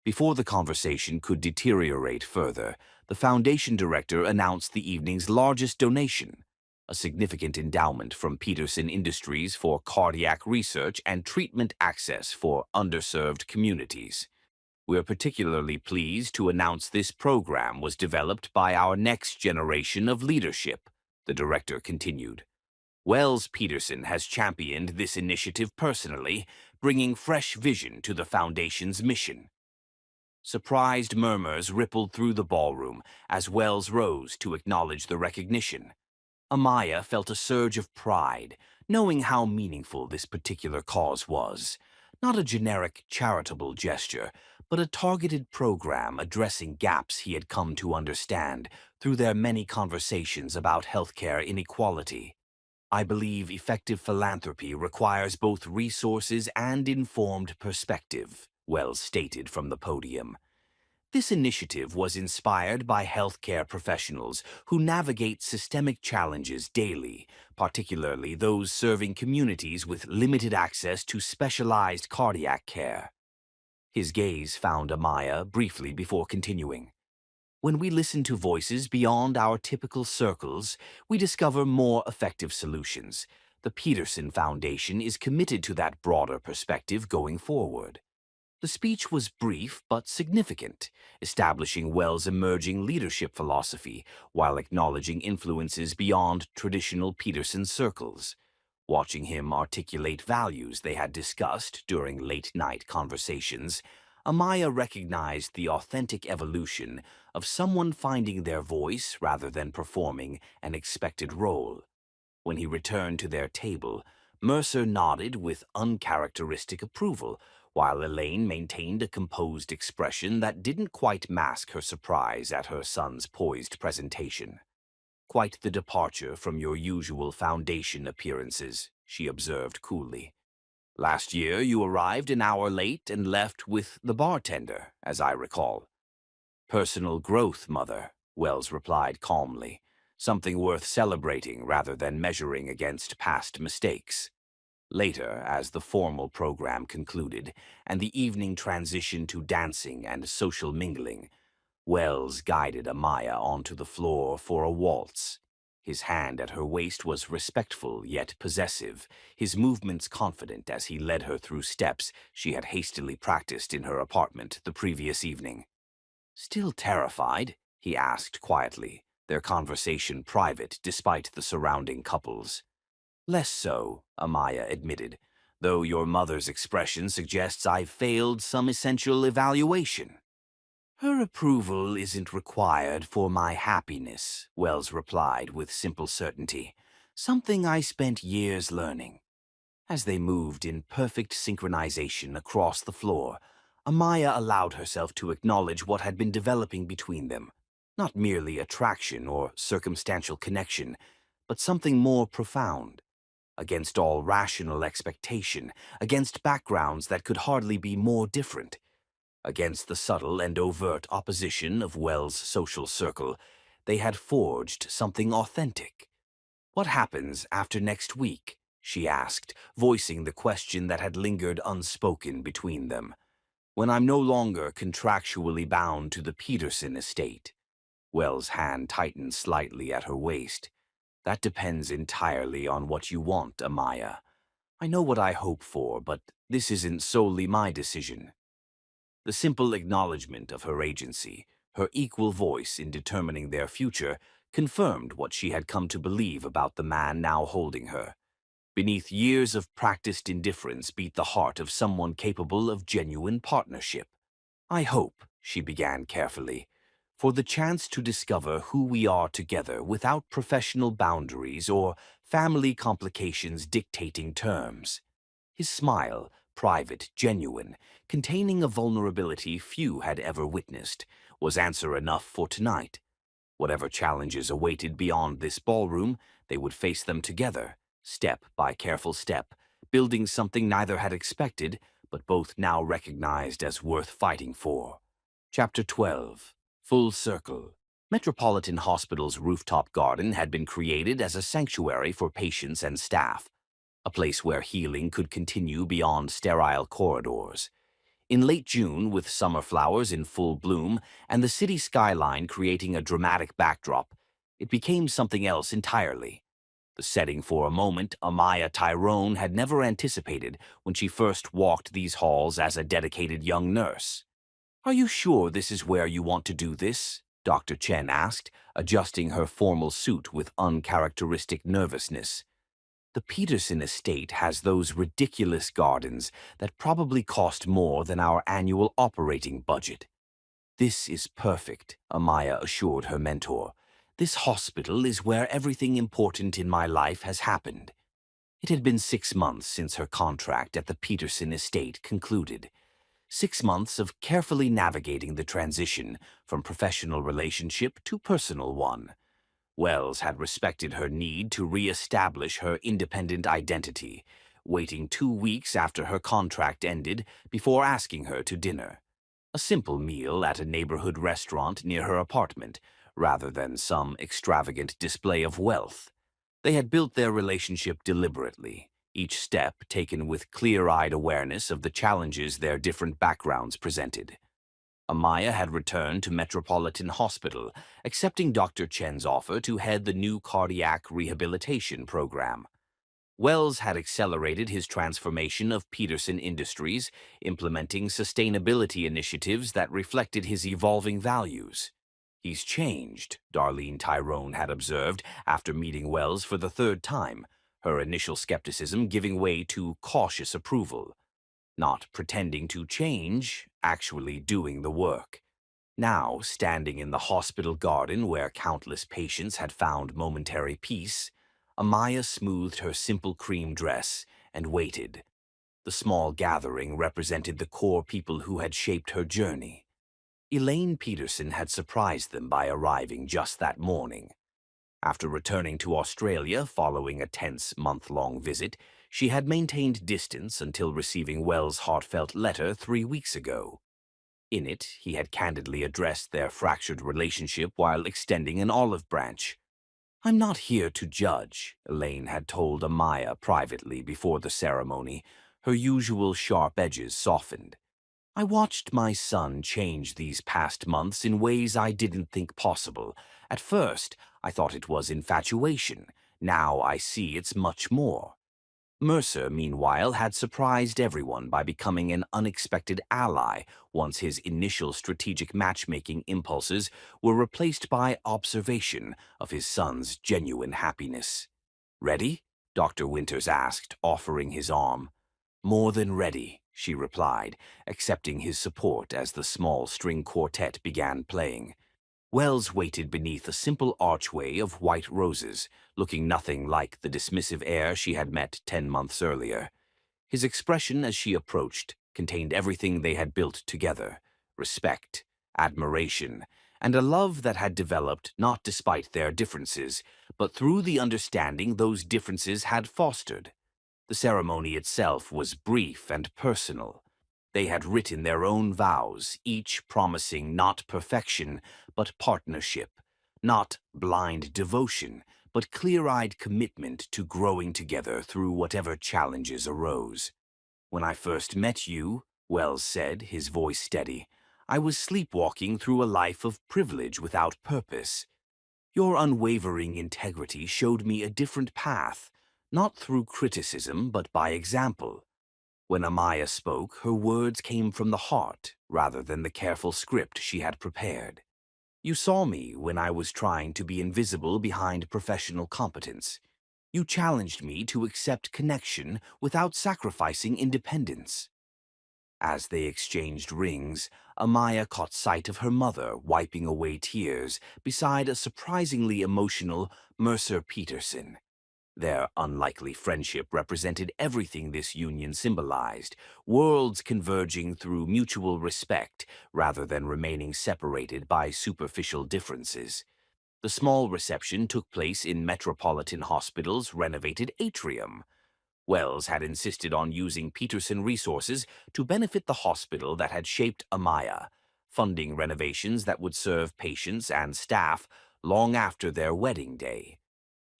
Before the conversation could deteriorate further, the Foundation director announced the evening's largest donation, a significant endowment from Peterson Industries for cardiac research and treatment access for underserved communities. "We're particularly pleased to announce this program was developed by our next generation of leadership," the director continued. "Wells Peterson has championed this initiative personally, bringing fresh vision to the Foundation's mission." Surprised murmurs rippled through the ballroom as Wells rose to acknowledge the recognition. Amaya felt a surge of pride, knowing how meaningful this particular cause was. Not a generic charitable gesture, but a targeted program addressing gaps he had come to understand through their many conversations about healthcare inequality. "I believe effective philanthropy requires both resources and informed perspective," Wells stated from the podium. This initiative was inspired by healthcare professionals who navigate systemic challenges daily, particularly those serving communities with limited access to specialized cardiac care. His gaze found Amaya briefly before continuing. "When we listen to voices beyond our typical circles, we discover more effective solutions. The Peterson Foundation is committed to that broader perspective going forward." The speech was brief but significant, establishing Wells' emerging leadership philosophy while acknowledging influences beyond traditional Peterson circles. Watching him articulate values they had discussed during late-night conversations, Amaya recognized the authentic evolution of someone finding their voice rather than performing an expected role. When he returned to their table, Mercer nodded with uncharacteristic approval, while Elaine maintained a composed expression that didn't quite mask her surprise at her son's poised presentation. "Quite the departure from your usual Foundation appearances," she observed coolly. "Last year you arrived an hour late and left with the bartender, as I recall." "Personal growth, Mother," Wells replied calmly. "Something worth celebrating rather than measuring against past mistakes." Later, as the formal program concluded and the evening transitioned to dancing and social mingling, Wells guided Amaya onto the floor for a waltz. His hand at her waist was respectful yet possessive, his movements confident as he led her through steps she had hastily practiced in her apartment the previous evening. "Still terrified?" he asked quietly, their conversation private despite the surrounding couples. "Less so," Amaya admitted, "though your mother's expression suggests I've failed some essential evaluation." "Her approval isn't required for my happiness," Wells replied with simple certainty, "something I spent years learning." As they moved in perfect synchronization across the floor, Amaya allowed herself to acknowledge what had been developing between them. Not merely attraction or circumstantial connection, but something more profound. Against all rational expectation, against backgrounds that could hardly be more different, against the subtle and overt opposition of Wells' social circle, they had forged something authentic. "What happens after next week?" she asked, voicing the question that had lingered unspoken between them. when I'm no longer contractually bound to the Peterson estate. Wells' hand tightened slightly at her waist. That depends entirely on what you want, Amaya. I know what I hope for, but this isn't solely my decision. The simple acknowledgement of her agency, her equal voice in determining their future, confirmed what she had come to believe about the man now holding her. Beneath years of practiced indifference beat the heart of someone capable of genuine partnership. I hope, she began carefully, for the chance to discover who we are together without professional boundaries or family complications dictating terms. His smile, private, genuine, containing a vulnerability few had ever witnessed, was answer enough for tonight. Whatever challenges awaited beyond this ballroom, they would face them together, step by careful step, building something neither had expected, but both now recognized as worth fighting for. Chapter 12. Full Circle. Metropolitan Hospital's rooftop garden had been created as a sanctuary for patients and staff, a place where healing could continue beyond sterile corridors. In late June, with summer flowers in full bloom and the city skyline creating a dramatic backdrop, it became something else entirely. The setting for a moment Amaya Tyrone had never anticipated when she first walked these halls as a dedicated young nurse. "Are you sure this is where you want to do this?" Dr. Chen asked, adjusting her formal suit with uncharacteristic nervousness. "The Peterson estate has those ridiculous gardens that probably cost more than our annual operating budget." "This is perfect," Amaya assured her mentor. "This hospital is where everything important in my life has happened." It had been 6 months since her contract at the Peterson estate concluded. 6 months of carefully navigating the transition from professional relationship to personal one. Wells had respected her need to re-establish her independent identity, waiting 2 weeks after her contract ended before asking her to dinner. A simple meal at a neighborhood restaurant near her apartment, rather than some extravagant display of wealth. They had built their relationship deliberately, each step taken with clear-eyed awareness of the challenges their different backgrounds presented. Amaya had returned to Metropolitan Hospital, accepting Dr. Chen's offer to head the new cardiac rehabilitation program. Wells had accelerated his transformation of Peterson Industries, implementing sustainability initiatives that reflected his evolving values. "He's changed," Darlene Tyrone had observed after meeting Wells for the third time, her initial skepticism giving way to cautious approval. Not pretending to change, actually doing the work. Now, standing in the hospital garden where countless patients had found momentary peace, Amaya smoothed her simple cream dress and waited. The small gathering represented the core people who had shaped her journey. Elaine Peterson had surprised them by arriving just that morning. After returning to Australia following a tense month-long visit, she had maintained distance until receiving Wells' heartfelt letter 3 weeks ago. In it, he had candidly addressed their fractured relationship while extending an olive branch. "I'm not here to judge," Elaine had told Amaya privately before the ceremony, her usual sharp edges softened. "I watched my son change these past months in ways I didn't think possible. At first, I thought it was infatuation. Now I see it's much more." Mercer, meanwhile, had surprised everyone by becoming an unexpected ally once his initial strategic matchmaking impulses were replaced by observation of his son's genuine happiness. "Ready?" Dr. Winters asked, offering his arm. "More than ready," she replied, accepting his support as the small string quartet began playing. Wells waited beneath a simple archway of white roses, looking nothing like the dismissive air she had met 10 months earlier. His expression as she approached contained everything they had built together: respect, admiration, and a love that had developed not despite their differences, but through the understanding those differences had fostered. The ceremony itself was brief and personal. They had written their own vows, each promising not perfection, but partnership, not blind devotion, but clear-eyed commitment to growing together through whatever challenges arose. "When I first met you," Wells said, his voice steady. I was sleepwalking through a life of privilege without purpose. Your unwavering integrity showed me a different path, not through criticism, but by example. When Amaya spoke, her words came from the heart rather than the careful script she had prepared. You saw me when I was trying to be invisible behind professional competence. You challenged me to accept connection without sacrificing independence. As they exchanged rings, Amaya caught sight of her mother wiping away tears beside a surprisingly emotional Mercer Peterson. Their unlikely friendship represented everything this union symbolized, worlds converging through mutual respect rather than remaining separated by superficial differences. The small reception took place in Metropolitan Hospital's renovated atrium. Wells had insisted on using Peterson resources to benefit the hospital that had shaped Amaya, funding renovations that would serve patients and staff long after their wedding day.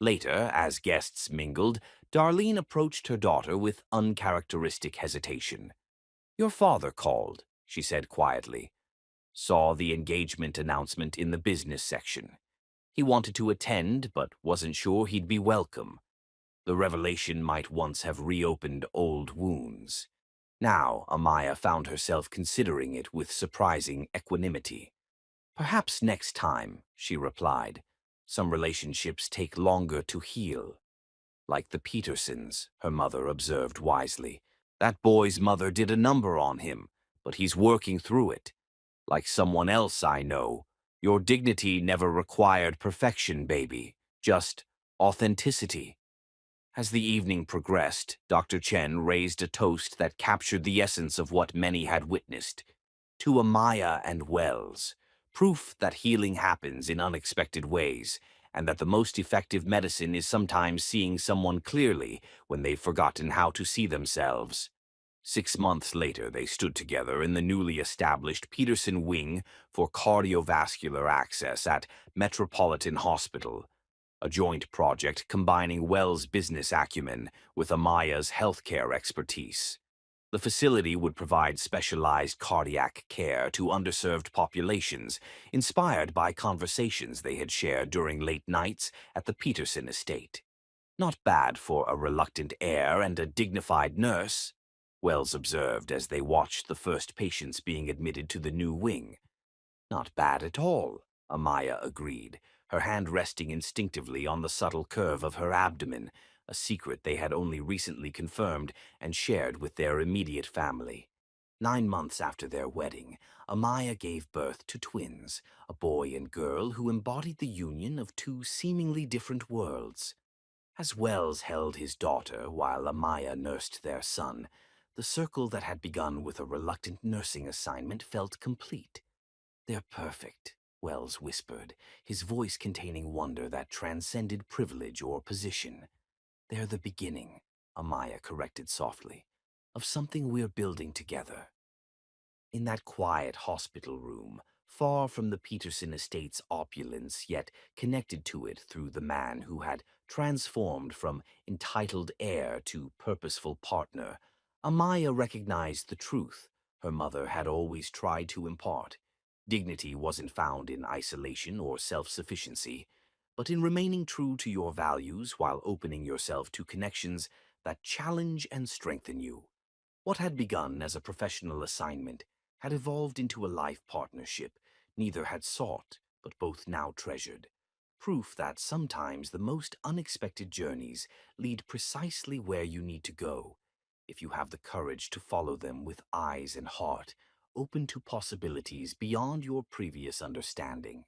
Later, as guests mingled, Darlene approached her daughter with uncharacteristic hesitation. Your father called, she said quietly. Saw the engagement announcement in the business section. He wanted to attend, but wasn't sure he'd be welcome. The revelation might once have reopened old wounds. Now, Amaya found herself considering it with surprising equanimity. Perhaps next time, she replied. Some relationships take longer to heal. Like the Petersons, her mother observed wisely. That boy's mother did a number on him, but he's working through it. Like someone else I know, your dignity never required perfection, baby, just authenticity. As the evening progressed, Dr. Chen raised a toast that captured the essence of what many had witnessed. To Amaya and Wells, proof that healing happens in unexpected ways, and that the most effective medicine is sometimes seeing someone clearly when they've forgotten how to see themselves. 6 months later, they stood together in the newly established Peterson Wing for Cardiovascular Access at Metropolitan Hospital, a joint project combining Wells' business acumen with Amaya's healthcare expertise. The facility would provide specialized cardiac care to underserved populations, inspired by conversations they had shared during late nights at the Peterson estate. Not bad for a reluctant heir and a dignified nurse, Wells observed as they watched the first patients being admitted to the new wing. Not bad at all, Amaya agreed, her hand resting instinctively on the subtle curve of her abdomen, a secret they had only recently confirmed and shared with their immediate family. 9 months after their wedding, Amaya gave birth to twins, a boy and girl who embodied the union of two seemingly different worlds. As Wells held his daughter while Amaya nursed their son, the circle that had begun with a reluctant nursing assignment felt complete. They're perfect, Wells whispered, his voice containing wonder that transcended privilege or position. They're the beginning, Amaya corrected softly, of something we're building together. In that quiet hospital room, far from the Peterson estate's opulence, yet connected to it through the man who had transformed from entitled heir to purposeful partner, Amaya recognized the truth her mother had always tried to impart. Dignity wasn't found in isolation or self-sufficiency, but in remaining true to your values while opening yourself to connections that challenge and strengthen you. What had begun as a professional assignment had evolved into a life partnership neither had sought, but both now treasured. Proof that sometimes the most unexpected journeys lead precisely where you need to go, if you have the courage to follow them with eyes and heart open to possibilities beyond your previous understanding.